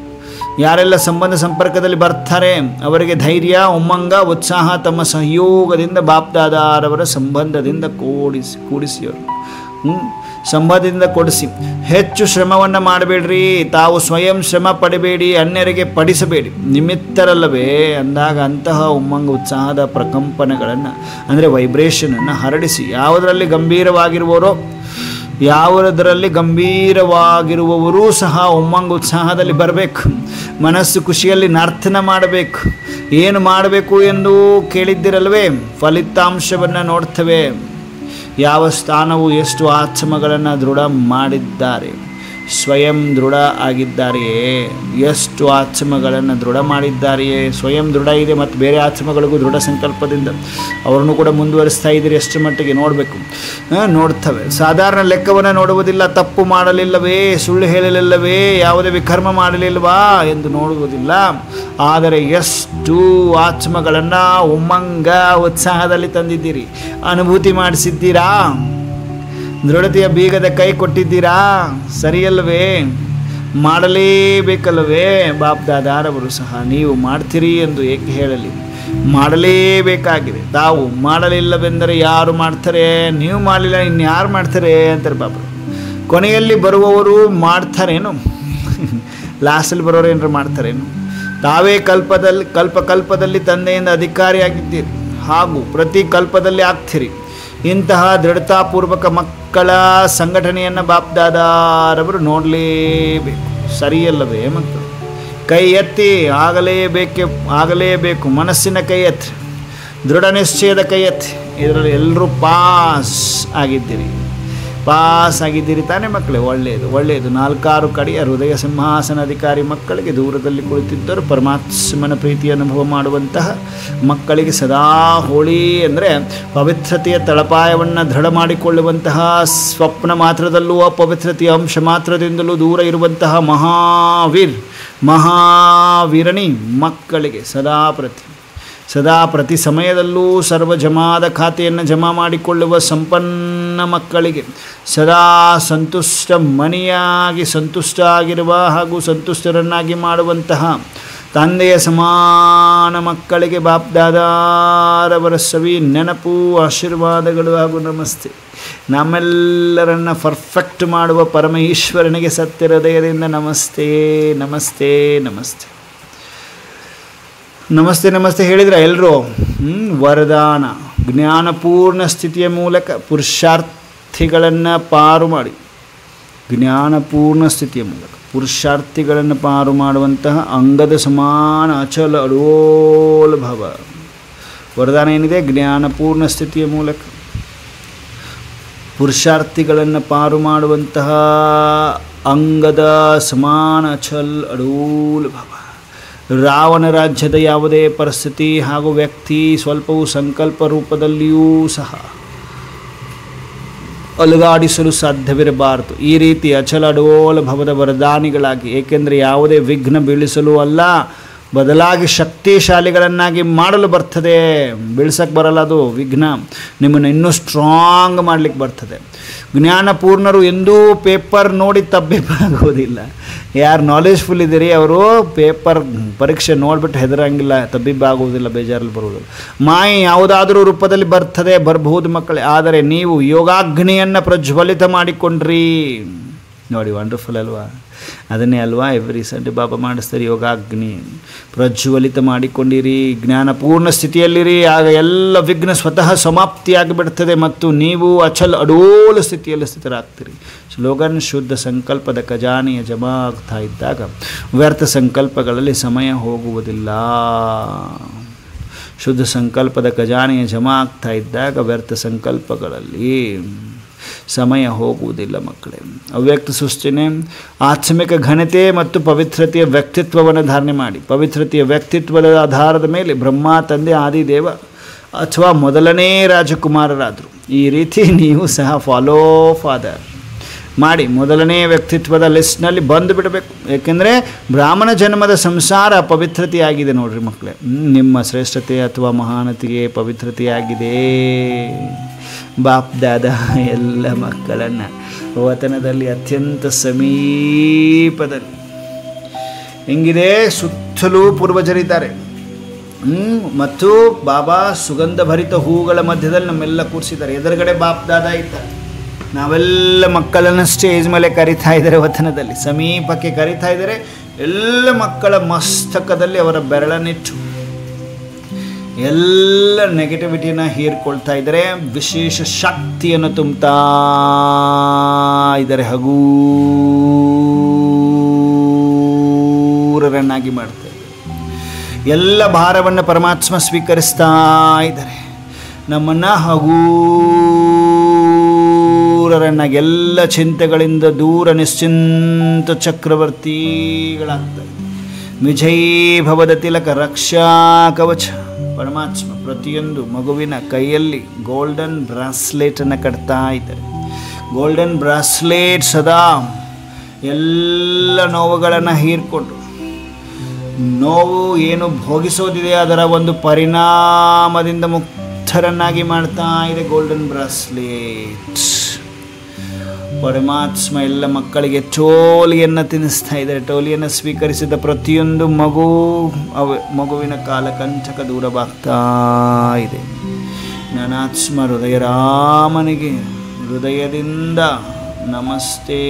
ಯಾರೆಲ್ಲ ಸಂಬಂಧ ಸಂಪರ್ಕದಲ್ಲಿ ಬರ್ತಾರೆ ಅವರಿಗೆ ಧೈರ್ಯ, ಉಮ್ಮಂಗ, ಉತ್ಸಾಹ ತಮ್ಮ ಸಹಯೋಗದಿಂದ ಬಾಪ್ದಾದಾರವರ ಸಂಬಂಧದಿಂದ ಕೂಡಿಸಿ ಸಂಬಂಧದಿಂದ ಕೊಡಿಸಿ. ಹೆಚ್ಚು ಶ್ರಮವನ್ನು ಮಾಡಬೇಡ್ರಿ. ತಾವು ಸ್ವಯಂ ಶ್ರಮ ಪಡಬೇಡಿ, ಅನ್ಯರಿಗೆ ಪಡಿಸಬೇಡಿ. ನಿಮಿತ್ತರಲ್ಲವೇ ಅಂದಾಗ ಅಂತಹ ಉಮ್ಮಂಗ, ಉತ್ಸಾಹದ ಪ್ರಕಂಪನಗಳನ್ನು ಅಂದರೆ ವೈಬ್ರೇಷನನ್ನು ಹರಡಿಸಿ. ಯಾವುದರಲ್ಲಿ ಗಂಭೀರವಾಗಿರುವವರೂ ಸಹ ಉಮ್ಮಂಗ ಉತ್ಸಾಹದಲ್ಲಿ ಬರಬೇಕು. ಮನಸ್ಸು ಖುಷಿಯಲ್ಲಿ ನರ್ತನ ಮಾಡಬೇಕು. ಏನು ಮಾಡಬೇಕು ಎಂದು ಕೇಳಿದ್ದಿರಲ್ವೇ? ಫಲಿತಾಂಶವನ್ನು ನೋಡ್ತೇವೆ. ಯಾವ ಸ್ಥಾನವು ಎಷ್ಟು ಆತ್ಮಗಳನ್ನು ದೃಢ ಮಾಡಿದ್ದಾರೆ, ಸ್ವಯಂ ದೃಢ ಆಗಿದ್ದಾರೆಯೇ, ಎಷ್ಟು ಆತ್ಮಗಳನ್ನು ದೃಢ ಮಾಡಿದ್ದಾರೆಯೇ, ಸ್ವಯಂ ದೃಢ ಇದೆ ಮತ್ತು ಬೇರೆ ಆತ್ಮಗಳಿಗೂ ದೃಢ ಸಂಕಲ್ಪದಿಂದ ಅವರನ್ನು ಕೂಡ ಮುಂದುವರಿಸ್ತಾ ಇದ್ದೀರಿ. ಎಷ್ಟು ಮಟ್ಟಿಗೆ ನೋಡಬೇಕು, ನೋಡ್ತವೆ. ಸಾಧಾರಣ ಲೆಕ್ಕವನ್ನು ನೋಡುವುದಿಲ್ಲ. ತಪ್ಪು ಮಾಡಲಿಲ್ಲವೇ, ಸುಳ್ಳು ಹೇಳಲಿಲ್ಲವೇ, ಯಾವುದೇ ವಿಕರ್ಮ ಮಾಡಲಿಲ್ವಾ ಎಂದು ನೋಡುವುದಿಲ್ಲ. ಆದರೆ ಎಷ್ಟು ಆತ್ಮಗಳನ್ನು ಉಮ್ಮಂಗ ಉತ್ಸಾಹದಲ್ಲಿ ತಂದಿದ್ದೀರಿ, ಅನುಭೂತಿ ಮಾಡಿಸಿದ್ದೀರಾ, ದೃಢತೆಯ ಬೀಗದ ಕೈ ಕೊಟ್ಟಿದ್ದೀರಾ. ಸರಿಯಲ್ಲವೇ? ಮಾಡಲೇಬೇಕಲ್ಲವೇ? ಬಾಪ್ದಾದಾರವರು ಸಹ ನೀವು ಮಾಡ್ತೀರಿ ಎಂದು ಏಕೆ ಹೇಳಲಿ? ಮಾಡಲೇಬೇಕಾಗಿದೆ. ತಾವು ಮಾಡಲಿಲ್ಲವೆಂದರೆ ಯಾರು ಮಾಡ್ತಾರೆ? ನೀವು ಮಾಡಲಿಲ್ಲ ಇನ್ಯಾರು ಮಾಡ್ತಾರೆ ಅಂತಾರೆ ಬಾಬರು. ಕೊನೆಯಲ್ಲಿ ಬರುವವರು ಮಾಡ್ತಾರೇನು? ಲಾಸ್ಟಲ್ಲಿ ಬರೋರು ಏನಾರು ಮಾಡ್ತಾರೇನು? ತಾವೇ ಕಲ್ಪದಲ್ಲಿ ತಂದೆಯಿಂದ ಅಧಿಕಾರಿಯಾಗಿದ್ದೀರಿ ಹಾಗೂ ಪ್ರತಿ ಕಲ್ಪದಲ್ಲಿ ಆಗ್ತೀರಿ. ಇಂತಹ ದೃಢತಾಪೂರ್ವಕ ಮಕ್ಕಳ ಸಂಘಟನೆಯನ್ನು ಬಾಪ್ದಾದಾರವರು ನೋಡಲೇಬೇಕು. ಸರಿಯಲ್ಲವೇ ಮಕ್ಕಳು? ಕೈ ಎತ್ತಿ ಆಗಲೇಬೇಕು. ಮನಸ್ಸಿನ ಕೈ ಎತ್ತಿ, ದೃಢ ನಿಶ್ಚಯದ ಕೈ ಎತ್ತಿ. ಇದರಲ್ಲಿ ಎಲ್ಲರೂ ಪಾಸ್ ಆಗಿದ್ದೀರಿ ತಾನೇ ಮಕ್ಕಳೇ? ಒಳ್ಳೆಯದು. 4 ಕಡೆಯ ಹೃದಯ ಸಿಂಹಾಸನಾಧಿಕಾರಿ ಮಕ್ಕಳಿಗೆ ದೂರದಲ್ಲಿ ಕುಳಿತಿದ್ದರು ಪರಮಾತ್ಮನ ಪ್ರೀತಿ ಅನುಭವ ಮಾಡುವಂತಹ ಮಕ್ಕಳಿಗೆ ಸದಾ ಹೋಳಿ ಅಂದರೆ ಪವಿತ್ರತೆಯ ತಳಪಾಯವನ್ನು ದೃಢ ಮಾಡಿಕೊಳ್ಳುವಂತಹ, ಸ್ವಪ್ನ ಮಾತ್ರದಲ್ಲೂ ಅಪವಿತ್ರತೆಯ ಅಂಶ ಮಾತ್ರದಿಂದಲೂ ದೂರ ಇರುವಂತಹ ಮಹಾವೀರಣಿ ಮಕ್ಕಳಿಗೆ ಸದಾ ಪ್ರತಿ ಸಮಯದಲ್ಲೂ ಸರ್ವ ಜಮಾದ ಖಾತೆಯನ್ನು ಜಮಾ ಮಾಡಿಕೊಳ್ಳುವ ಸಂಪನ್ನ ಮಕ್ಕಳಿಗೆ, ಸದಾ ಸಂತುಷ್ಟ ಆಗಿರುವ ಹಾಗೂ ಸಂತುಷ್ಟರನ್ನಾಗಿ ಮಾಡುವಂತಹ ತಂದೆಯ ಸಮಾನ ಮಕ್ಕಳಿಗೆ ಬಾಪ್ದಾದಾರವರ ಸವಿ ನೆನಪು, ಆಶೀರ್ವಾದಗಳು ಹಾಗೂ ನಮಸ್ತೆ. ನಮ್ಮೆಲ್ಲರನ್ನ ಪರ್ಫೆಕ್ಟ್ ಮಾಡುವ ಪರಮ ಈಶ್ವರನಿಗೆ ಸತ್ಯ ಹೃದಯದಿಂದ ನಮಸ್ತೆ ನಮಸ್ತೆ ನಮಸ್ತೆ ನಮಸ್ತೆ ನಮಸ್ತೆ ಹೇಳಿದ್ರೆ ಎಲ್ಲರೂ ವರದಾನ ಜ್ಞಾನಪೂರ್ಣ ಸ್ಥಿತಿಯ ಮೂಲಕ ಪುರುಷಾರ್ಥಿಗಳನ್ನು ಪಾರು ಮಾಡಿ, ಜ್ಞಾನಪೂರ್ಣ ಸ್ಥಿತಿಯ ಮೂಲಕ ಪುರುಷಾರ್ಥಿಗಳನ್ನು ಪಾರು ಮಾಡುವಂತಹ ಅಂಗದ ಸಮಾನ ಅಚಲ ಅಡೋಲ ಭಾವ ವರದಾನ ಏನಿದೆ? ಜ್ಞಾನಪೂರ್ಣ ಸ್ಥಿತಿಯ ಮೂಲಕ ಪುರುಷಾರ್ಥಿಗಳನ್ನು ಪಾರು ಮಾಡುವಂತಹ ಅಂಗದ ಸಮಾನ ಅಚಲ್ ಅಡೋಲ ಭಾವ ರಾವಣ ರಾಜ್ಯದ ಯಾವುದೇ ಪರಿಸ್ಥಿತಿ ಹಾಗೂ ವ್ಯಕ್ತಿ ಸ್ವಲ್ಪವೂ ಸಂಕಲ್ಪ ರೂಪದಲ್ಲಿಯೂ ಸಹ ಅಲುಗಾಡಿಸಲು ಸಾಧ್ಯವಿರಬಾರದು. ಈ ರೀತಿ ಅಚಲ ಅಡೋಲ ಭವದ ವರದಾನಿಗಳಾಗಿ, ಏಕೆಂದರೆ ಯಾವುದೇ ವಿಘ್ನ ಬೀಳಿಸಲು ಅಲ್ಲ, ಬದಲಾಗಿ ಶಕ್ತಿಶಾಲಿಗಳನ್ನಾಗಿ ಮಾಡಲು ಬರ್ತದೆ. ಬೀಳ್ಸಕ್ಕೆ ಬರಲ್ಲ, ಅದು ವಿಘ್ನ ನಿಮ್ಮನ್ನು ಇನ್ನೂ ಸ್ಟ್ರಾಂಗ್ ಮಾಡಲಿಕ್ಕೆ ಬರ್ತದೆ. ಜ್ಞಾನಪೂರ್ಣರು ಎಂದೂ ಪೇಪರ್ ನೋಡಿ ತಬ್ಬಿಬ್ಬಾಗೋದಿಲ್ಲ. ಯಾರು ನಾಲೆಜ್ಫುಲ್ ಇದ್ದೀರಿ ಅವರು ಪೇಪರ್ ಪರೀಕ್ಷೆ ನೋಡಿಬಿಟ್ಟು ಹೆದರಂಗಿಲ್ಲ, ತಬ್ಬಿಬ್ಬಾಗುವುದಿಲ್ಲ, ಬೇಜಾರಲ್ಲಿ ಬರುವುದಿಲ್ಲ. ಮಾಯೆ ಯಾವುದಾದರೂ ರೂಪದಲ್ಲಿ ಬರಬಹುದು ಮಕ್ಕಳೇ, ಆದರೆ ನೀವು ಯೋಗಾಗ್ನಿಯನ್ನು ಪ್ರಜ್ವಲಿತ ಮಾಡಿಕೊಂಡ್ರಿ ನೋಡಿ. ವಂಡರ್ಫುಲ್ ಅಲ್ವಾ? ಅದನ್ನೇ ಅಲ್ವಾ ಎವ್ರಿ ಸಂಡೇ ಬಾಬಾ ಮಾಡಿಸ್ತಾರೆ, ಯೋಗಾಗ್ನಿ ಪ್ರಜ್ವಲಿತ ಮಾಡಿಕೊಂಡಿರಿ, ಜ್ಞಾನಪೂರ್ಣ ಸ್ಥಿತಿಯಲ್ಲಿರಿ. ಆಗ ಎಲ್ಲ ವಿಘ್ನ ಸ್ವತಃ ಸಮಾಪ್ತಿಯಾಗಿಬಿಡ್ತದೆ ಮತ್ತು ನೀವು ಅಚಲ್ ಅಡೋಲ ಸ್ಥಿತಿಯಲ್ಲಿ ಸ್ಥಿತರಾಗ್ತೀರಿ. ಸ್ಲೋಗನ್: ಶುದ್ಧ ಸಂಕಲ್ಪದ ಖಜಾನೆಯ ಜಮಾ ಆಗ್ತಾ ಇದ್ದಾಗ ವ್ಯರ್ಥ ಸಂಕಲ್ಪಗಳಲ್ಲಿ ಸಮಯ ಹೋಗುವುದಿಲ್ಲ. ಶುದ್ಧ ಸಂಕಲ್ಪದ ಖಜಾನೆಯ ಜಮಾ ಆಗ್ತಾ ಇದ್ದಾಗ ವ್ಯರ್ಥ ಸಂಕಲ್ಪಗಳಲ್ಲಿ ಸಮಯ ಹೋಗುವುದಿಲ್ಲ ಮಕ್ಕಳೇ. ಅವ್ಯಕ್ತ ಸೃಷ್ಟಿನೇ ಆತ್ಮಿಕ ಘನತೆ ಮತ್ತು ಪವಿತ್ರತೆಯ ವ್ಯಕ್ತಿತ್ವವನ್ನು ಧಾರಣೆ ಮಾಡಿ, ಪವಿತ್ರತೆಯ ವ್ಯಕ್ತಿತ್ವದ ಆಧಾರದ ಮೇಲೆ ಬ್ರಹ್ಮ ತಂದೆ ಆದಿದೇವ ಅಥವಾ ಮೊದಲನೇ ರಾಜಕುಮಾರರಾದರು. ಈ ರೀತಿ ನೀವು ಸಹ ಫಾಲೋ ಫಾದರ್ ಮಾಡಿ ಮೊದಲನೇ ವ್ಯಕ್ತಿತ್ವದ ಲಿಸ್ಟ್ನಲ್ಲಿ ಬಂದು ಬಿಡಬೇಕು. ಏಕೆಂದರೆ ಬ್ರಾಹ್ಮಣ ಜನ್ಮದ ಸಂಸಾರ ಪವಿತ್ರತೆಯಾಗಿದೆ ನೋಡ್ರಿ ಮಕ್ಕಳೇ. ನಿಮ್ಮ ಶ್ರೇಷ್ಠತೆ ಅಥವಾ ಮಹಾನತೆಗೆ ಪವಿತ್ರತೆಯಾಗಿದೆ. ಬಾಪ್ ದಾದ ಎಲ್ಲ ಮಕ್ಕಳನ್ನು ವತನದಲ್ಲಿ ಅತ್ಯಂತ ಸಮೀಪದಲ್ಲಿ ಹೆಂಗಿದೆ, ಸುತ್ತಲೂ ಪೂರ್ವಜರಿದ್ದಾರೆ ಮತ್ತು ಬಾಬಾ ಸುಗಂಧ ಭರಿತ ಹೂಗಳ ಮಧ್ಯದಲ್ಲಿ ನಮ್ಮೆಲ್ಲ ಕೂರಿಸಿದ್ದಾರೆ. ಎದುರುಗಡೆ ಬಾಪ್ ದಾದ ಇದ್ದಾರೆ. ನಾವೆಲ್ಲ ಮಕ್ಕಳನ್ನು ಸ್ಟೇಜ್ ಮೇಲೆ ಕರಿತಾ ಇದ್ದಾರೆ, ವತನದಲ್ಲಿ ಸಮೀಪಕ್ಕೆ ಕರಿತಾ ಇದ್ದಾರೆ. ಎಲ್ಲ ಮಕ್ಕಳ ಮಸ್ತಕದಲ್ಲಿ ಅವರ ಬೆರಳನ್ನಿಟ್ಟು ಎಲ್ಲ ನೆಗೆಟಿವಿಟಿಯನ್ನು ಹೀರ್ಕೊಳ್ತಾ ಇದ್ದಾರೆ. ವಿಶೇಷ ಶಕ್ತಿಯನ್ನು ತುಂಬುತ್ತಾ ಇದ್ದಾರೆ, ಹಗೂರರನ್ನಾಗಿ ಮಾಡ್ತಾ ಇದ್ದಾರೆ. ಎಲ್ಲ ಭಾರವನ್ನು ಪರಮಾತ್ಮ ಸ್ವೀಕರಿಸ್ತಾ ಇದ್ದಾರೆ. ನಮ್ಮನ್ನು ಹಗೂರರನ್ನಾಗಿ ಎಲ್ಲ ಚಿಂತೆಗಳಿಂದ ದೂರ ನಿಶ್ಚಿಂತ ಚಕ್ರವರ್ತಿಗಳಾಗ್ತಾರೆ. ವಿಜಯೀ ಭವದ ತಿಲಕ ರಕ್ಷಾ ಕವಚ. ಪರಮಾತ್ಮ ಪ್ರತಿಯೊಂದು ಮಗುವಿನ ಕೈಯಲ್ಲಿ ಗೋಲ್ಡನ್ ಬ್ರಾಸ್ಲೆಟನ್ನು ಕಟ್ತಾ ಇದ್ದಾರೆ. ಗೋಲ್ಡನ್ ಬ್ರಾಸ್ಲೆಟ್ ಸದಾ ಎಲ್ಲ ನೋವುಗಳನ್ನು ಹೀರ್ಕೊಂಡು, ನೋವು ಏನು ಭೋಗಿಸೋದಿದೆ ಅದರ ಒಂದು ಪರಿಣಾಮದಿಂದ ಮುಕ್ತರನ್ನಾಗಿ ಮಾಡ್ತಾ ಇದೆ ಗೋಲ್ಡನ್ ಬ್ರಾಸ್ಲೆಟ್. ಪರಮಾತ್ಮ ಎಲ್ಲ ಮಕ್ಕಳಿಗೆ ಟೋಲಿಯನ್ನು ತಿನ್ನಿಸ್ತಾ ಇದ್ದಾರೆ. ಟೋಲಿಯನ್ನು ಸ್ವೀಕರಿಸಿದ ಪ್ರತಿಯೊಂದು ಮಗುವಿನ ಕಾಲಕಂಠಕ ದೂರವಾಗ್ತಾ ಇದೆ. ನಾನಾತ್ಮ ಹೃದಯ ರಾಮನಿಗೆ ಹೃದಯದಿಂದ ನಮಸ್ತೆ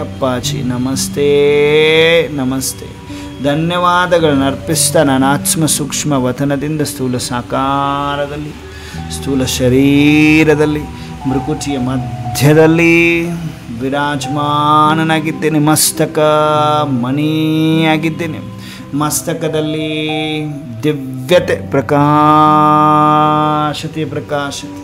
ಅಪ್ಪಾಜಿ, ನಮಸ್ತೆ ನಮಸ್ತೆ, ಧನ್ಯವಾದಗಳನ್ನು ಅರ್ಪಿಸ್ತಾ ನಾನಾತ್ಮ ಸೂಕ್ಷ್ಮ ವತನದಿಂದ ಸ್ಥೂಲ ಸಾಕಾರದಲ್ಲಿ, ಸ್ಥೂಲ ಶರೀರದಲ್ಲಿ, ಮೃಕುಟಿಯ ಮಧ್ಯದಲ್ಲಿ ವಿರಾಜಮಾನನಾಗಿದ್ದೇನೆ. ಮಸ್ತಕ ಮಣಿಯಾಗಿದ್ದೇನೆ. ಮಸ್ತಕದಲ್ಲಿ ದಿವ್ಯತೆ ಪ್ರಕಾಶತೆ ಪ್ರಕಾಶತೆ.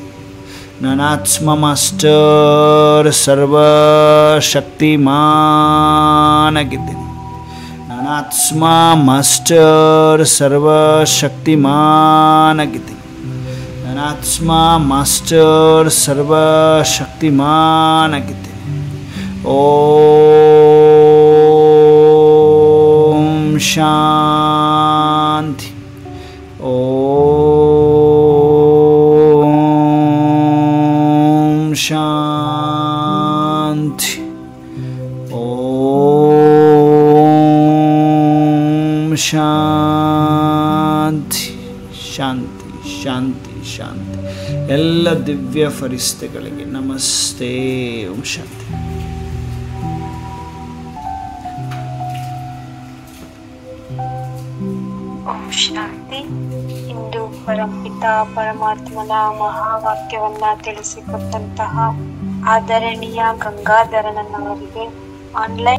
ನಾನಾತ್ಮ ಮಾಸ್ಟರ್ ಸರ್ವಶಕ್ತಿಮಾನಾಗಿದ್ದೇನೆ. ನಾನಾತ್ಮ ಮಾಸ್ಟರ್ ಸರ್ವಶಕ್ತಿಮಾನಾಗಿದ್ದೇನೆ. ನಾನಾತ್ಮ ಮಾಸ್ಟರ್ ಸರ್ವಶಕ್ತಿಮಾನಾಗಿದ್ದೇನೆ. ಓಂ ಶಾಂತಿ. ಓಂ ಶಾಂತಿ. ಓಂ ಶಾಂತಿ. ಶಾಂತಿ ಶಾಂತಿ ಶಾಂತಿ. ಎಲ್ಲ ದಿವ್ಯ ಫರಿಸ್ತೆಗಳಿಗೆ ನಮಸ್ತೆ. ಓಂ ಶಾಂತಿ. ಓಂ ಶಾಂತಿ. ಇಂದು ಪರಂಪಿತ ಪರಮಾತ್ಮನ ಮಹಾವಾಕ್ಯವನ್ನ ತಿಳಿಸಿಕೊಟ್ಟಂತಹ ಆದರಣೀಯ ಗಂಗಾಧರನವರಿಗೆ ಆನ್ಲೈನ್